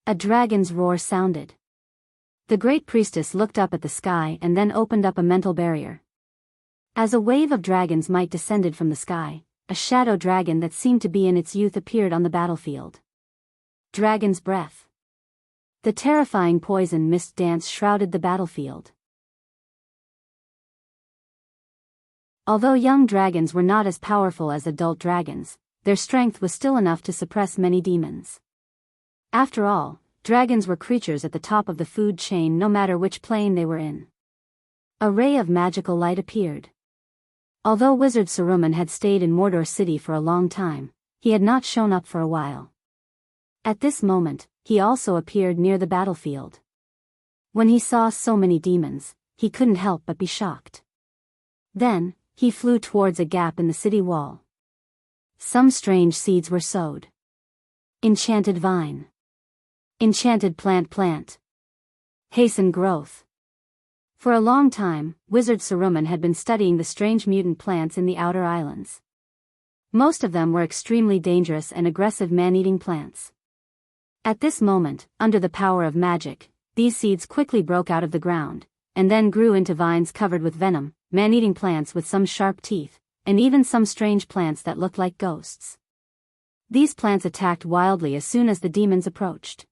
A dragon's roar sounded. The great priestess looked up at the sky and then opened up a mental barrier. As a wave of dragons might descended from the sky, a shadow dragon that seemed to be in its youth appeared on the battlefield. Dragon's breath. The terrifying poison mist dance shrouded the battlefield. Although young dragons were not as powerful as adult dragons, their strength was still enough to suppress many demons. After all, dragons were creatures at the top of the food chain no matter which plane they were in. A ray of magical light appeared. Although Wizard Saruman had stayed in Mordor City for a long time, he had not shown up for a while. At this moment, he also appeared near the battlefield. When he saw so many demons, he couldn't help but be shocked. Then, he flew towards a gap in the city wall. Some strange seeds were sowed. Enchanted vine. Enchanted plant. Hasten growth. For a long time, Wizard Saruman had been studying the strange mutant plants in the Outer Islands. Most of them were extremely dangerous and aggressive man-eating plants. At this moment, under the power of magic, these seeds quickly broke out of the ground, and then grew into vines covered with venom, man-eating plants with some sharp teeth, and even some strange plants that looked like ghosts. These plants attacked wildly as soon as the demons approached.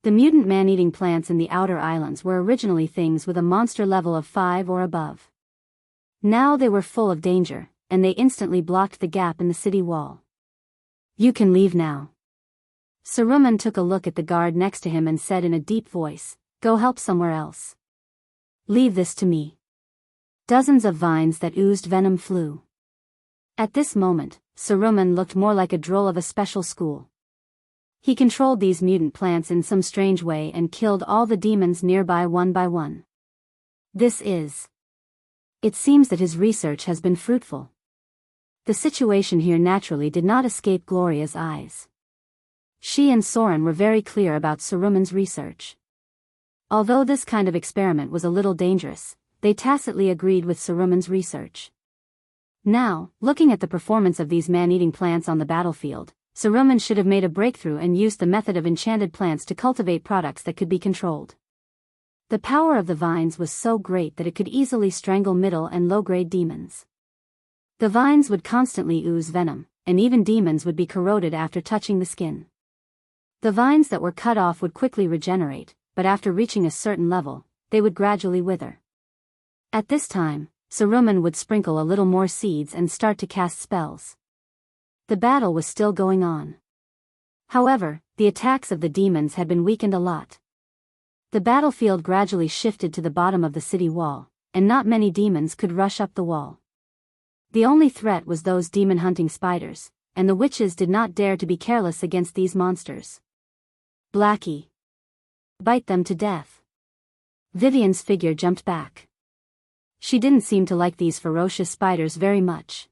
The mutant man-eating plants in the Outer Islands were originally things with a monster level of 5 or above. Now they were full of danger, and they instantly blocked the gap in the city wall. "You can leave now." Saruman took a look at the guard next to him and said in a deep voice, "Go help somewhere else. Leave this to me." Dozens of vines that oozed venom flew. At this moment, Saruman looked more like a droll of a special school. He controlled these mutant plants in some strange way and killed all the demons nearby one by one. It seems that his research has been fruitful. The situation here naturally did not escape Gloria's eyes. She and Soren were very clear about Saruman's research. Although this kind of experiment was a little dangerous, they tacitly agreed with Saruman's research. Now, looking at the performance of these man-eating plants on the battlefield, Saruman should have made a breakthrough and used the method of enchanted plants to cultivate products that could be controlled. The power of the vines was so great that it could easily strangle middle and low-grade demons. The vines would constantly ooze venom, and even demons would be corroded after touching the skin. The vines that were cut off would quickly regenerate, but after reaching a certain level, they would gradually wither. At this time, Saruman would sprinkle a little more seeds and start to cast spells. The battle was still going on. However, the attacks of the demons had been weakened a lot. The battlefield gradually shifted to the bottom of the city wall, and not many demons could rush up the wall. The only threat was those demon-hunting spiders, and the witches did not dare to be careless against these monsters. Blackie. Bite them to death. Vivian's figure jumped back. She didn't seem to like these ferocious spiders very much.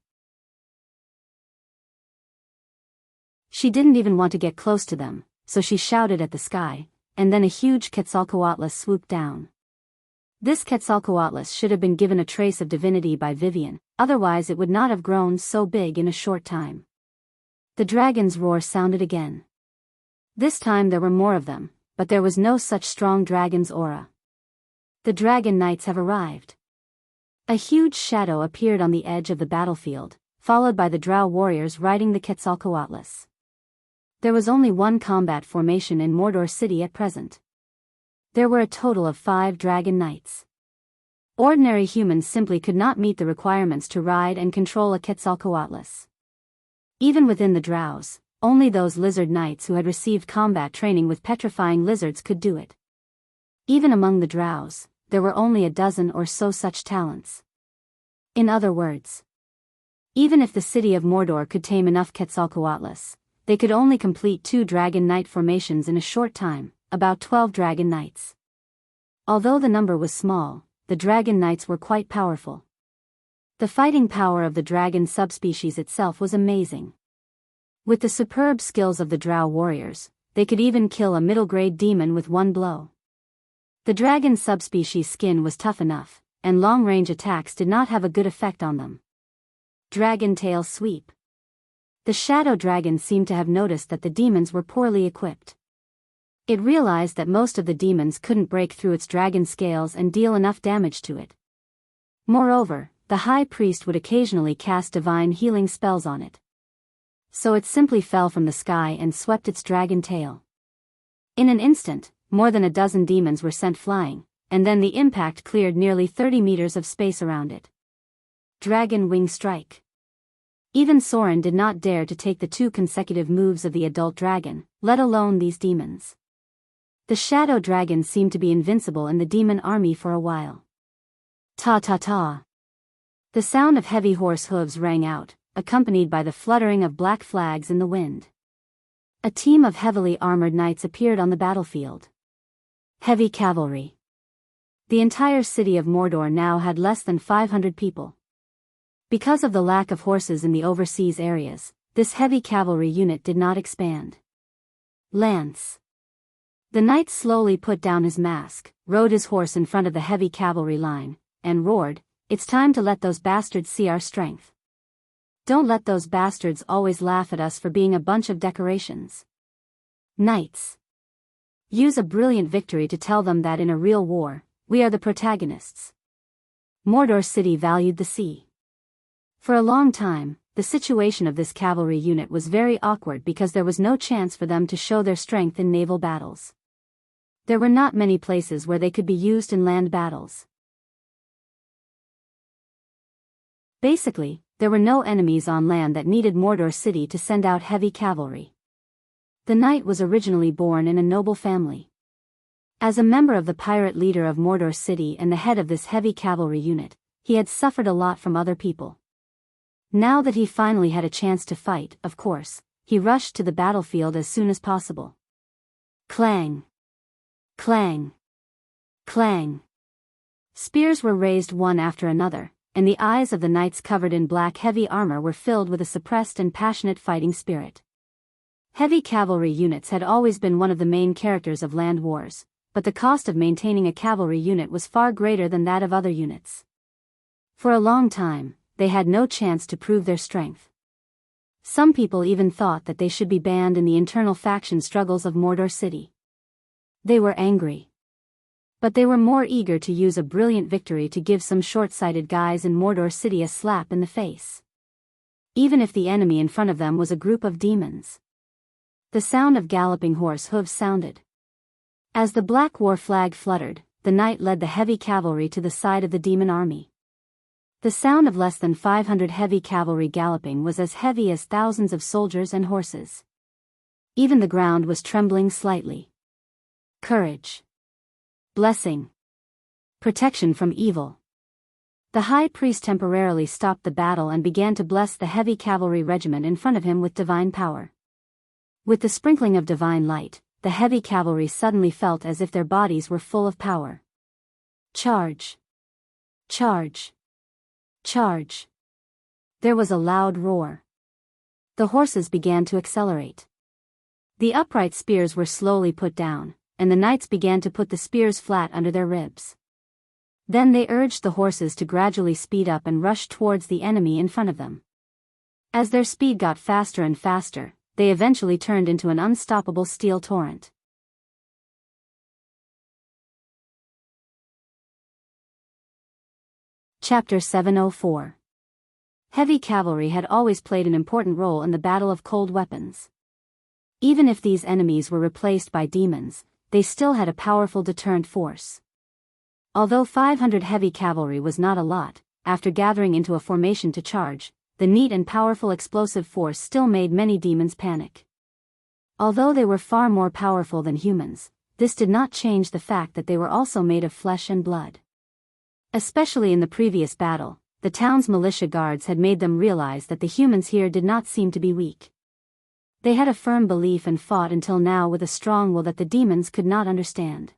She didn't even want to get close to them, so she shouted at the sky, and then a huge Quetzalcoatl swooped down. This Quetzalcoatl should have been given a trace of divinity by Vivian, otherwise it would not have grown so big in a short time. The dragon's roar sounded again. This time there were more of them, but there was no such strong dragon's aura. The dragon knights have arrived. A huge shadow appeared on the edge of the battlefield, followed by the drow warriors riding the Quetzalcoatls. There was only one combat formation in Mordor City at present. There were a total of 5 dragon knights. Ordinary humans simply could not meet the requirements to ride and control a Quetzalcoatl. Even within the drows, only those lizard knights who had received combat training with petrifying lizards could do it. Even among the drows, there were only a dozen or so such talents. In other words, even if the city of Mordor could tame enough Quetzalcoatls, they could only complete 2 dragon knight formations in a short time, about 12 dragon knights. Although the number was small, the dragon knights were quite powerful. The fighting power of the dragon subspecies itself was amazing. With the superb skills of the drow warriors, they could even kill a middle-grade demon with one blow. The dragon subspecies skin was tough enough, and long-range attacks did not have a good effect on them. Dragon tail sweep. The shadow dragon seemed to have noticed that the demons were poorly equipped. It realized that most of the demons couldn't break through its dragon scales and deal enough damage to it. Moreover, the high priest would occasionally cast divine healing spells on it. So it simply fell from the sky and swept its dragon tail. In an instant, more than a dozen demons were sent flying, and then the impact cleared nearly 30 meters of space around it. Dragon wing strike. Even Soren did not dare to take the 2 consecutive moves of the adult dragon, let alone these demons. The shadow dragon seemed to be invincible in the demon army for a while. Ta-ta-ta. The sound of heavy horse hooves rang out, accompanied by the fluttering of black flags in the wind. A team of heavily armored knights appeared on the battlefield. Heavy cavalry. The entire city of Mordor now had less than 500 people. Because of the lack of horses in the overseas areas, this heavy cavalry unit did not expand. Lance. The knight slowly put down his mask, rode his horse in front of the heavy cavalry line, and roared, "It's time to let those bastards see our strength. Don't let those bastards always laugh at us for being a bunch of decorations. Knights. Use a brilliant victory to tell them that in a real war, we are the protagonists." Mordor City valued the sea. For a long time, the situation of this cavalry unit was very awkward because there was no chance for them to show their strength in naval battles. There were not many places where they could be used in land battles. Basically, there were no enemies on land that needed Mordor City to send out heavy cavalry. The knight was originally born in a noble family. As a member of the pirate leader of Mordor City and the head of this heavy cavalry unit, he had suffered a lot from other people. Now that he finally had a chance to fight, of course, he rushed to the battlefield as soon as possible. Clang! Clang! Clang! Spears were raised one after another, and the eyes of the knights covered in black heavy armor were filled with a suppressed and passionate fighting spirit. Heavy cavalry units had always been one of the main characters of land wars, but the cost of maintaining a cavalry unit was far greater than that of other units. For a long time, they had no chance to prove their strength. Some people even thought that they should be banned in the internal faction struggles of Mordor City. They were angry. But they were more eager to use a brilliant victory to give some short-sighted guys in Mordor City a slap in the face. Even if the enemy in front of them was a group of demons. The sound of galloping horse hooves sounded. As the black war flag fluttered, the knight led the heavy cavalry to the side of the demon army. The sound of less than 500 heavy cavalry galloping was as heavy as thousands of soldiers and horses. Even the ground was trembling slightly. Courage. Blessing. Protection from evil. The high priest temporarily stopped the battle and began to bless the heavy cavalry regiment in front of him with divine power. With the sprinkling of divine light, the heavy cavalry suddenly felt as if their bodies were full of power. Charge! Charge! Charge! There was a loud roar. The horses began to accelerate. The upright spears were slowly put down, and the knights began to put the spears flat under their ribs. Then they urged the horses to gradually speed up and rush towards the enemy in front of them. As their speed got faster and faster, they eventually turned into an unstoppable steel torrent. Chapter 704. Heavy cavalry had always played an important role in the Battle of Cold Weapons. Even if these enemies were replaced by demons, they still had a powerful deterrent force. Although 500 heavy cavalry was not a lot, after gathering into a formation to charge, the neat and powerful explosive force still made many demons panic. Although they were far more powerful than humans, this did not change the fact that they were also made of flesh and blood. Especially in the previous battle, the town's militia guards had made them realize that the humans here did not seem to be weak. They had a firm belief and fought until now with a strong will that the demons could not understand.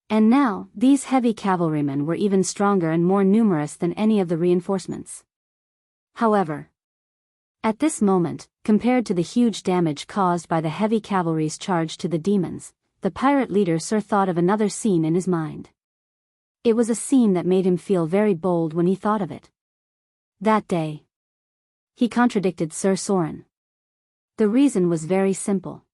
And now, these heavy cavalrymen were even stronger and more numerous than any of the reinforcements. However, at this moment, compared to the huge damage caused by the heavy cavalry's charge to the demons, the pirate leader Sir thought of another scene in his mind. It was a scene that made him feel very bold when he thought of it. That day, he contradicted Sir Soren. The reason was very simple.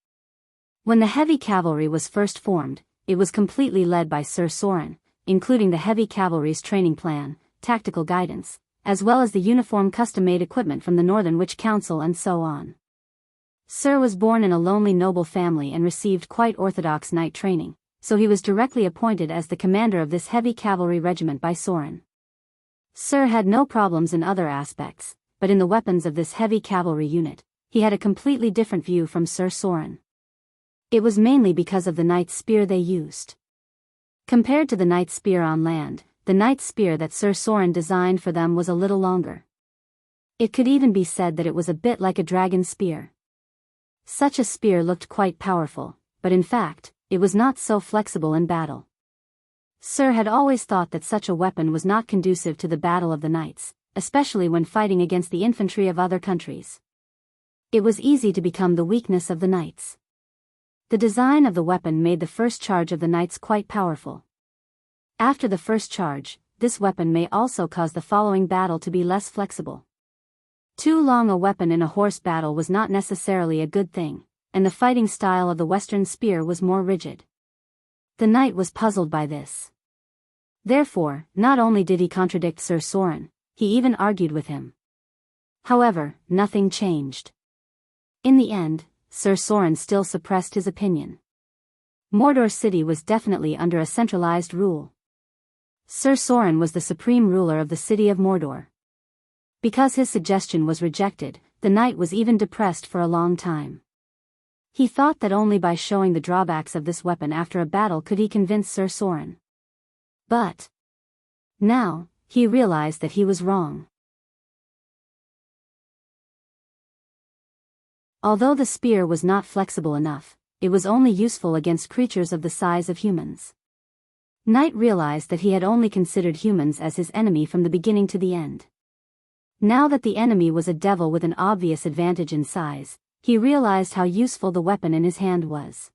When the heavy cavalry was first formed, it was completely led by Sir Soren, including the heavy cavalry's training plan, tactical guidance, as well as the uniform custom-made equipment from the Northern Witch Council and so on. Sir was born in a lonely noble family and received quite orthodox knight training, so he was directly appointed as the commander of this heavy cavalry regiment by Soren. Sir had no problems in other aspects, but in the weapons of this heavy cavalry unit, he had a completely different view from Sir Soren. It was mainly because of the knight's spear they used. Compared to the knight's spear on land, the knight's spear that Sir Soren designed for them was a little longer. It could even be said that it was a bit like a dragon spear. Such a spear looked quite powerful, but in fact, it was not so flexible in battle. Sir had always thought that such a weapon was not conducive to the battle of the knights, especially when fighting against the infantry of other countries. It was easy to become the weakness of the knights. The design of the weapon made the first charge of the knights quite powerful. After the first charge, this weapon may also cause the following battle to be less flexible. Too long a weapon in a horse battle was not necessarily a good thing, and the fighting style of the Western spear was more rigid. The knight was puzzled by this. Therefore, not only did he contradict Sir Soren, he even argued with him. However, nothing changed. In the end, Sir Soren still suppressed his opinion. Mordor City was definitely under a centralized rule. Sir Soren was the supreme ruler of the city of Mordor. Because his suggestion was rejected, the knight was even depressed for a long time. He thought that only by showing the drawbacks of this weapon after a battle could he convince Sir Soren. But now, he realized that he was wrong. Although the spear was not flexible enough, it was only useful against creatures of the size of humans. Knight realized that he had only considered humans as his enemy from the beginning to the end. Now that the enemy was a devil with an obvious advantage in size, he realized how useful the weapon in his hand was.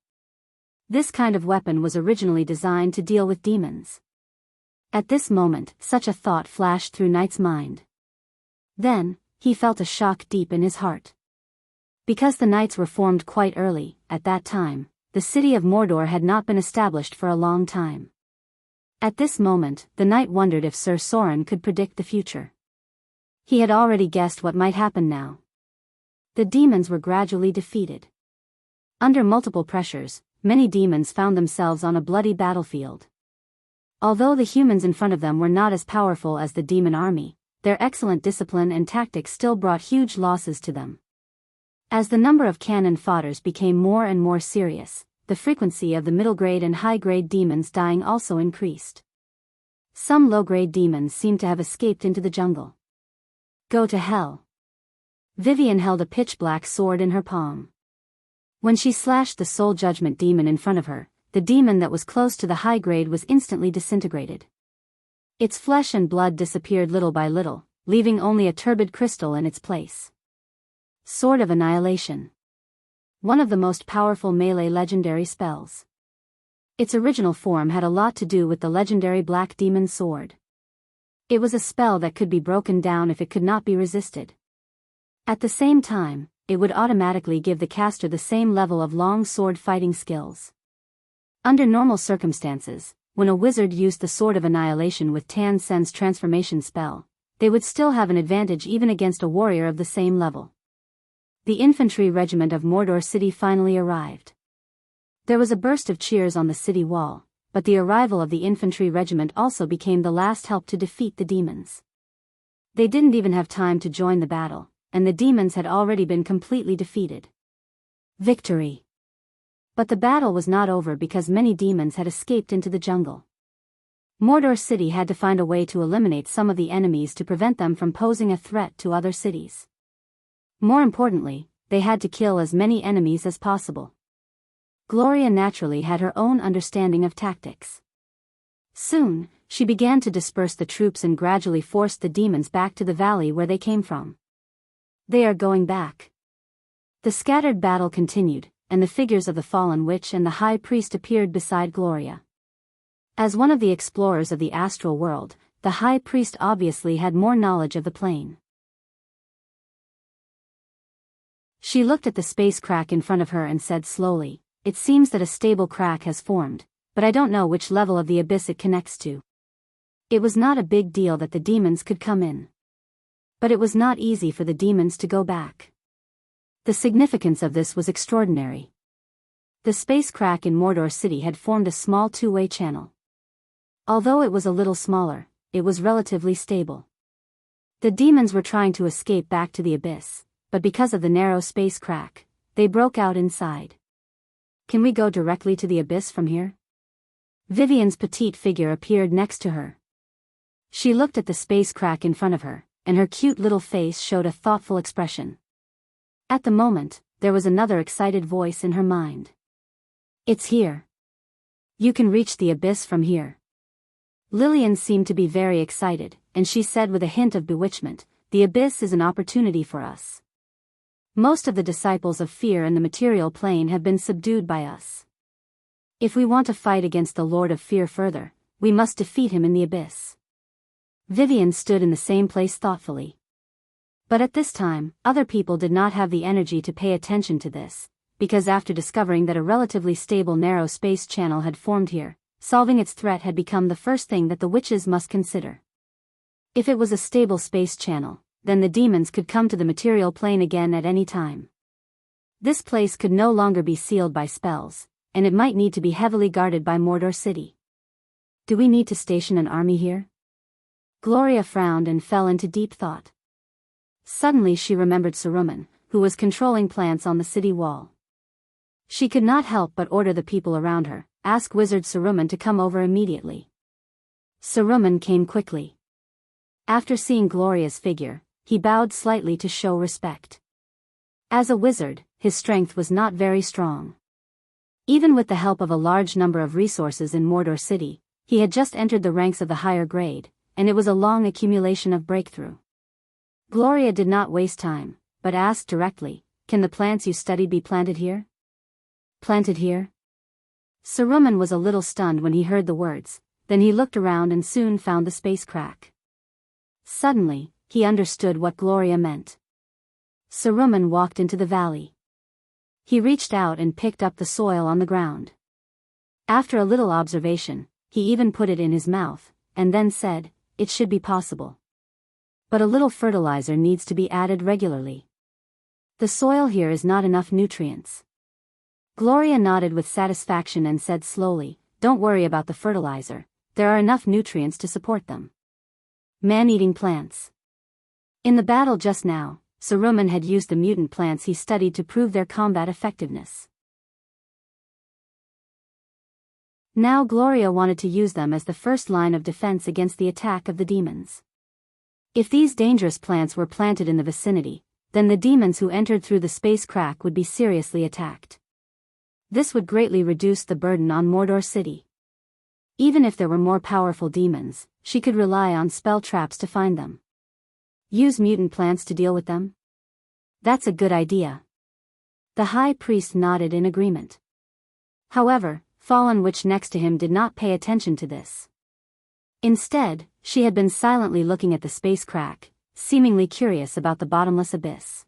This kind of weapon was originally designed to deal with demons. At this moment, such a thought flashed through Knight's mind. Then, he felt a shock deep in his heart. Because the knights were formed quite early, at that time, the city of Mordor had not been established for a long time. At this moment, the knight wondered if Sir Soren could predict the future. He had already guessed what might happen now. The demons were gradually defeated. Under multiple pressures, many demons found themselves on a bloody battlefield. Although the humans in front of them were not as powerful as the demon army, their excellent discipline and tactics still brought huge losses to them. As the number of cannon fodders became more and more serious, the frequency of the middle-grade and high-grade demons dying also increased. Some low-grade demons seemed to have escaped into the jungle. Go to hell. Vivian held a pitch-black sword in her palm. When she slashed the soul judgment demon in front of her, the demon that was close to the high grade was instantly disintegrated. Its flesh and blood disappeared little by little, leaving only a turbid crystal in its place. Sword of Annihilation. One of the most powerful melee legendary spells. Its original form had a lot to do with the legendary Black Demon Sword. It was a spell that could be broken down if it could not be resisted. At the same time, it would automatically give the caster the same level of long sword fighting skills. Under normal circumstances, when a wizard used the Sword of Annihilation with Tan Sen's transformation spell, they would still have an advantage even against a warrior of the same level. The infantry regiment of Mordor City finally arrived. There was a burst of cheers on the city wall, but the arrival of the infantry regiment also became the last help to defeat the demons. They didn't even have time to join the battle, and the demons had already been completely defeated. Victory! But the battle was not over because many demons had escaped into the jungle. Mordor City had to find a way to eliminate some of the enemies to prevent them from posing a threat to other cities. More importantly, they had to kill as many enemies as possible. Gloria naturally had her own understanding of tactics. Soon, she began to disperse the troops and gradually forced the demons back to the valley where they came from. They are going back. The scattered battle continued, and the figures of the fallen witch and the high priest appeared beside Gloria. As one of the explorers of the astral world, the high priest obviously had more knowledge of the plane. She looked at the space crack in front of her and said slowly, "It seems that a stable crack has formed, but I don't know which level of the abyss it connects to." It was not a big deal that the demons could come in. But it was not easy for the demons to go back. The significance of this was extraordinary. The space crack in Mordor City had formed a small two-way channel. Although it was a little smaller, it was relatively stable. The demons were trying to escape back to the abyss, but because of the narrow space crack, they broke out inside. Can we go directly to the abyss from here? Vivian's petite figure appeared next to her. She looked at the space crack in front of her, and her cute little face showed a thoughtful expression. At the moment, there was another excited voice in her mind. It's here. You can reach the abyss from here. Lillian seemed to be very excited, and she said with a hint of bewitchment, "The abyss is an opportunity for us. Most of the disciples of fear in the material plane have been subdued by us. If we want to fight against the Lord of Fear further, we must defeat him in the abyss." Vivian stood in the same place thoughtfully. But at this time, other people did not have the energy to pay attention to this, because after discovering that a relatively stable narrow space channel had formed here, solving its threat had become the first thing that the witches must consider. If it was a stable space channel, then the demons could come to the material plane again at any time. This place could no longer be sealed by spells, and it might need to be heavily guarded by Mordor City. Do we need to station an army here? Gloria frowned and fell into deep thought. Suddenly she remembered Saruman, who was controlling plants on the city wall. She could not help but order the people around her, "Ask Wizard Saruman to come over immediately." Saruman came quickly. After seeing Gloria's figure, he bowed slightly to show respect. As a wizard, his strength was not very strong. Even with the help of a large number of resources in Mordor City, he had just entered the ranks of the higher grade, and it was a long accumulation of breakthrough. Gloria did not waste time, but asked directly, "Can the plants you studied be planted here?" Planted here? Saruman was a little stunned when he heard the words, then he looked around and soon found the space crack. Suddenly, he understood what Gloria meant. Saruman walked into the valley. He reached out and picked up the soil on the ground. After a little observation, he even put it in his mouth, and then said, "It should be possible. But a little fertilizer needs to be added regularly. The soil here is not enough nutrients." Gloria nodded with satisfaction and said slowly, "Don't worry about the fertilizer, there are enough nutrients to support them." Man-eating plants. In the battle just now, Saruman had used the mutant plants he studied to prove their combat effectiveness. Now Gloria wanted to use them as the first line of defense against the attack of the demons. If these dangerous plants were planted in the vicinity, then the demons who entered through the space crack would be seriously attacked. This would greatly reduce the burden on Mordor City. Even if there were more powerful demons, she could rely on spell traps to find them. Use mutant plants to deal with them? That's a good idea. The high priest nodded in agreement. However, Fallen Witch next to him did not pay attention to this. Instead, she had been silently looking at the space crack, seemingly curious about the bottomless abyss.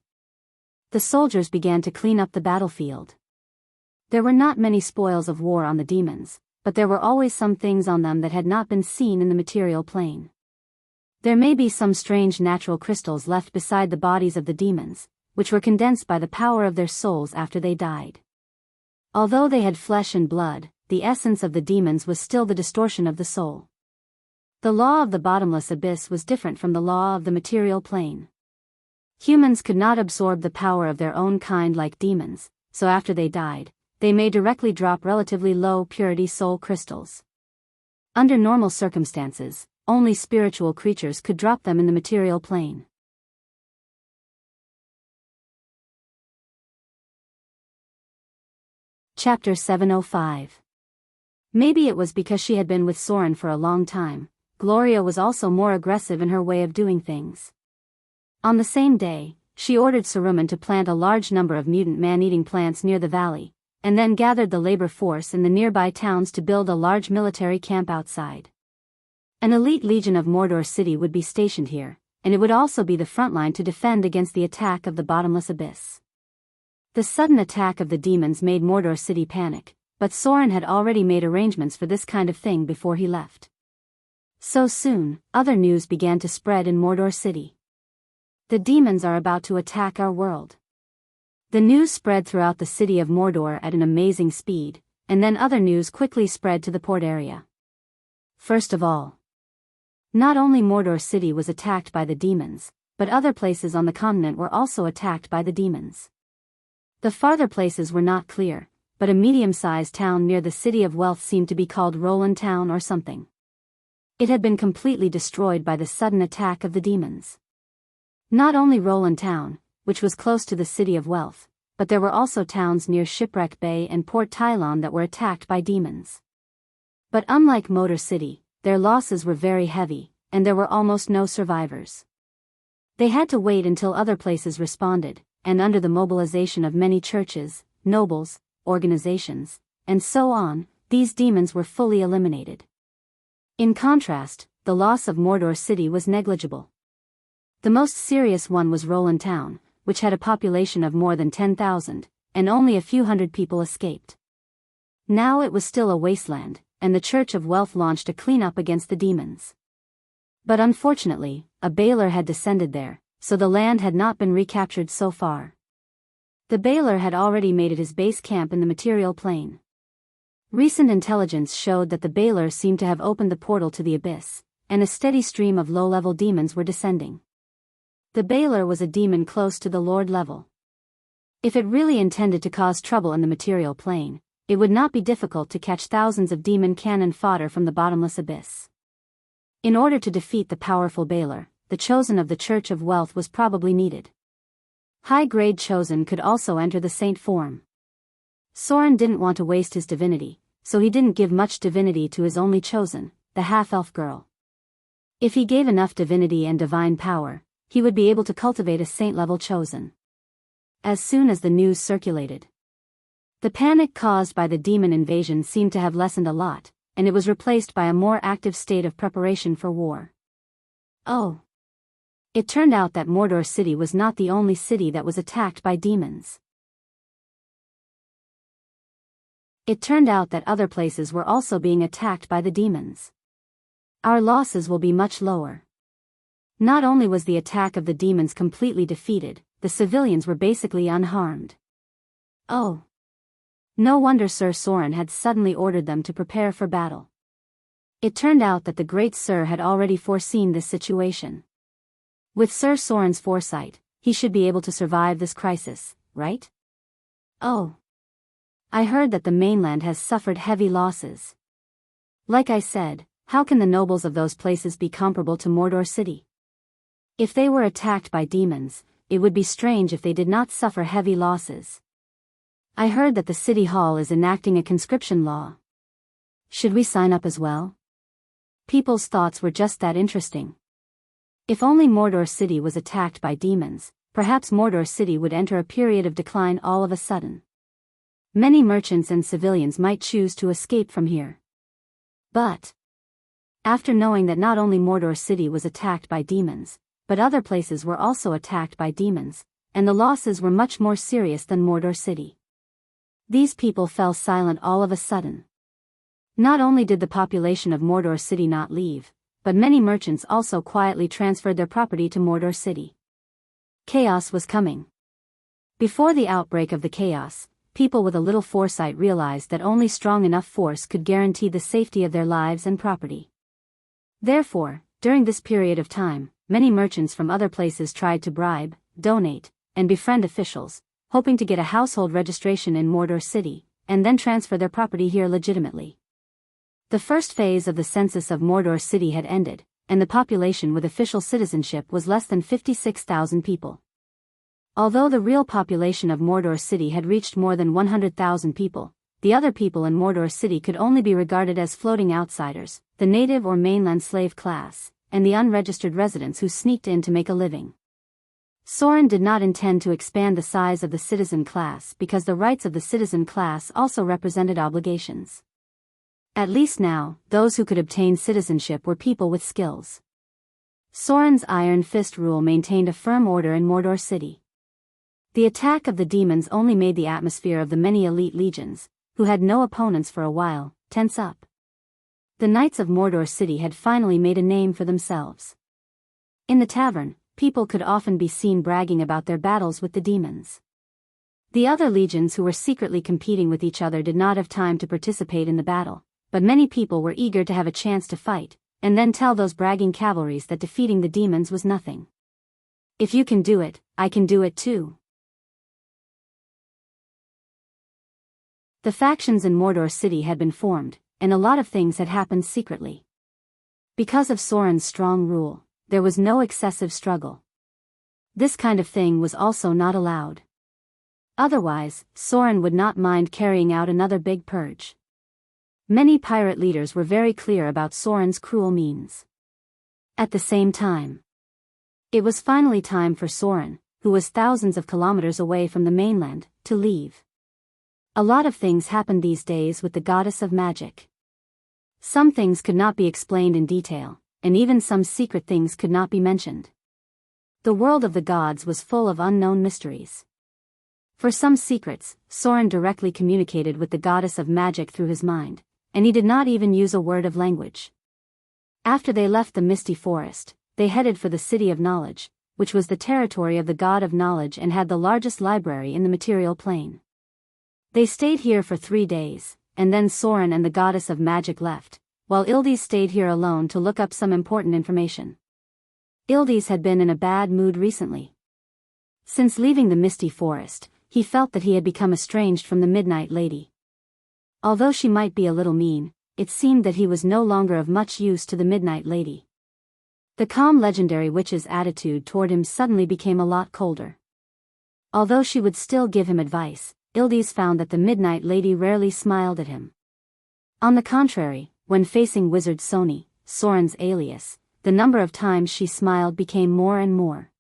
The soldiers began to clean up the battlefield. There were not many spoils of war on the demons, but there were always some things on them that had not been seen in the material plane. There may be some strange natural crystals left beside the bodies of the demons, which were condensed by the power of their souls after they died. Although they had flesh and blood, the essence of the demons was still the distortion of the soul. The law of the bottomless abyss was different from the law of the material plane. Humans could not absorb the power of their own kind like demons, so after they died, they may directly drop relatively low purity soul crystals. Under normal circumstances, only spiritual creatures could drop them in the material plane. Chapter 705. Maybe it was because she had been with Soren for a long time, Gloria was also more aggressive in her way of doing things. On the same day, she ordered Saruman to plant a large number of mutant man-eating plants near the valley, and then gathered the labor force in the nearby towns to build a large military camp outside. An elite legion of Mordor City would be stationed here, and it would also be the front line to defend against the attack of the bottomless abyss. The sudden attack of the demons made Mordor City panic, but Soren had already made arrangements for this kind of thing before he left. So soon, other news began to spread in Mordor City. The demons are about to attack our world. The news spread throughout the city of Mordor at an amazing speed, and then other news quickly spread to the port area. First of all, not only Mordor City was attacked by the demons, but other places on the continent were also attacked by the demons. The farther places were not clear, but a medium-sized town near the City of Wealth seemed to be called Roland Town or something. It had been completely destroyed by the sudden attack of the demons. Not only Roland Town, which was close to the City of Wealth, but there were also towns near Shipwreck Bay and Port Tylon that were attacked by demons. But unlike Mordor City, their losses were very heavy, and there were almost no survivors. They had to wait until other places responded, and under the mobilization of many churches, nobles, organizations, and so on, these demons were fully eliminated. In contrast, the loss of Mordor City was negligible. The most serious one was Roland Town, which had a population of more than 10,000, and only a few hundred people escaped. Now it was still a wasteland, and the Church of Wealth launched a cleanup against the demons. But unfortunately, a Baelor had descended there, so the land had not been recaptured so far. The Baelor had already made it his base camp in the material plane. Recent intelligence showed that the Baelor seemed to have opened the portal to the abyss, and a steady stream of low-level demons were descending. The Baelor was a demon close to the Lord level. If it really intended to cause trouble in the material plane, it would not be difficult to catch thousands of demon cannon fodder from the bottomless abyss. In order to defeat the powerful Baelor, the chosen of the Church of Wealth was probably needed. High-grade chosen could also enter the saint form. Soren didn't want to waste his divinity, so he didn't give much divinity to his only chosen, the half-elf girl. If he gave enough divinity and divine power, he would be able to cultivate a saint-level chosen. As soon as the news circulated, the panic caused by the demon invasion seemed to have lessened a lot, and it was replaced by a more active state of preparation for war. Oh! It turned out that Mordor City was not the only city that was attacked by demons. It turned out that other places were also being attacked by the demons. Our losses will be much lower. Not only was the attack of the demons completely defeated, the civilians were basically unharmed. Oh. No wonder Sir Soren had suddenly ordered them to prepare for battle. It turned out that the great Sir had already foreseen this situation. With Sir Soren's foresight, he should be able to survive this crisis, right? Oh. I heard that the mainland has suffered heavy losses. Like I said, how can the nobles of those places be comparable to Mordor City? If they were attacked by demons, it would be strange if they did not suffer heavy losses. I heard that the city hall is enacting a conscription law. Should we sign up as well? People's thoughts were just that interesting. If only Mordor City was attacked by demons, perhaps Mordor City would enter a period of decline all of a sudden. Many merchants and civilians might choose to escape from here. But after knowing that not only Mordor City was attacked by demons, but other places were also attacked by demons, and the losses were much more serious than Mordor City. These people fell silent all of a sudden. Not only did the population of Mordor City not leave, but many merchants also quietly transferred their property to Mordor City. Chaos was coming. Before the outbreak of the chaos, people with a little foresight realized that only strong enough force could guarantee the safety of their lives and property. Therefore, during this period of time, many merchants from other places tried to bribe, donate, and befriend officials, hoping to get a household registration in Mordor City, and then transfer their property here legitimately. The first phase of the census of Mordor City had ended, and the population with official citizenship was less than 56,000 people. Although the real population of Mordor City had reached more than 100,000 people, the other people in Mordor City could only be regarded as floating outsiders, the native or mainland slave class, and the unregistered residents who sneaked in to make a living. Soren did not intend to expand the size of the citizen class because the rights of the citizen class also represented obligations. At least now, those who could obtain citizenship were people with skills. Soren's Iron Fist rule maintained a firm order in Mordor City. The attack of the demons only made the atmosphere of the many elite legions, who had no opponents for a while, tense up. The Knights of Mordor City had finally made a name for themselves. In the tavern, people could often be seen bragging about their battles with the demons. The other legions who were secretly competing with each other did not have time to participate in the battle, but many people were eager to have a chance to fight, and then tell those bragging cavalries that defeating the demons was nothing. If you can do it, I can do it too. The factions in Mordor City had been formed, and a lot of things had happened secretly. Because of Soren's strong rule, there was no excessive struggle. This kind of thing was also not allowed. Otherwise, Soren would not mind carrying out another big purge. Many pirate leaders were very clear about Soren's cruel means. At the same time, it was finally time for Soren, who was thousands of kilometers away from the mainland, to leave. A lot of things happened these days with the goddess of magic. Some things could not be explained in detail, and even some secret things could not be mentioned. The world of the gods was full of unknown mysteries. For some secrets, Soren directly communicated with the goddess of magic through his mind, and he did not even use a word of language. After they left the misty forest, they headed for the City of Knowledge, which was the territory of the god of knowledge and had the largest library in the material plane. They stayed here for 3 days, and then Soren and the goddess of magic left, while Ildis stayed here alone to look up some important information. Ildis had been in a bad mood recently. Since leaving the misty forest, he felt that he had become estranged from the Midnight Lady. Although she might be a little mean, it seemed that he was no longer of much use to the Midnight Lady. The calm legendary witch's attitude toward him suddenly became a lot colder. Although she would still give him advice, Ildis found that the Midnight Lady rarely smiled at him. On the contrary, when facing Wizard Sony, Soren's alias, the number of times she smiled became more and more.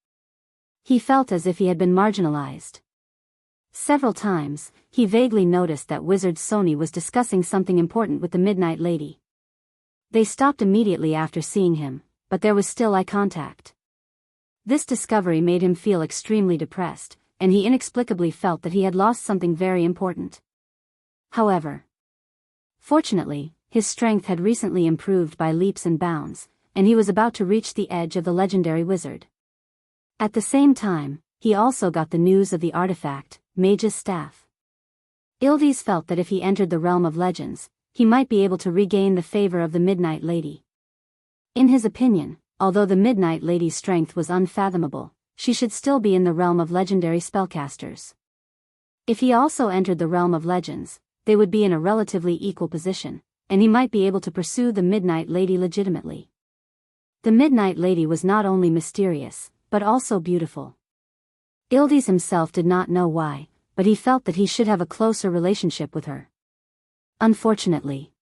He felt as if he had been marginalized. Several times, he vaguely noticed that Wizard Sony was discussing something important with the Midnight Lady. They stopped immediately after seeing him, but there was still eye contact. This discovery made him feel extremely depressed, and he inexplicably felt that he had lost something very important. However, Fortunately, his strength had recently improved by leaps and bounds, and he was about to reach the edge of the legendary wizard. At the same time, he also got the news of the artifact, Mage's Staff. Ildes felt that if he entered the realm of legends, he might be able to regain the favor of the Midnight Lady. In his opinion, although the Midnight Lady's strength was unfathomable, she should still be in the realm of legendary spellcasters. If he also entered the realm of legends, they would be in a relatively equal position, and he might be able to pursue the Midnight Lady legitimately. The Midnight Lady was not only mysterious, but also beautiful. Ildes himself did not know why, but he felt that he should have a closer relationship with her. Unfortunately,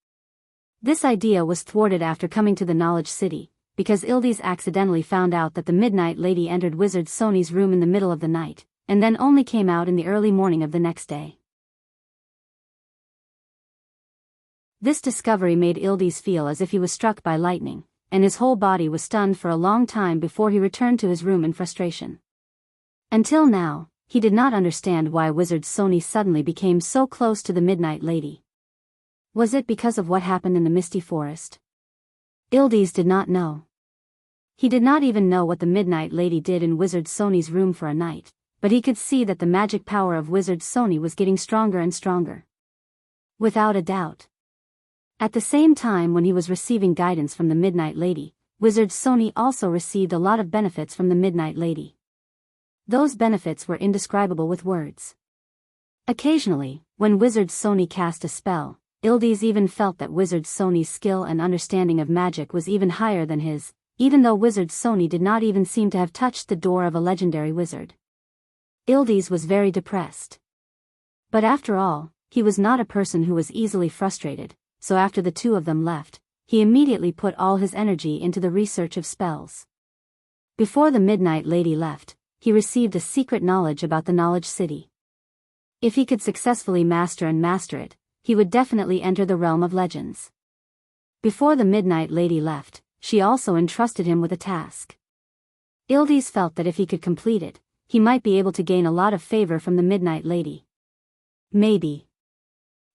this idea was thwarted after coming to the Knowledge City, because Ildes accidentally found out that the Midnight Lady entered Wizard Sony's room in the middle of the night, and then only came out in the early morning of the next day. This discovery made Ildes feel as if he was struck by lightning, and his whole body was stunned for a long time before he returned to his room in frustration. Until now, he did not understand why Wizard Sony suddenly became so close to the Midnight Lady. Was it because of what happened in the Misty Forest? Ildes did not know. He did not even know what the Midnight Lady did in Wizard Sony's room for a night, but he could see that the magic power of Wizard Sony was getting stronger and stronger. Without a doubt. At the same time when he was receiving guidance from the Midnight Lady, Wizard Sony also received a lot of benefits from the Midnight Lady. Those benefits were indescribable with words. Occasionally, when Wizard Sony cast a spell, Ildes even felt that Wizard Sony's skill and understanding of magic was even higher than his, even though Wizard Sony did not even seem to have touched the door of a legendary wizard. Ildes was very depressed. But after all, he was not a person who was easily frustrated, so after the two of them left, he immediately put all his energy into the research of spells. Before the Midnight Lady left, he received a secret knowledge about the Knowledge City. If he could successfully master it, he would definitely enter the realm of legends. Before the Midnight Lady left, she also entrusted him with a task. Ildes felt that if he could complete it, he might be able to gain a lot of favor from the Midnight Lady. Maybe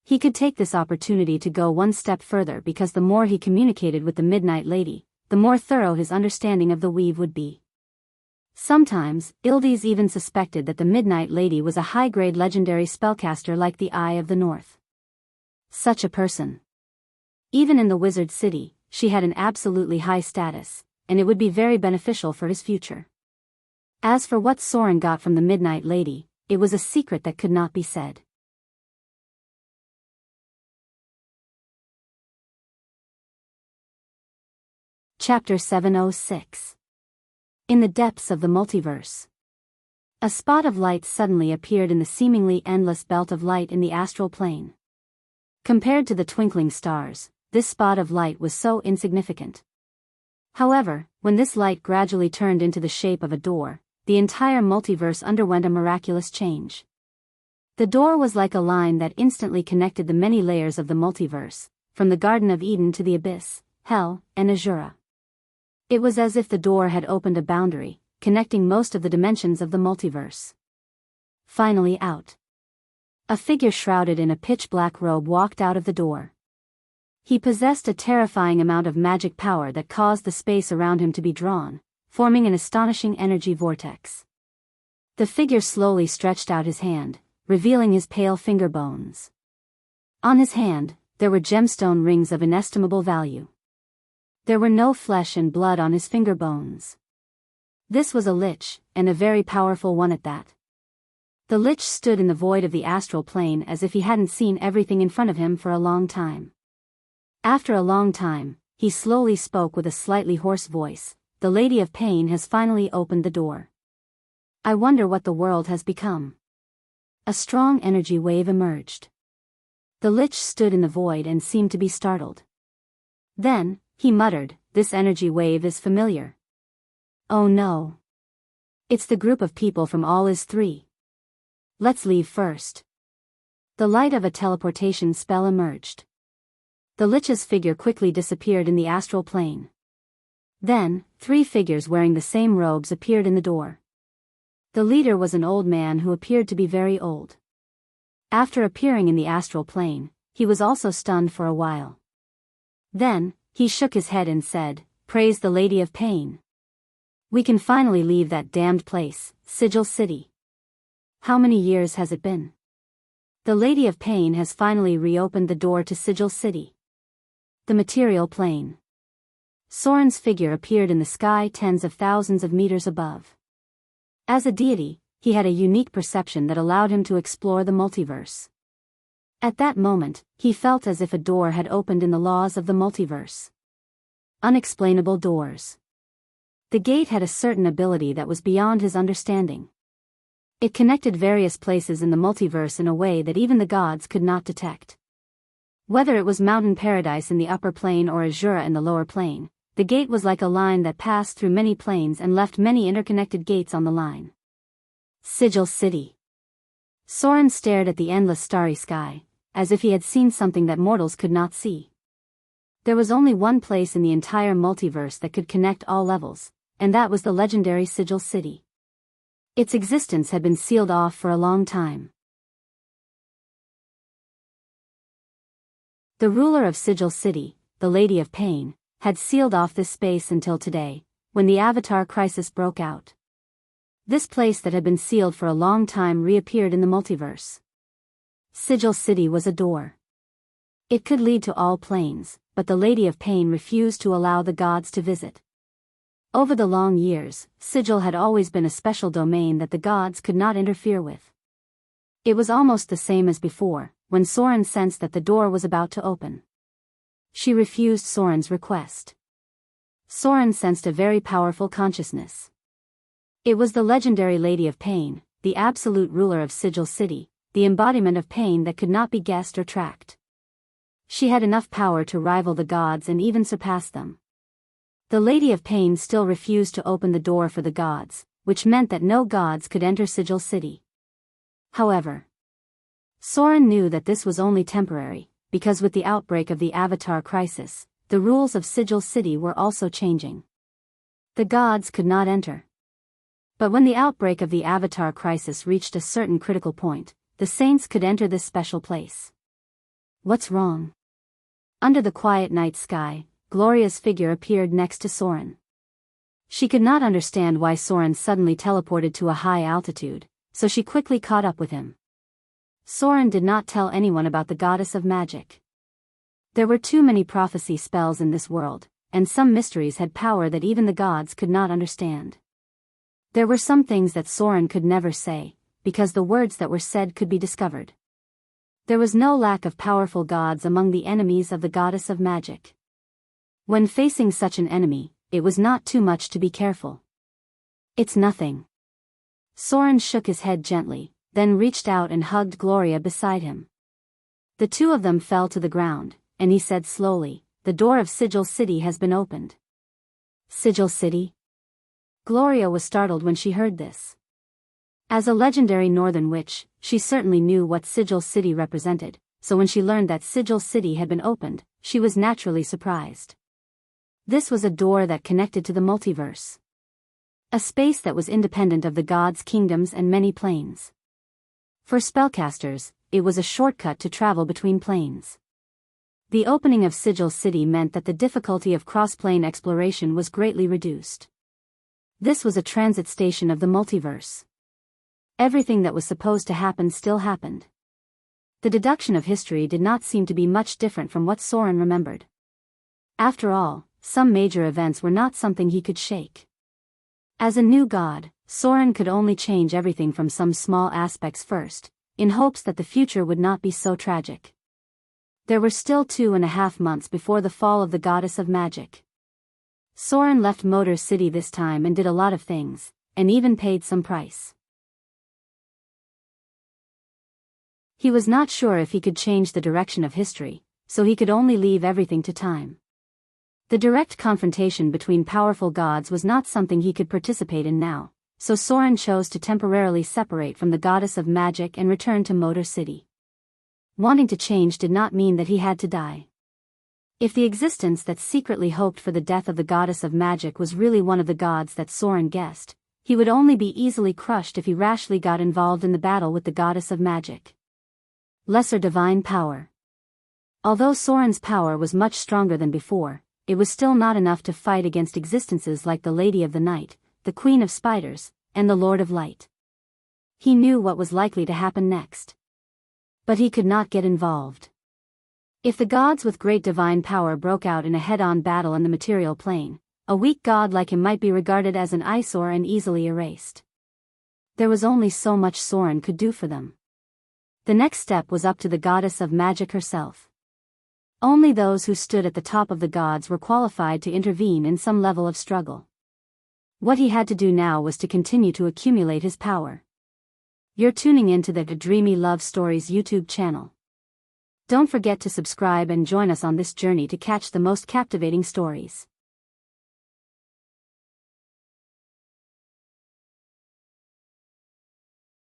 he could take this opportunity to go one step further, because the more he communicated with the Midnight Lady, the more thorough his understanding of the weave would be. Sometimes, Ildes even suspected that the Midnight Lady was a high-grade legendary spellcaster like the Eye of the North. Such a person. Even in the Wizard City, she had an absolutely high status, and it would be very beneficial for his future. As for what Soren got from the Midnight Lady, it was a secret that could not be said. Chapter 706. In the depths of the multiverse. A spot of light suddenly appeared in the seemingly endless belt of light in the astral plane. Compared to the twinkling stars, this spot of light was so insignificant. However, when this light gradually turned into the shape of a door, the entire multiverse underwent a miraculous change. The door was like a line that instantly connected the many layers of the multiverse, from the Garden of Eden to the Abyss, Hell, and Azura. It was as if the door had opened a boundary, connecting most of the dimensions of the multiverse. Finally out. A figure shrouded in a pitch-black robe walked out of the door. He possessed a terrifying amount of magic power that caused the space around him to be drawn, forming an astonishing energy vortex. The figure slowly stretched out his hand, revealing his pale finger bones. On his hand, there were gemstone rings of inestimable value. There were no flesh and blood on his finger bones. This was a lich, and a very powerful one at that. The lich stood in the void of the astral plane as if he hadn't seen everything in front of him for a long time. After a long time, he slowly spoke with a slightly hoarse voice. The Lady of Pain has finally opened the door. I wonder what the world has become. A strong energy wave emerged. The lich stood in the void and seemed to be startled. Then, he muttered, this energy wave is familiar. Oh no. It's the group of people from All Is 3. Let's leave first. The light of a teleportation spell emerged. The lich's figure quickly disappeared in the astral plane. Then, 3 figures wearing the same robes appeared in the door. The leader was an old man who appeared to be very old. After appearing in the astral plane, he was also stunned for a while. Then, he shook his head and said, "Praise the Lady of Pain. We can finally leave that damned place, Sigil City. How many years has it been? The Lady of Pain has finally reopened the door to Sigil City." The material plane. Soren's figure appeared in the sky tens of thousands of meters above. As a deity, he had a unique perception that allowed him to explore the multiverse. At that moment, he felt as if a door had opened in the laws of the multiverse. Unexplainable doors. The gate had a certain ability that was beyond his understanding. It connected various places in the multiverse in a way that even the gods could not detect. Whether it was Mountain Paradise in the upper plane or Azura in the lower plane, the gate was like a line that passed through many planes and left many interconnected gates on the line. Sigil City. Soren stared at the endless starry sky, as if he had seen something that mortals could not see. There was only one place in the entire multiverse that could connect all levels, and that was the legendary Sigil City. Its existence had been sealed off for a long time. The ruler of Sigil City, the Lady of Pain, had sealed off this space until today, when the Avatar crisis broke out. This place that had been sealed for a long time reappeared in the multiverse. Sigil City was a door. It could lead to all planes, but the Lady of Pain refused to allow the gods to visit. Over the long years, Sigil had always been a special domain that the gods could not interfere with. It was almost the same as before, when Soren sensed that the door was about to open. She refused Soren's request. Soren sensed a very powerful consciousness. It was the legendary Lady of Pain, the absolute ruler of Sigil City, the embodiment of pain that could not be guessed or tracked. She had enough power to rival the gods and even surpass them. The Lady of Pain still refused to open the door for the gods, which meant that no gods could enter Sigil City. However, Soren knew that this was only temporary, because with the outbreak of the Avatar crisis, the rules of Sigil City were also changing. The gods could not enter. But when the outbreak of the Avatar crisis reached a certain critical point, the saints could enter this special place. What's wrong? Under the quiet night sky, Gloria's figure appeared next to Soren. She could not understand why Soren suddenly teleported to a high altitude, so she quickly caught up with him. Soren did not tell anyone about the goddess of magic. There were too many prophecy spells in this world, and some mysteries had power that even the gods could not understand. There were some things that Soren could never say, because the words that were said could be discovered. There was no lack of powerful gods among the enemies of the goddess of magic. When facing such an enemy, it was not too much to be careful. "It's nothing." Soren shook his head gently, then reached out and hugged Gloria beside him. The two of them fell to the ground, and he said slowly, "The door of Sigil City has been opened." Sigil City? Gloria was startled when she heard this. As a legendary northern witch, she certainly knew what Sigil City represented, so when she learned that Sigil City had been opened, she was naturally surprised. This was a door that connected to the multiverse. A space that was independent of the gods' kingdoms and many planes. For spellcasters, it was a shortcut to travel between planes. The opening of Sigil City meant that the difficulty of cross-plane exploration was greatly reduced. This was a transit station of the multiverse. Everything that was supposed to happen still happened. The deduction of history did not seem to be much different from what Soren remembered. After all, some major events were not something he could shake. As a new god, Soren could only change everything from some small aspects first, in hopes that the future would not be so tragic. There were still 2.5 months before the fall of the goddess of magic. Soren left Motor City this time and did a lot of things, and even paid some price. He was not sure if he could change the direction of history, so he could only leave everything to time. The direct confrontation between powerful gods was not something he could participate in now, so Soren chose to temporarily separate from the goddess of magic and return to Motor City. Wanting to change did not mean that he had to die. If the existence that secretly hoped for the death of the goddess of magic was really one of the gods that Soren guessed, he would only be easily crushed if he rashly got involved in the battle with the goddess of magic. Lesser divine power. Although Soren's power was much stronger than before, it was still not enough to fight against existences like the Lady of the Night, the Queen of Spiders, and the Lord of Light. He knew what was likely to happen next. But he could not get involved. If the gods with great divine power broke out in a head-on battle in the material plane, a weak god like him might be regarded as an eyesore and easily erased. There was only so much Soren could do for them. The next step was up to the goddess of magic herself. Only those who stood at the top of the gods were qualified to intervene in some level of struggle. What he had to do now was to continue to accumulate his power. You're tuning into the Dreamy Love Stories YouTube channel. Don't forget to subscribe and join us on this journey to catch the most captivating stories.